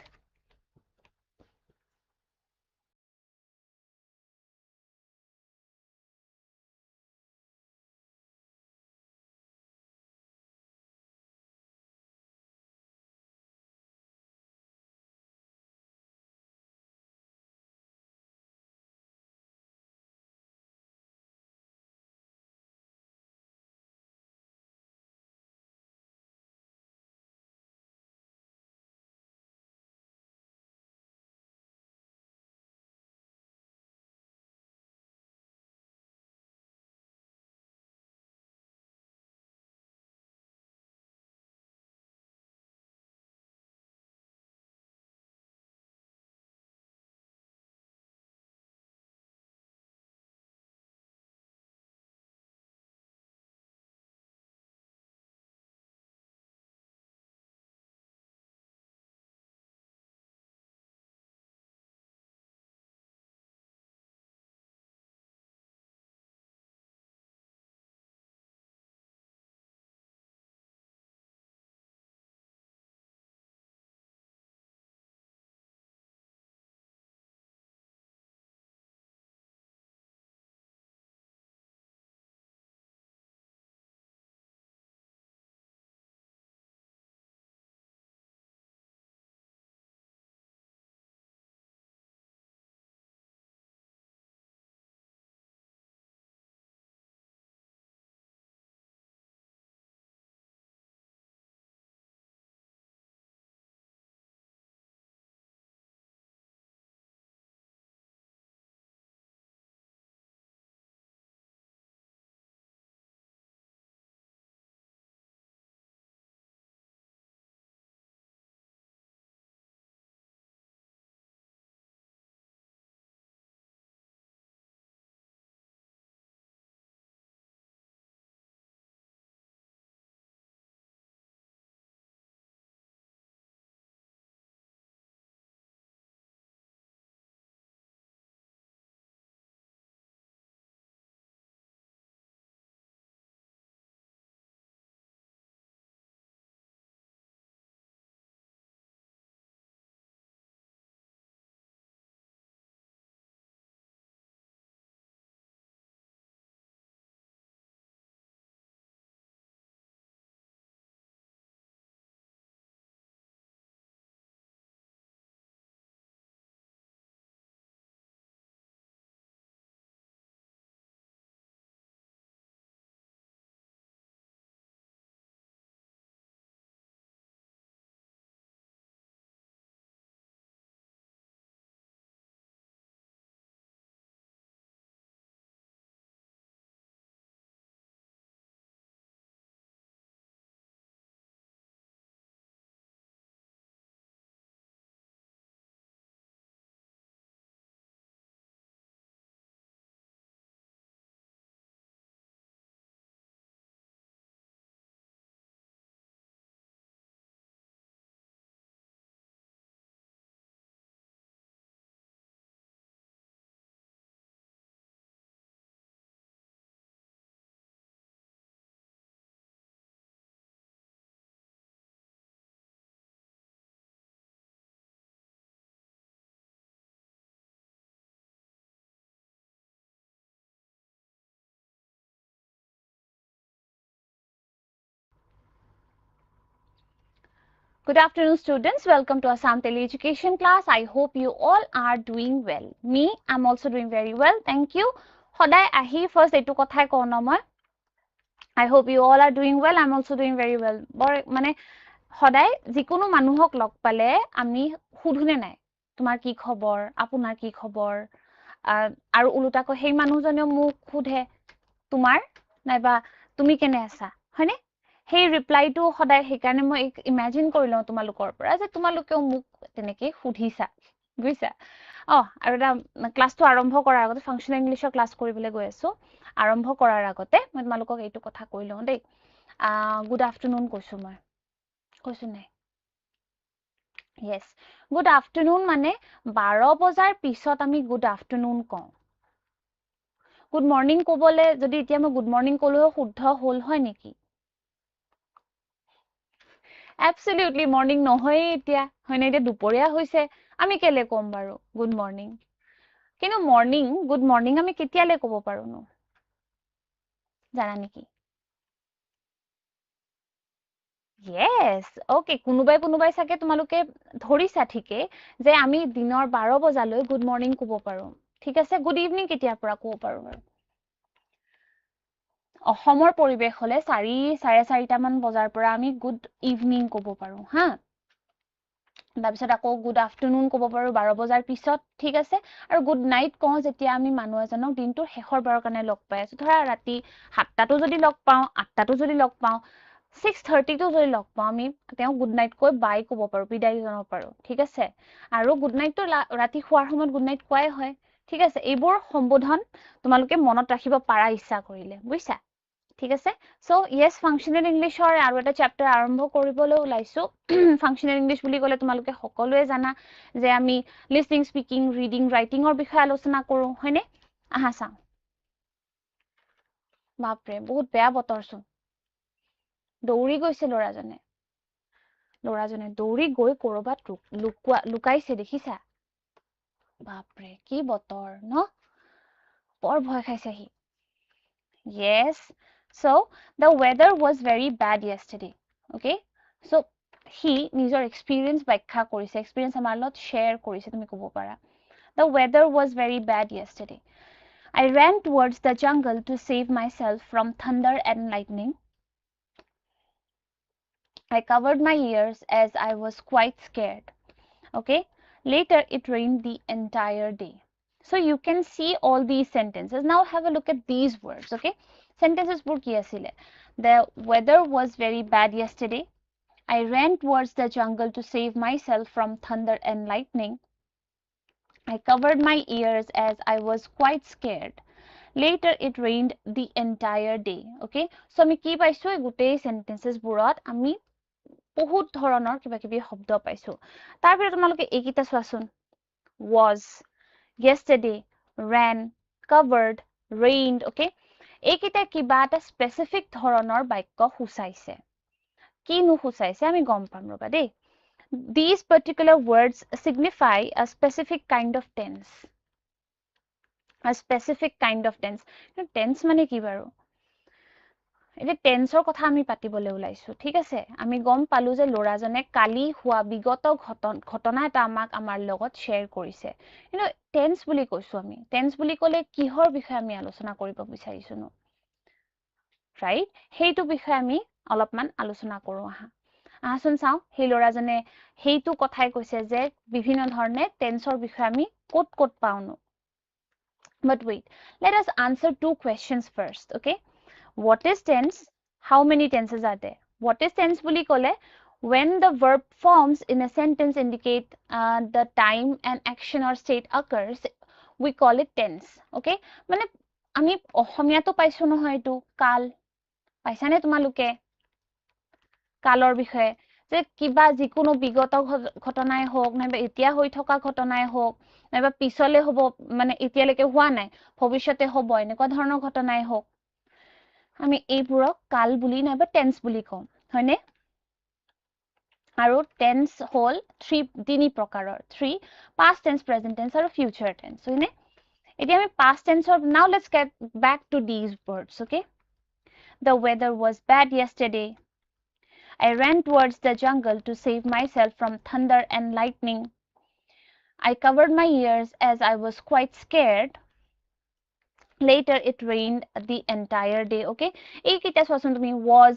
Good afternoon, students. Welcome to Assam Tele Education class. I hope you all are doing well. Me, I'm also doing very well. Thank you. Hodai ahi first etu kothai kono moi. I hope you all are doing well. I'm also doing very well. Bor mane hodai jikono manuhok log pale ami hudhune nai. Tumar ki khobor, apunar ki khobor. Aru uluta ko hei manuhjone muk hudhe তোমাৰ নাইবা তুমি কেনে আছা হয়নে সেই ৰিপ্লাইটো সদায় হেকাৰণে মই imagine কৰি লওঁ তোমালোকৰ পৰা যে তোমালোকেও মোক তেনেকৈ সুধিছা বুজিছা আৰু এটা ক্লাছটো আৰম্ভ কৰাৰ আগতে ফাংচনেল ইংলিছৰ ক্লাছ কৰিবলৈ গৈ আছো আৰম্ভ কৰাৰ আগতে মই তোমালোকক এইটো কথা কৈ লওঁ দেই গুড আফটাৰনুন কৈছো মই কৈছো নাই য়েছ গুড আফটাৰনুন মানে 12 বজাৰ পিছত আমি গুড আফটাৰনুন কওঁ গুড মৰ্নিং ক'বলে যদি এতিয়া মই গুড মৰ্নিং ক'লেও শুদ্ধ হ'ল হয় নেকি Absolutely morning নহয় এতিয়া হয়নে এতিয়া দুপৰীয়া হৈছে আমি কেলে কম বাৰু গুড মৰ্নিং কিন্তু মৰ্নিং গুড মৰ্নিং আমি কেতিয়ালে ক'ব পাৰো ন জানা নেকি Yes okay কোনোবাই চাগে তোমালোকে ধৰিছা ঠিকে যে আমি দিনৰ 12 বজালৈ গুড মৰ্নিং ক'ব পাৰো ঠিক আছে গুড ইভিনিং কেতিয়াৰ পৰা ক'ব পাৰো বাৰু অসমৰ পৰিবেশ হলে 4:30 মান বজাৰ পৰা আমি গুড ইভিনিং ক'ব পাৰো হা তাৰপিছত আকৌ গুড আফটাৰনুন ক'ব পাৰো 12 বজাৰ পিছত ঠিক আছে আৰু গুড নাইট কওঁ যেতিয়া আমি মানুহ এজনক দিনটোৰ শেষৰ বাৰৰ কাৰণে লগ পাই আছো ধৰা ৰাতি 7টাতো যদি লগ পাওঁ 8টাতো যদি লগ পাওঁ 6:30 টো যদি লগ পাওঁ আমি তেওঁ গুড নাইট কৈ বাই ক'ব পাৰো বিদায় জনাব পাৰো ঠিক আছে আৰু গুড নাইটটো ৰাতি শোৱাৰ সময়ত গুড নাইট কোৱাই হয় ঠিক আছে এইবোৰ সম্বোধন তোমালোকে মনত ৰাখিব পাৰা ইচ্ছা কৰিলে বুজিছা ঠিক আছে সো ইয়েস ফাংশনাল ইংলিশৰ আৰু এটা চ্যাপ্টাৰ আৰম্ভ কৰিবলৈ ওলাইছো ফাংশনাল ইংলিশ বুলি ক'লে তোমালোকে সকলোৱে জানা যে আমি লিসনিং স্পিকিং ৰিডিং ৰাইটিংৰ বিষয়ে আলোচনা কৰো হয়নে আহা চাও বাপৰে বহুত বেয়া বতৰচোন দৌৰি গৈছে লৰাজনে দৌৰি গৈ কৰবাত লুকাইছে দেখিছা বাপৰে কি বতৰ ন বৰ ভয় খাইছে হি Yes. So the weather was very bad yesterday. Okay. So he নিজৰ experience ব্যাখ্যা কৰিছে experience আমাৰ লগত share কৰিছে তুমি ক'ব পাৰা The weather was very bad yesterday. I ran towards the jungle to save myself from thunder and lightning. I covered my ears as I was quite scared. Okay. Later it rained the entire day. So you can see all these sentences. Now have a look at these words. Okay. Sentences বোৰ কি আছিলে The weather was very bad yesterday. I ran towards the jungle to save myself from thunder and lightning. I covered my ears as I was quite scared. Later it rained the entire day. Okay? So আমি কি পাইছো এই গোটেই sentences বোৰত আমি বহুত ধৰণৰ কিবা কিবি শব্দ পাইছো তাৰ ভিতৰত তোমালোকে এইকিটা চোৱাচোন was yesterday ran covered rained okay এইকিটা কিবা এটা স্পেসিফিক ধৰণৰ বাক্য সূচাইছে কিনো সূচাইছে আমি গম পাম ৰবা দেই These particular words signify a specific kind of tense. A specific kind of tense. Tense মানে কি বাৰু এটা টেন্সৰ কথা আমি পাতিবলৈ ওলাইছো ঠিক আছে আমি গম পালো যে লৰাজনে কালি হোৱা বিগত ঘটনা এটা আমাৰ লগত শেয়াৰ কৰিছে কিন্তু টেন্স বুলি কৈছো আমি টেন্স বুলি ক'লে কিহৰ বিষয়ে আমি আলোচনা কৰিব বিচাৰিছো ন ৰাইট সেইটো বিষয়ে আমি অলপমান আলোচনা কৰো আহাচোন চাও সেই লৰাজনে সেইটো কথাই কৈছে যে বিভিন্ন ধৰণে টেন্সৰ বিষয়ে আমি ক'ত পাওঁ ন But wait, let us answer two questions first, okay? What is tense? How many tenses are there? What is tense বুলি ক'লে when the verb forms in a sentence indicate the time an action or state occurs, we call it tense, okay? মানে আমি অসমীয়াটো পাইছো নহয় এইটো কাল পাইছানে তোমালোকে কালৰ বিষয়ে যে কিবা যিকোনো বিগত ঘটনাই হোক নাইবা এতিয়া হৈ থকা ঘটনাই হোক নাইবা পিছলে হ'ব মানে এতিয়ালৈকে হোৱা নাই ভৱিষ্যতে হ'ব এনেকুৱা ধৰণৰ ঘটনাই হোক আমি এইবোৰক কাল বুলি নাইবা টেন্স বুলি কওঁ হয়নে আৰু টেন্স হ'ল তিনি প্ৰকাৰৰ past tense present tense আৰু future tense হয়নে এতিয়া আমি past tense now let's get back to these words okay The weather was bad yesterday I ran towards the jungle to save myself from thunder and lightning. I covered my ears as I was quite scared. Later it rained the entire day. Okay, এইকেইটা চোৱাচোন তুমি was,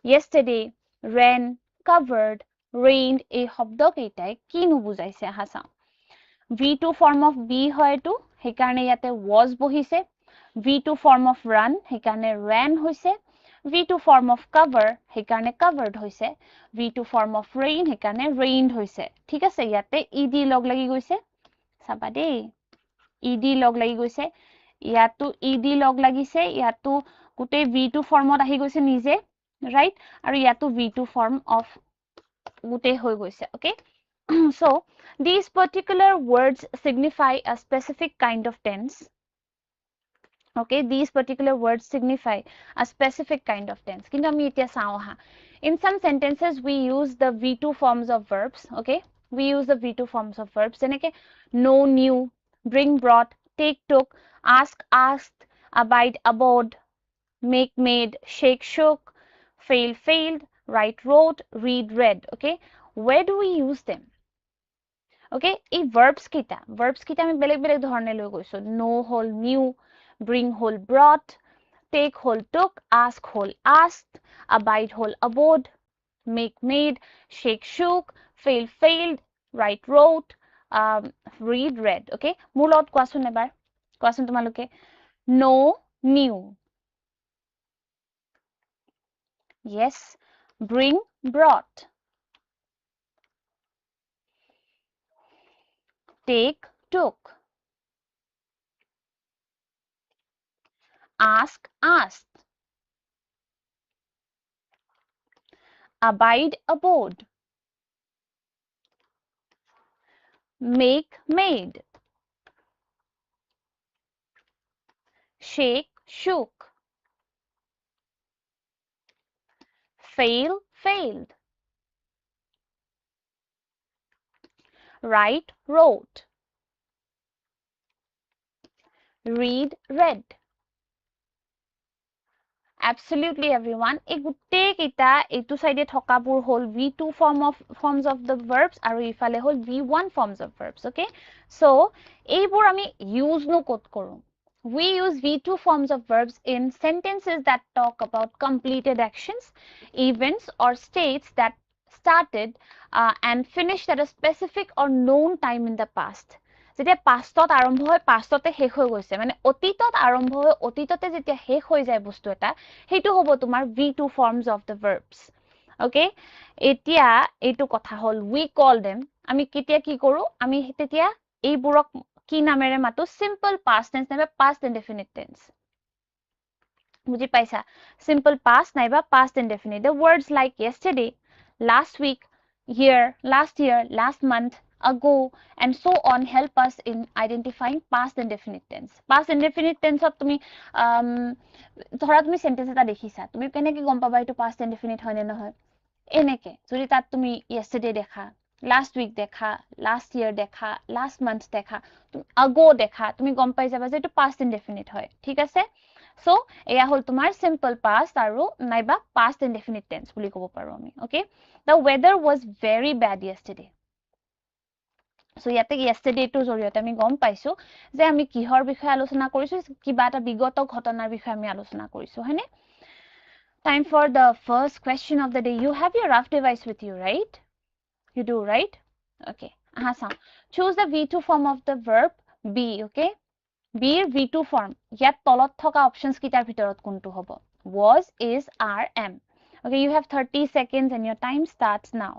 yesterday, ran, covered, rained এই শব্দকেইটাই কি নুবুজাইছে আহা চাওঁ V2 form of be হয়তো সেইকাৰণে ইয়াতে was বহিছে V2 form of run সেইকাৰণে ran হৈছে V2 form of cover সেইকাৰণে covered হৈছে V2 form of rain সেইকাৰণে rained হৈছে ঠিক আছে ইয়াতে ed লগ লাগি গৈছে চাবা দেই ed লগ লাগি গৈছে ইয়াতো ed লগ লাগিছে ইয়াতো গোটেই V2 ফৰ্মত আহি গৈছে নিজে ৰাইট আৰু ইয়াতো V2 form of গোটেই হৈ গৈছে okay so these particular words signify a specific kind of tense. Okay, these particular words signify a specific kind of tense. Kintu ami etia sao ha. In some sentences we use the V2 forms of verbs. Okay, we use the V2 forms of verbs. Jeneke know, knew, bring, brought, take, took, ask, asked, abide, abode, make, made, shake, shook, fail, failed, write, wrote, read, read. Okay, where do we use them? Okay, এই verbs kita আমি বেলেগ বেলেগ ধৰণে লৈ গৈছো know হল knew, bring হল brought, take হল took, ask হল asked, abide হল abode, make made, shake shook, fail failed, write wrote, read read. Okay, মোৰ লগত কোৱাচোন এবাৰ কোৱাচোন তোমালোকে know, knew, yes, bring, brought, take, took, ask, asked, abide, abode, make, made, shake, shook, fail, failed, write, wrote, read, read. Absolutely everyone. এই গোটেই কেইটা এইটো সাইডে থকাবোৰ হল V2 forms of the verbs আৰু ইফালে হল V1 forms of verbs. Okay, so এইবোৰ আমি use নো ক'ত কৰো We use V2 forms of verbs in sentences that talk about completed actions, events, or states that started and finished at a specific or known time in the past. যেতিয়া পাষ্টত আৰম্ভ হয় পাষ্টতে শেষ হৈ গৈছে মানে অতীতত আৰম্ভ হৈ অতীততে যেতিয়া শেষ হৈ যায় বস্তু এটা সেইটো হ'ব তোমাৰ V2 forms of the verbs. Okay, এতিয়া এইটো কথা হল we call them আমি কেতিয়া কি কৰো আমি তেতিয়া এইবোৰক কি নামেৰে মাতো simple past tense নাইবা past indefinite tense বুজি পাইছা simple past নাইবা past indefinite the words like yesterday, last week, last year, last month, ago, and so on help us in identifying past indefinite tense. Past indefinite tense of তুমি ধৰা তুমি sentence এটা দেখিছা তুমি কেনেকৈ গম পাবা এইটো past indefinite হয় নে নহয় এনেকে যদি তাত তুমি yesterday দেখা last week দেখা last year দেখা last month দেখা ago দেখা তুমি গম পাই যাবা যে এইটো past indefinite হয় ঠিক আছে so এয়া হল তোমাৰ simple past আৰু নাইবা past indefinite tense বুলি ক'ব পাৰো আমি okay the weather was very bad yesterday so ইয়াতে yesterday টো জৰিয়তে আমি গম পাইছো যে আমি কিহৰ বিষয়ে আলোচনা কৰিছো কিবা এটা বিগত ঘটনাৰ বিষয়ে আমি আলোচনা কৰিছো হয়নে time for the first question of the day you have your rough device with you right you do right okay aha sound choose the V2 form of the verb be okay be V2 form ইয়াত তলত থকা options কিটাৰ ভিতৰত কোনটো হ'ব was is are am okay you have 30 seconds and your time starts now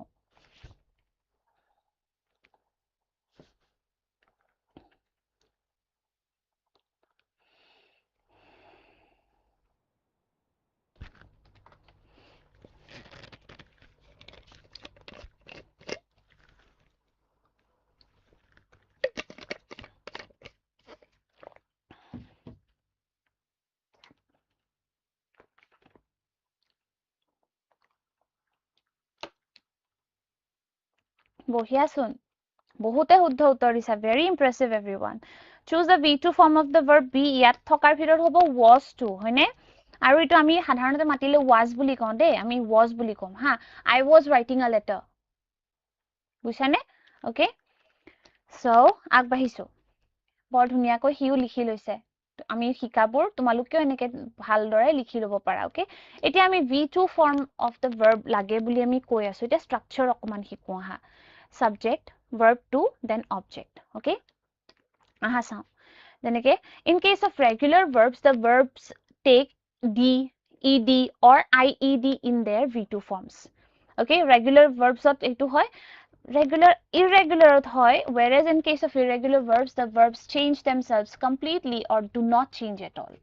বহিয়াচোন বহুতে শুদ্ধ উত্তৰ দিছা very impressive everyone choose the V2 form of the verb be ইয়াত থকাৰ ভিতৰত হ'ব was to হয়নে আৰু এটো আমি সাধাৰণতে মাতিলে was বুলি কওঁ দে আমি was বুলি কম হা I was writing a letter বুঝানে ওকে সো আগবাঢ়িছো বৰ ধুনিয়াকৈ হিউ লিখি লৈছে আমি শিকাবোৰ তোমালোকেও এনেকে ভালদৰে লিখি লব পাৰা ওকে এতিয়া আমি v2 form of the verb লাগে বুলি আমি কৈ আছো এটা স্ট্ৰাকচাৰ অকমান শিকো হা subject verb to then object okay aha চাও যেনেকে in case of regular verbs the verbs take d ed or ied in their v2 forms okay regular verbs ot etu hoy regular irregular hoy whereas in case of irregular verbs the verbs change themselves completely or do not change at all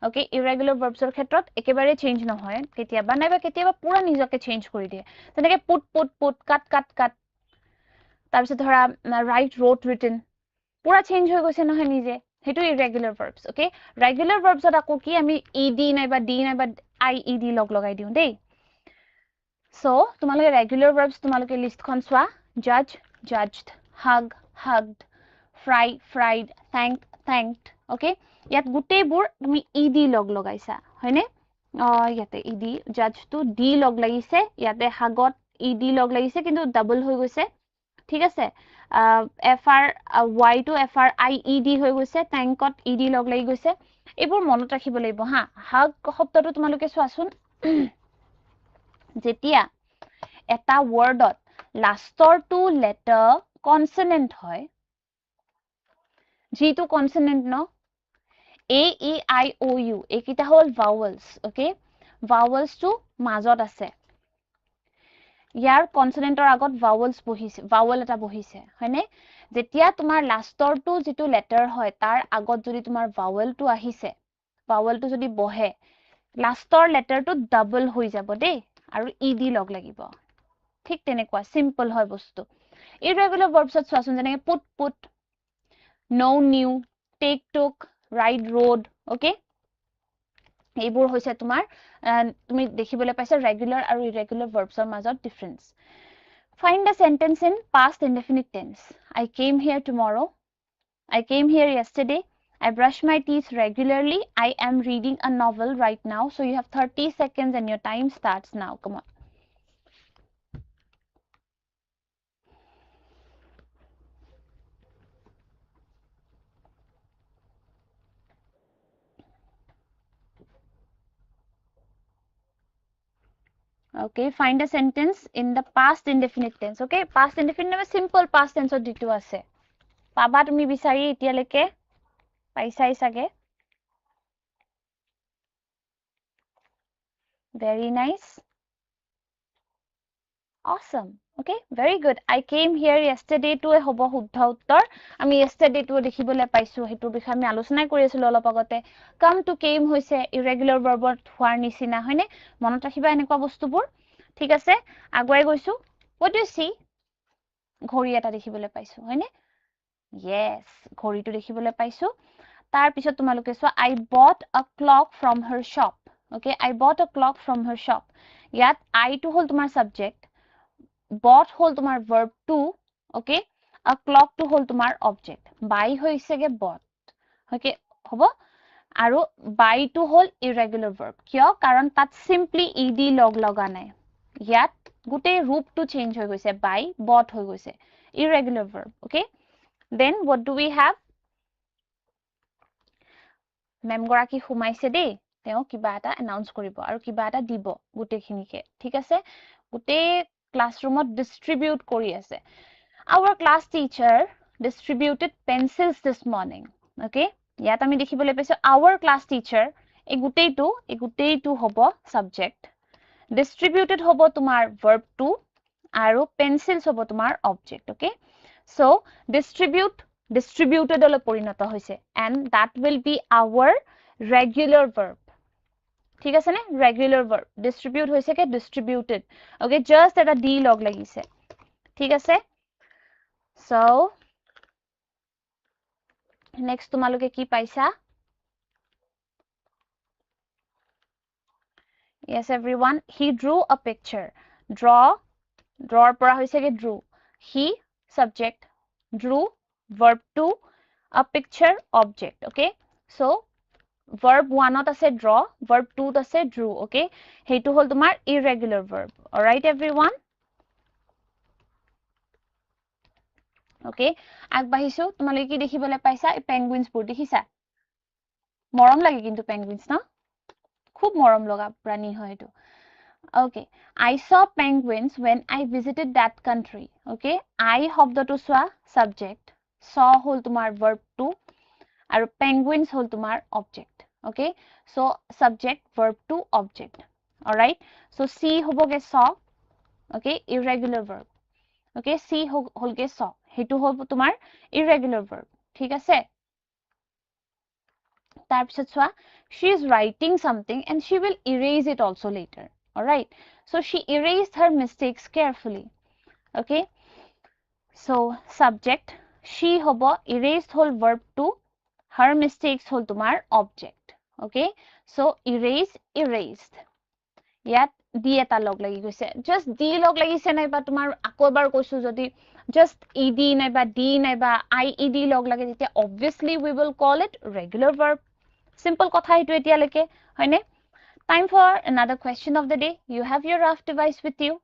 okay irregular verbs or khetrot ekebare change no hoy ketiaba naiba ketiaba pura nijoke change kori die teneke put cut tar bisot dhora write wrote written pura change hoy goise no hoy nije hetu irregular verbs okay regular verbs ot ako ki ami ed naiba d naiba ied log logai diu dei so tumaloke regular verbs tumaloke list khon swa judge judged hug hugged fry fried thanked okay yat gutei bur tumi ed log logaisa hoine yate ed judge to d log lagise yate hagot ed log lagise kintu double hoy goise ঠিক আছে fr y to fr i e d হৈ গৈছে ট্যাঙ্কত ed log লাগি গৈছে এইবোৰ মনত ৰাখিব লাগিব হা হাগ শব্দটো তোমালোকে চোৱাচোন যেতিয়া এটা ওয়ার্ডত লাষ্টৰ টু লেটাৰ কনসোনেন্ট হয় যেটো কনসোনেন্ট ন a e i o u এইকিটা হল ভাৱেলছ ওকে ভাৱেলছ টু মাজত আছে ইয়াৰ কনসোনেন্টৰ আগত ভাৱেলছ বহিছে ভাৱেল এটা বহিছে হয়নে যেতিয়া তোমাৰ লাষ্টৰ টু যেটো লেটাৰ হয় তাৰ আগত যদি তোমাৰ ভাৱেলটো আহিছে ভাৱেলটো যদি বহে লাষ্টৰ লেটাৰটো ডাবল হৈ যাব দেই আৰু ed লগ লাগিব ঠিক তেনেকুৱা সিম্পল হয় বস্তু irregular verbs ত চোৱাচোন যেনে put no new take took ride rode okay এইবোৰ হৈছে তোমাৰ তুমি দেখিবলৈ পাইছা regular আৰু irregular verbs ৰ মাজত difference find a sentence in past indefinite tense I came here tomorrow I came here yesterday I brush my teeth regularly I am reading a novel right now so you have 30 seconds and your time starts now come on okay find a sentence in the past indefinite tense okay past indefinite is simple past tense ot ditu ase paba tumi bisari etialeke paisai sage very nice awesome okay very good I came here yesterday to hobo shuddha uttor ami yesterday to dekhibole paisu hetu bikhay ami alochona kori asilu olop agote come to came hoise irregular verb ot hoar nisina hoine monot rakhiba enekwa bostu bur ঠিক আছে আগুৱাই গৈছো what do you see ঘড়ী এটা দেখিবলৈ পাইছো হয়নে yes ঘড়ীটো দেখিবলৈ পাইছো তাৰ পিছত তোমালোকে চোৱা I bought a clock from her shop okay I bought a clock from her shop ইয়াত I to হল তোমাৰ subject bought হল তোমাৰ verb to okay a clock to হল তোমাৰ object buy হৈছেগে bought okay হ'ব আৰু buy to হল irregular verb কিয় কাৰণ তাত simply ed লগ লগা নাই ইয়াত গুটেই ৰূপটো চেঞ্জ হৈ গৈছে by bought হৈ গৈছে irregular verb okay then what do we have মেম গৰাকী খুমাইছে দেই তেওঁ কিবা এটা এনাউন্স কৰিব আৰু কিবা এটা দিব গুটেখিনিকে ঠিক আছে গুটেই ক্লাছৰুমত ডিস্ট্ৰিবিউট কৰি আছে our class teacher distributed pencils this morning okay ইয়াত আমি দেখিবলৈ পাইছো our class teacher এই গুটেইটো হ'ব subject distributed hobo tumar verb to aru pencils hobo tumar object okay so distributed ole porinoto hoise and that will be our regular verb ঠিক আছে নে regular verb distribute hoise ke distributed okay just eta d log lagise ঠিক আছে so next তোমালোকে কি পাইছা Yes, everyone. He drew a picture. Draw pora hoise ge drew. He subject drew verb to a picture object. Okay. So verb 1 ত আছে draw, verb 2 ত আছে drew, okay? হেইটো হল তোমাৰ irregular verb. All right, everyone? Okay? আগবাঢ়িছো, তোমালোকে কি দেখিবলৈ পাইছা? পেঙ্গুইনছ বোৰ দেখিছা? মৰম লাগে কিন্তু পেঙ্গুইনছ ন? খুব মৰম লগা প্ৰাণী হয় এটো। Okay. I saw penguins when I visited that country. Okay? I শব্দটো চোৱা subject. Saw হল তোমাৰ verb 2 আৰু penguins হল তোমাৰ object. Okay? So subject, verb 2, object. All right? So see হবগে saw. Okay? Irregular verb. Okay? See হলগে saw. হেতু হব তোমাৰ irregular verb. ঠিক আছে? তাৰপিছত চোৱা, she is writing something and she will erase it also later. All right? So she erased her mistakes carefully. Okay? So subject, she hobo, erased whole verb 2, her mistakes whole tumar object. Okay? So erase, erased. Yat di eta log lagi goise. Just di log lagi se nai ba tumar ako ebar koisu jodi just ed nai ba d nai ba ied log lage jetia obviously we will call it regular verb. Simple kotha etu etia leke hoine. Time for another question of the day. You have your rough device with you.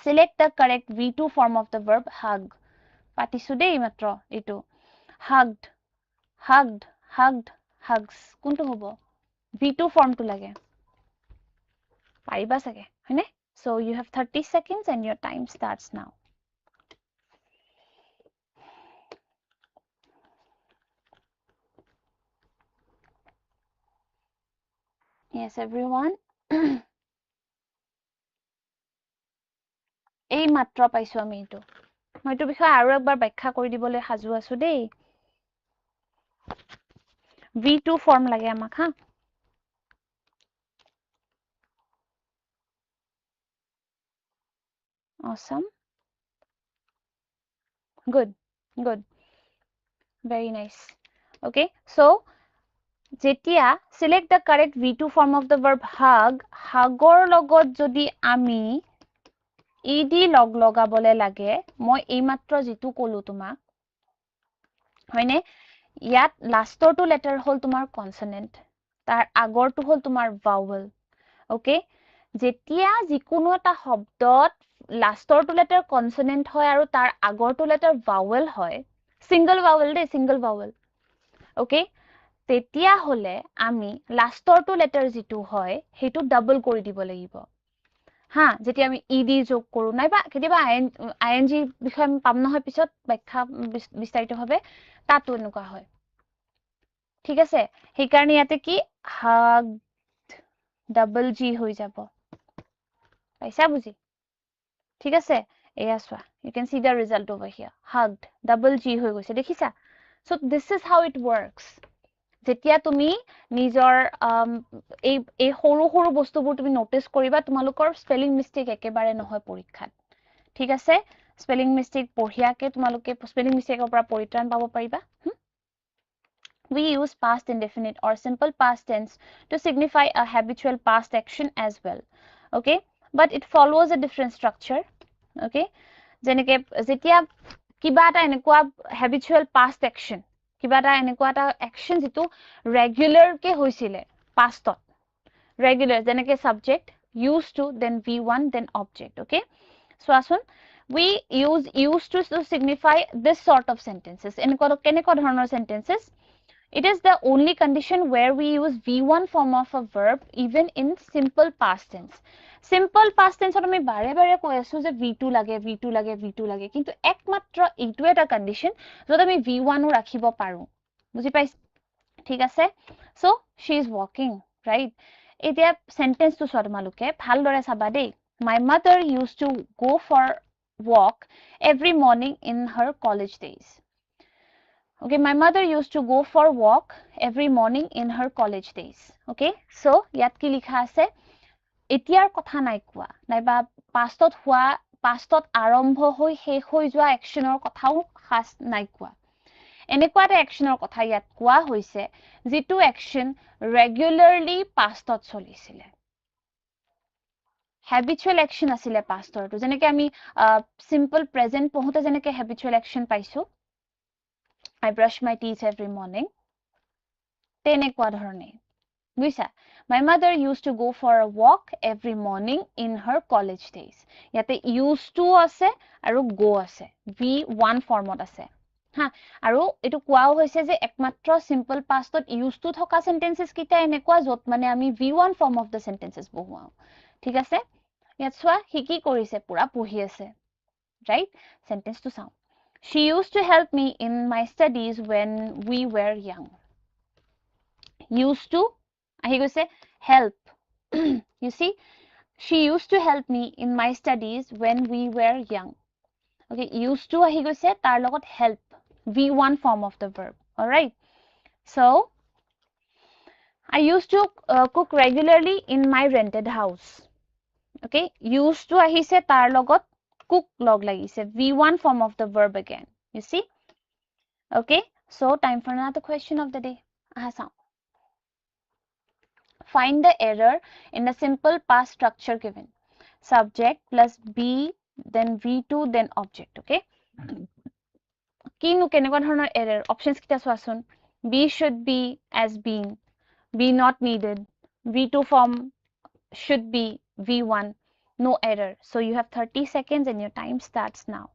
Select the correct V2 form of the verb hug. Patisu dei matro etu. Hugged, hugged, hugged, hugs. Kuntu hobo? V2 form tu lage. Pariba sage, hoine? So you have 30 seconds and your time starts now. Yes, everyone. এই মাত্ৰ পাইছো আমি এটো মই এটো বিষয় আৰু একবাৰ ব্যাখ্যা কৰি দিবলৈ হাজু আছো দেই V2 form লাগে আমাক হা awesome good good very nice okay so jetia select the correct V2 form of the verb hug hugor logot jodi ami ed log logabole lage মই এই মাত্ৰ জিতু কলো তোমাক হয়নে ইয়াত লাষ্টৰ টু লেটাৰ হল তোমাৰ কনসোনেন্ট তাৰ আগৰটো হল তোমাৰ ভাৱেল ওকে যেতিয়া যিকোনো এটা শব্দত লাষ্টৰ টু লেটাৰ কনসোনেন্ট হয় আৰু তাৰ আগৰটো লেটাৰ ভাৱেল হয় সিঙ্গল ভাৱেল দে সিঙ্গল ভাৱেল ওকে তেতিয়া হলে আমি লাষ্টৰ টু লেটাৰ যিটো হয় হেতু ডাবল কৰি দিব লাগিব হা যেতিয়া আমি ইডি যোগ কৰো নাইবা কেতিয়াবা আইএনজি বিষয় আমি পাম নহয় পিছত ব্যাখ্যা বিস্তাৰিতভাৱে তাতো এনেকুৱা হয় ঠিক আছে সেই কাৰণে ইয়াতে কি হাগ ডাবল জি হৈ যাব পাইছা বুজি ঠিক আছে এয়া চোৱা you can see the result over here hugged double g হৈ গৈছে দেখিছা so this is how it works যেতিয়া তুমি নিজৰ এই সৰু সৰু বস্তুবোৰ তুমি নোটিস কৰিবা তোমালোকৰ স্পেলিং মিস্টেক একেবাৰে নহয় পৰীক্ষাত ঠিক আছে স্পেলিং মিস্টেক পঢ়িয়াকে তোমালোকে স্পেলিং মিস্টেকৰ পৰা পৰিত্ৰাণ পাব পাৰিবা We use past indefinite or simple past tense to signify a habitual past action as well. Okay? But it follows a different structure. Okay? যেনেকে যেতিয়া কিবা এটা এনেকুৱা habitual past action কিবা এটা এনেকুৱা এটা action যিটো regular কে হৈছিলে pastত regular যেনেকে subject used to then v1 then object okay so asun we use used to signify this sort of sentences এনেকুৱা কেনেকুৱা ধৰণৰ sentences It is the only condition where we use V1 form of a verb even in simple past tense. Simple past tense আমি বাৰে বাৰে কৈ আছো যে V2 লাগে V2 লাগে V2 লাগে কিন্তু একমাত্ৰ এইটো এটা কন্ডিশন যত আমি V1 ও ৰাখিব পাৰো বুজি পাইছ ঠিক আছে so she is walking right এতিয়া সেন্টেন্স টো চোৱা তোমালোকে ভালদৰে চাবা দেই my mother used to go for walk every morning in her college days Okay, my mother used to go for walk every morning in her college days. Okay, so ইয়াত কি লিখা আছে এতিয়াৰ কথা নাই কোৱা নাইবা পাষ্টত হোৱা পাষ্টত আৰম্ভ হৈ শেষ হৈ যোৱা একচনৰ কথাও খাস নাই কোৱা এনেকুৱা এটা একচনৰ কথা ইয়াত কোৱা হৈছে যিটো একচন ৰেগুলাৰলি পাষ্টত চলিছিলে habitual action আছিলে পাষ্টৰটো যেনেকৈ আমি simple present পঢ়োতে যেনেকৈ habitual action পাইছো I brush my teeth every morning. তেনেকুৱা ধৰণে বুজিছা my mother used to go for a walk every morning in her college days ইয়াতে used to আছে আৰু go আছে v1 ফৰ্মত আছে হা আৰু এটো কোৱাও হৈছে যে একমাত্ৰ simple pastত used to থকা sentences কিটা এনেকুৱা যত মানে আমি v1 form of the sentences বহুৱাও ঠিক আছে ইয়াত চোৱা হি কি কৰিছে পুৰা পঢ়ি আছে right sentence to sound she used to help me in my studies when we were young used to ahi goise help you see she used to help me in my studies when we were young okay used to ahi goise tar logot help v1 form of the verb all right so I used to cook regularly in my rented house okay used to ahise tar logot cook log lagise v1 form of the verb again you see okay so time for another question of the day aha find the error in the simple past structure given subject plus be then v2 then object okay kinu kenekwa dhoroner error options kita soasun be should be as been be not needed v2 form should be v1 no error so you have 30 seconds and your time starts now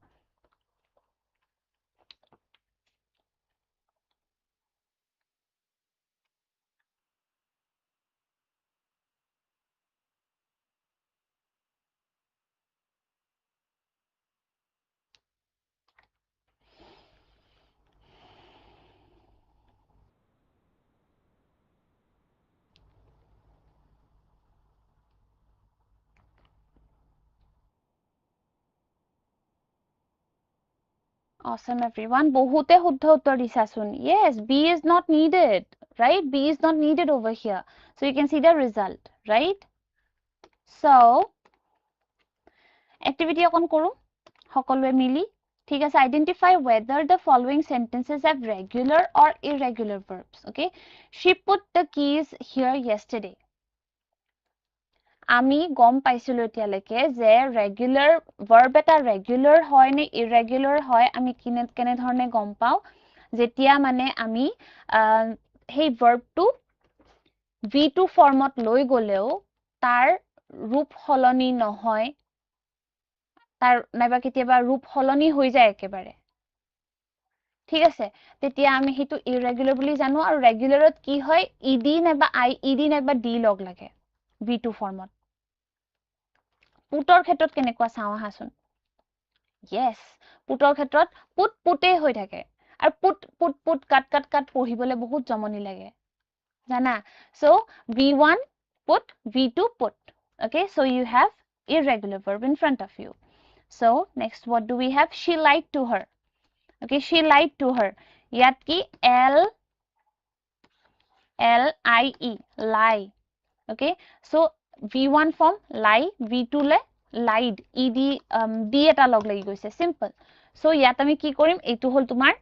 awesome everyone bahute shuddha uttor disasun yes b is not needed right b is not needed over here so you can see the result right so activity akon koru hokolwe mili ঠিক আছে identify whether the following sentences have regular or irregular verbs okay she put the keys here yesterday আমি গম পাইছিলো এতিয়ালৈকে যে regular verb এটা regular হয় নে ইৰেগুলাৰ হয় আমি কেনে ধৰণে গম পাও যেতিয়া মানে আমি সেই ভাৰ্বটো v2 ফৰ্মত লৈ গলেও তাৰ ৰূপ সলনি নহয় তাৰ নাইবা কেতিয়াবা ৰূপ সলনি হৈ যায় একেবাৰে ঠিক আছে তেতিয়া আমি হেতু ইৰেগুলাৰ বুলি জানো আৰু ৰেগুলাৰত কি হয় ed নাইবা ied নাইবা d লগ লাগে v2 ফৰ্মত পুটৰ ক্ষেত্ৰত কেনেকুৱা চাও আহাচোন yes পুটৰ ক্ষেত্ৰত পুটে হৈ থাকে আৰু পুট কাট পঢ়িবলে বহুত জমনি লাগে জানা so v1 put v2 put okay so you have irregular verb in front of you so next what do we have she lied to her okay she lied to her yat ki lie lie okay so v1 form lie v2 le lied ed d eta log lagi goise simple so yat ami ki korim etu hol tumar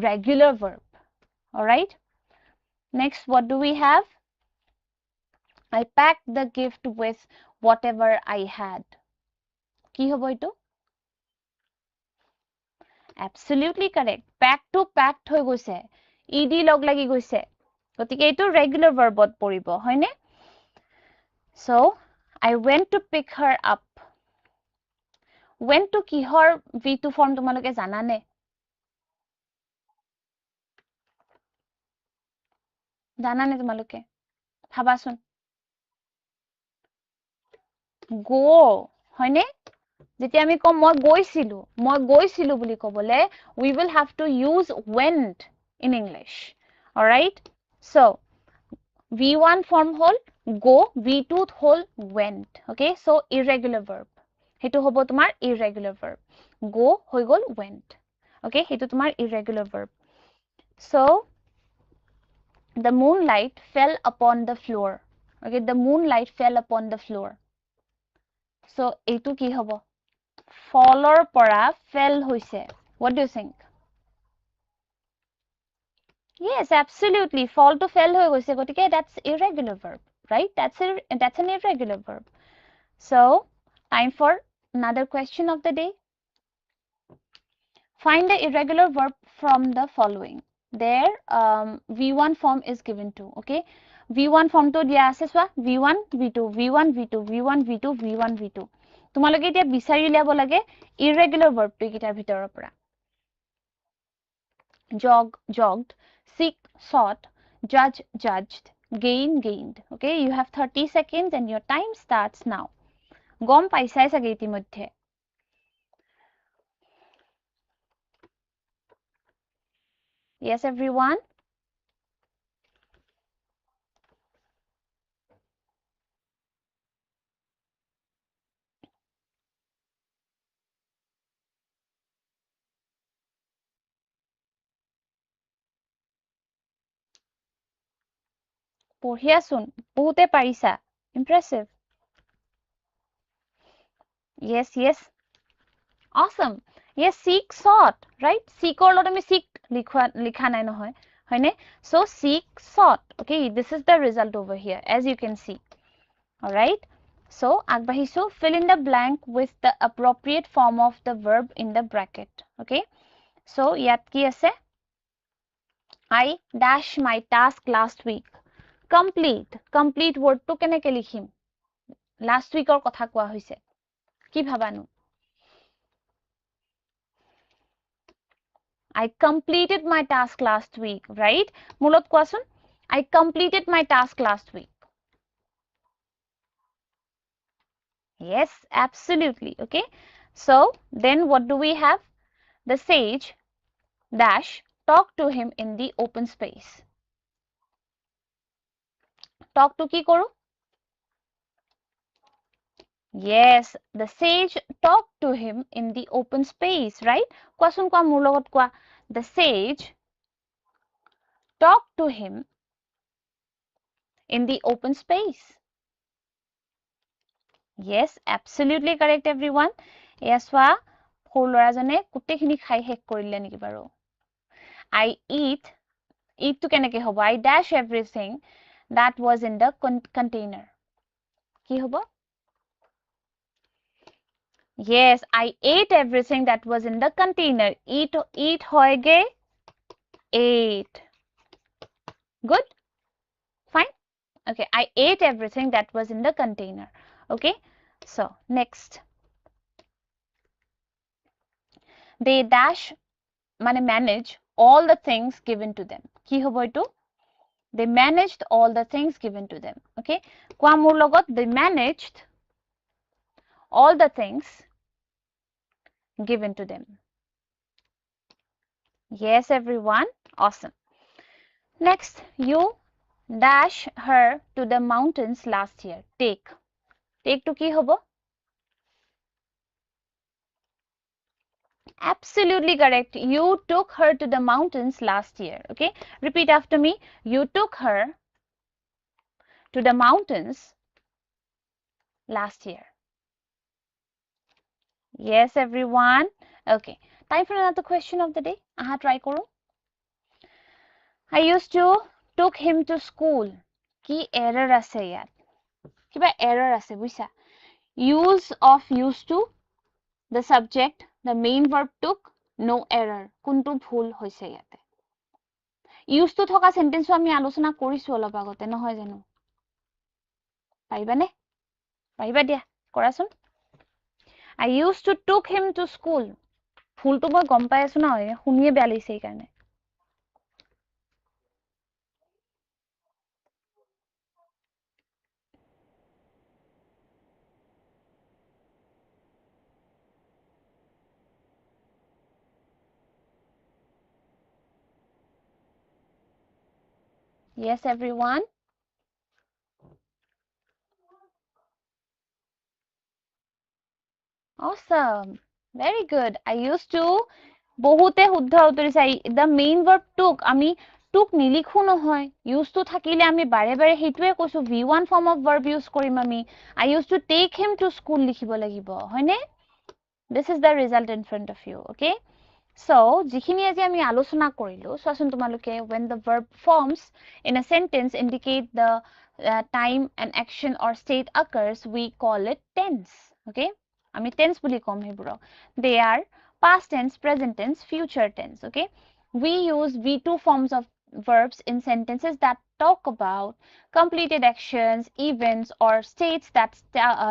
regular verb all right next what do we have I packed the gift with whatever I had ki hobo etu absolutely correct packed hoi goise ed log lagi goise gotike etu regular verb ot poribo hoine so I went to pick her up went to kihor v2 form তোমালোকে জানানে তোমালোকে ভাবাচোন go হয়নে যেতিয়া আমি কম মই গৈছিলো বুলি কবলে we will have to use went in English all right so v1 form hol go v2 hol went okay so irregular verb hetu hobo tumar irregular verb go hoi gol went okay hetu tumar irregular verb so the moonlight fell upon the floor okay the moonlight fell upon the floor so etu ki hobo fall or pora fell hoise what do you think yes absolutely fall to fell hoi goise gotike that's irregular verb right that's an irregular verb so time for another question of the day find the irregular verb from the following their v1 form is given to. Okay, v1 form to dia ase swa v1 v2 v1 v2 v1 v2 v1 v2 তোমালোকে এতিয়া বিচাৰি উলিয়াব লাগে irregular verb টো কিটাৰ ভিতৰৰ পৰা jog jogged, seek sought, judge judged, gain gained. Okay, you have 30 seconds and your time starts now. গম পাইছাই চাগে ইতিমধ্যে yes everyone পঢ়িয়াচোন বহুতে পাৰিছা impressive yes awesome yes seek sought right seek or lot ami seek likha nai nohoy hoine so seek sought okay this is the result over here as you can see all right so agbahisu fill in the blank with the appropriate form of the verb in the bracket okay so yat ki ase I dash my task last week complete word to keneke likhim last week or kotha koa hoise ki bhabanu I completed my task last week right mulot koasun I completed my task last week yes absolutely okay so then what do we have the sage dash talk to him in the open space talk to ki koru yes the sage talked to him in the open space right koasun koa mur logot koa the sage talked to him in the open space yes absolutely correct everyone yaswa khulora jane kutte khini khai hek korile niki baro I eat to keneke hobo I dash everything that was in the container ki hobo yes I ate everything that was in the container eat hoige ate good fine okay I ate everything that was in the container okay so next they dash mane manage all the things given to them ki hobo etu they managed all the things given to them okay koa mur logot they managed all the things given to them yes everyone awesome next you dash her to the mountains last year take to ki hobo absolutely correct you took her to the mountains last year okay repeat after me you took her to the mountains last year yes everyone okay time for another question of the day aha try koru I used to took him to school ki error ase yat kiba error ase buisa use of used to the subject the main verb took no error kuntu bhul hoise yate used to thoka sentence ami alochona korisu olop agote nohoy janu paibane paiba dia korasun I used to took him to school bhul to moi gom pai asu na huniye beya lise ei karone yes everyone awesome very good I used to বহুতে শুদ্ধ উত্তৰিছে the main verb took আমি took নিলিখো নহয় used to থাকিলে আমি বাৰে বাৰে হেতুৱে কৈছো v1 form of verb use কৰিম আমি I used to take him to school লিখিব লাগিব হয়নে this is the result in front of you okay so যিখিনি আজি আমি আলোচনা কৰিলো সোচোন তোমালোকে when the verb forms in a sentence indicate the time an action or state occurs we call it tense okay আমি tense bully com হেবুৰক they are past tense present tense future tense okay we use V2 forms of verbs in sentences that talk about completed actions, events, or states that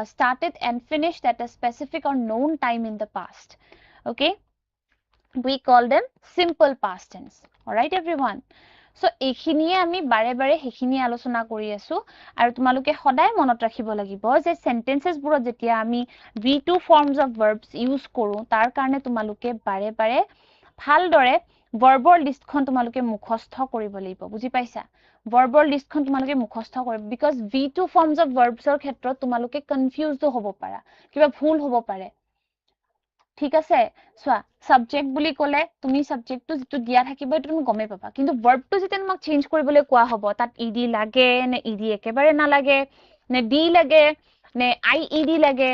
started and finished at a specific or known time in the past. Okay, we call them simple past tense. All right, everyone. So এইখিনিয়ে আমি বাৰে বাৰে সেইখিনি আলোচনা কৰি আছো আৰু তোমালোকে সদায় মনত ৰাখিব লাগিব যে সেন্টেন্সেস বোৰত যেতিয়া আমি V2 forms of verbs use কৰো তাৰ কাৰণে তোমালোকে বাৰে বাৰে ভালদৰে ভাৰ্বৰ লিষ্টখন তোমালোকে মুখস্থ কৰিব লাগিব বুজি পাইছা ভাৰ্বৰ লিষ্টখন তোমালোকে মুখস্থ কৰিব বিকজ V2 forms of verbsৰ ক্ষেত্ৰত তোমালোকে কনফিউজড হ'ব পাৰা কিবা ভুল হ'ব পাৰে ঠিক আছে সোয়া সাবজেক্ট বুলি ক'লে তুমি সাবজেক্টটো যেটো দিয়া থাকিব এটো তুমি গমে পাবা কিন্তু ভার্বটো যেতিয়া তোমাক চেঞ্জ কৰিবলৈ কোৱা হ'ব তাত ইডি লাগে নে ইডি একেবাৰে না লাগে নে ডি লাগে নে আইইডি লাগে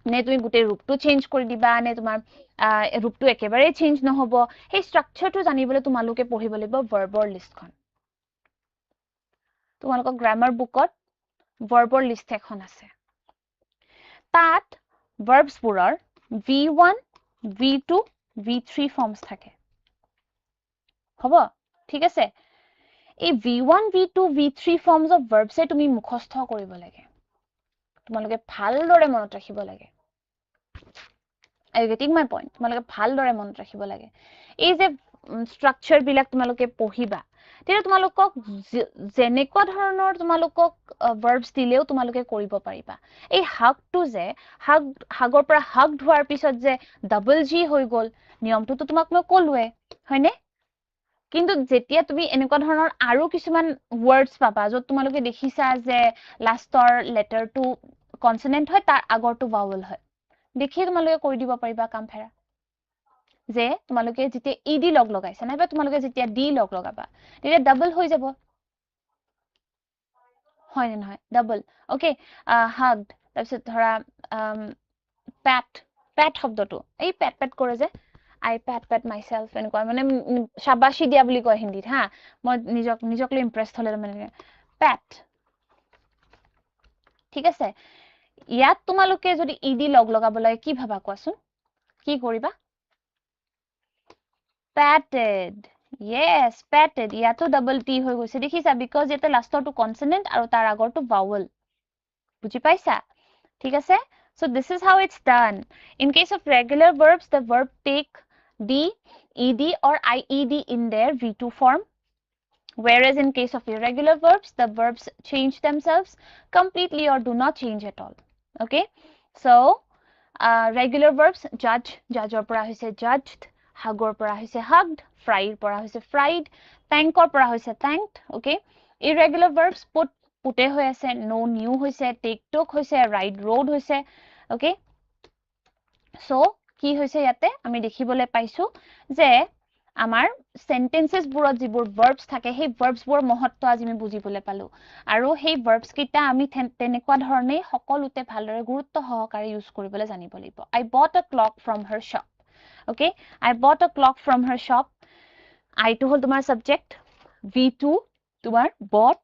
নে তুমি গোটেই ৰূপটো চেঞ্জ কৰি দিবা নে তোমাৰ ৰূপটো একেবাৰে চেঞ্জ নহব সেই স্ট্ৰাকচাৰটো জানিবলৈ তোমালোকে পঢ়িব লাগিব ভাৰ্বৰ লিষ্টখন তোমালোকৰ গ্ৰামাৰ বুকত ভাৰ্বৰ লিষ্ট এখন আছে তাত verbs বোৰৰ V1 V2 V3 forms থাকে হ'ব ঠিক আছে এই V1 V2 V3 forms of verbs এ তুমি মুখস্থ কৰিব লাগে তোমালোকে ভালদৰে মনত ৰাখিব লাগে Are you getting my point? তোমালোকে ভালদৰে মনত ৰাখিব লাগে এই যে স্ট্ৰাকচাৰ বিলাক তোমালোকে পঢ়িবা তেতিয়া তোমালোকক জেনেকুৱা ধৰণৰ তোমালোকক ভাৰ্বছ দিলেও তোমালোকে কৰিব পাৰিবা এই হাগটো যে হাগৰ পৰা হাগড হোৱাৰ পিছত যে ডাবল জি হৈ গল নিয়মটো তোমাক মই কলোৱে হয়নে কিন্তু যেতিয়া তুমি এনেকুৱা ধৰণৰ আৰু কিছুমান ওয়াৰ্ডছ পাবা যত তোমালোকে দেখিছা যে লাষ্টৰ লেটাৰটো কনসোনেন্ট হয় তাৰ আগৰটো ভাৱেল হয় দেখিয়ে তোমালোকে কৰি দিব পাৰিবা কাম ফেৰা যে তোমালোকে যেতিয়া ইডি লগ লগাইছা নাইবা তোমালোকে যেতিয়া ডি লগ লগাবা তেতিয়া ডাবল হৈ যাব হয় নে নহয় ডাবল ওকে হাগড তাৰপিছত ধৰা প্যাট শব্দটো এই প্যাট কৰে যে I pat myself এনেকুৱা মানে শাবাশী দিয়া বুলি কয় হিন্দীত হা মই নিজকলৈ ইমপ্ৰেছড হলে মানে প্যাট ঠিক আছে ইয়াত তোমালোকে যদি ইডি লগ লগাব লাগে কি ভাবা কোৱাচোন কি কৰিবা patted yes patted ইয়াতো ডাবল টি হৈ গৈছে দেখিছা বিকজ এটা লাষ্টৰটো কনসোনেন্ট আৰু তাৰ আগৰটো ভাৱেল বুজি পাইছা ঠিক আছে so this is how it's done in case of regular verbs the verb take d ed or ied in their v2 form whereas in case of irregular verbs the verbs change themselves completely or do not change at all okay so regular verbs judge judgeor pora hoise judged hagor pora hoise hugged fried pora hoise fried thankor pora hoise thanked okay irregular verbs put pute hoy ase no new hoise take took hoise ride road hoise okay so কি হৈছে ইয়াতে আমি দেখিবলৈ পাইছো যে আমাৰ sentences বোৰত যিবোৰ verbs থাকে সেই verbs বোৰ মহত্ব আজি আমি বুজিবলৈ পালো আৰু সেই verbs কিটা আমি তেনেকুৱা ধৰণে সকলোতে ভালদৰে গুৰুত্ব সহকাৰে ইউজ কৰিবলৈ জানিব লাগিব I bought a clock from her shop okay I bought a clock from her shop I to হল তোমাৰ subject V2 তোমাৰ bought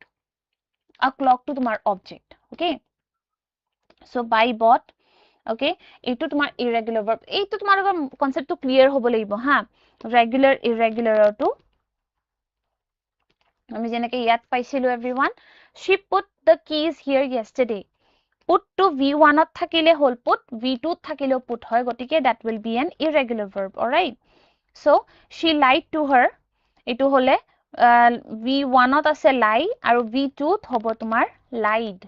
a clock to তোমাৰ object okay so by bought okay এইটো তোমাৰ irregular verb এইটো তোমাৰ কনসেপ্টটো clear হ'ব লাগিব হা regular irregular to আমি যেনেকৈ ইয়াত পাইছিলো everyone she put the keys here yesterday put to v1 ত থাকিলে হল put v2 ত থাকিলে put হয় গটিকে that will be an irregular verb all right so she lied to her এটো হলে v1 ত আছে lie আৰু v2 ত হ'ব তোমাৰ lied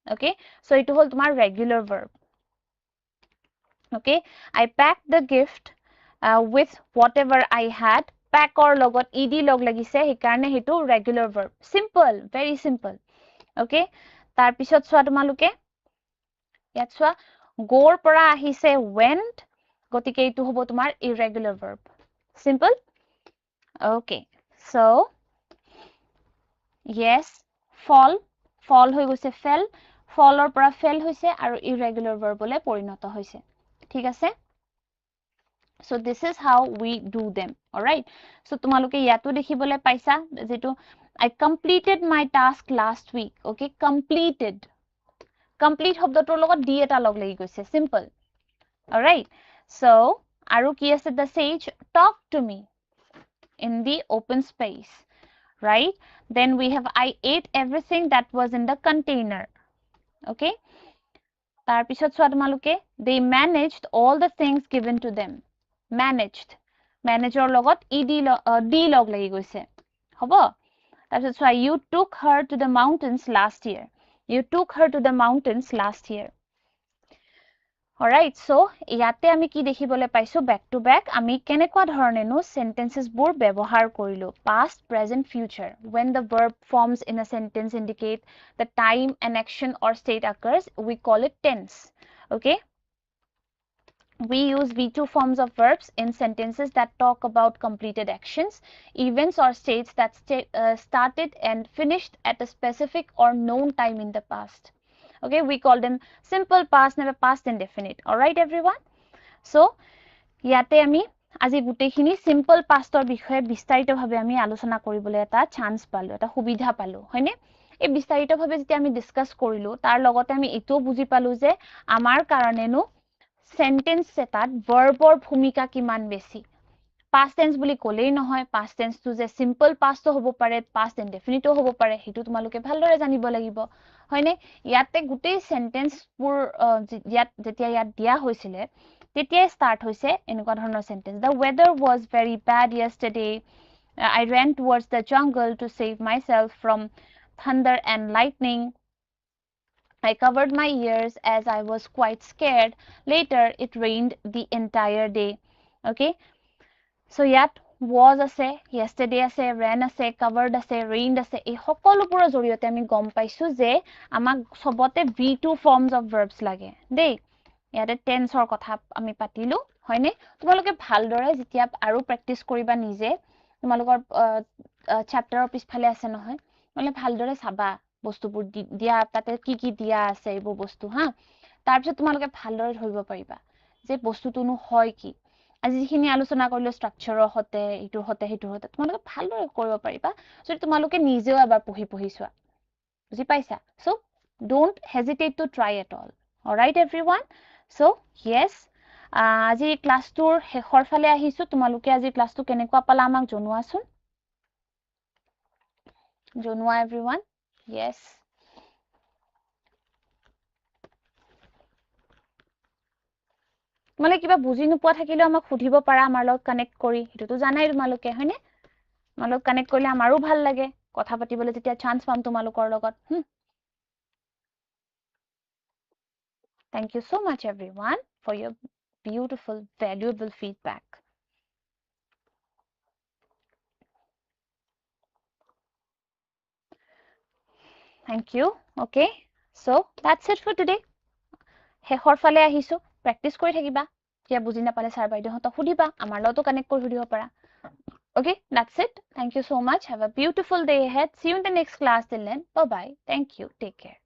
okay so এটো হল তোমাৰ regular verb okay I packed the gift with whatever I had pack or logot ed log লাগিছে হেকাৰণে হেতু regular verb simple very simple okay তাৰ পিছত সোৱা তোমালোকে ইয়াত সোৱা গোৰ পৰা আহিছে went গটিকে এটো হ'ব তোমাৰ irregular verb simple okay so yes fall হৈ গৈছে fell fallৰ পৰা fell হৈছে আৰু irregular verb লৈ পৰিণত হৈছে ঠিক আছে so this is how we do them all right so তোমালোকে ইয়াতো দেখিবলৈ পাইছা যেটো I completed my task last week okay completed complete শব্দটোৰ লগত d এটা লগ লাগি গৈছে simple all right so আৰু কি আছে the sage talk to me in the open space, right? Then we have I ate everything that was in the container. Okay, tar pisot soa tomaloke, they managed all the things given to them. Managed, manager logot d log lagi goise, hobo. Tar pisot soa, you took her to the mountains last year. You took her to the mountains last year. Alright, so ইয়াতে আমি কি দেখিবলৈ পাইছো back to back আমি কেনেকুৱা ধৰণেনো sentences বোৰ ব্যৱহাৰ কৰিলো past, present, future. When the verb forms in a sentence indicate the time an action or state occurs, we call it tense. Okay? We use V2 forms of verbs in sentences that talk about completed actions, events, or states that started and finished at a specific or known time in the past. Okay, we call them simple past, never past indefinite. All right, everyone? So, ইয়াতে আমি আজি গুটেখিনি simple pastৰ বিষয়ে বিস্তাৰিতভাৱে আমি আলোচনা কৰিবলৈ এটা chance পালো, এটা সুবিধা পালো, হয়নে? এই বিস্তাৰিতভাৱে যেতিয়া আমি ডিসকাস কৰিলো, তাৰ লগতে আমি এটো বুজি পালো যে আমাৰ কাৰণেনো সেন্টেন্স এটাত ভাৰ্বৰ ভূমিকা কিমান বেছি। past tense বুলি কলেই নহয়, past tense টো যে simple past হ'ব পাৰে, past indefinite হ'ব পাৰে, হেতু তোমালোকে ভালদৰে জানিব লাগিব, হয়নে? ইয়াতে গুটেই সেন্টেন্স বোৰ যেতিয়া ইয়াত দিয়া হৈছিলে তেতিয়াই স্টার্ট হৈছে এনেকুৱা ধৰণৰ sentence. The weather was very bad yesterday. I ran towards the jungle to save myself from thunder and lightning. I covered my ears as I was quite scared. Later, it rained the entire day. Okay? So, yet was আছে, yesterday আছে, ran আছে, covered আছে, rained আছে, এই সকলোবোৰৰ জৰিয়তে আমি গম পাইছো যে আমাক সবতে V2 forms of verbs লাগে দেই। ইয়াতে টেন্সৰ কথা আমি পাতিলো, হয়নে? তোমালোকে ভালদৰে যেতিয়া আৰু প্ৰেক্টিস কৰিবা নিজে, তোমালোকৰ চ্যাপ্টাৰৰ পিছফালে আছে নহয়, মানে ভালদৰে চাবা বস্তুবোৰ দিয়া তাতে কি দিয়া আছে এইবোৰ বস্তু, হা? তাৰপিছত তোমালোকে ভালদৰে ধৰিব পাৰিবা যে বস্তুটোনো হয় কি। আজি যিখিনি আলোচনা কৰিলো স্ট্ৰাকচাৰৰ হতে, ইটোৰ হতে, হিটোৰ হতে, তোমালোকে ভালদৰে কৰিব পাৰিবা যদি তোমালোকে নিজেও এবাৰ পঢ়ি চোৱা। বুজি পাইছা? So, don't hesitate to try at all. All right, everyone? So, yes, আজি ক্লাছটোৰ শেষৰ ফালে আহিছো। তোমালোকে আজি ক্লাছটো কেনেকুৱা পালা আমাক জনোৱাচোন। জনোৱা everyone? Yes. তোমালোকে কিবা বুজি নোপোৱা থাকিলে আমাক সুধিব পাৰা আমাৰ লগত কানেক্ট কৰি, হেতুটো জানাই তোমালোকে, হয়নে? তোমালোক কানেক্ট কৰিলে আমাৰো ভাল লাগে কথা পাতিবলৈ যেতিয়া চান্স পাম তোমালোকৰ লগত। Thank you so much, everyone, for your beautiful, valuable feedback. Thank you. Okay. So, that's it for today. শেষৰ ফালে আহিছো। প্ৰেক্টিস কৰি থাকিবা। কিয়া বুজি নাপালে ছাৰ বাইদেউহঁতক সুধিবা, আমাৰ লগতো কানেক্ট কৰি সুধিব পাৰা। Okay, that's it. Thank you so much. Have a beautiful day ahead. See you in the next class till then. Bye-bye. Thank you. Take care.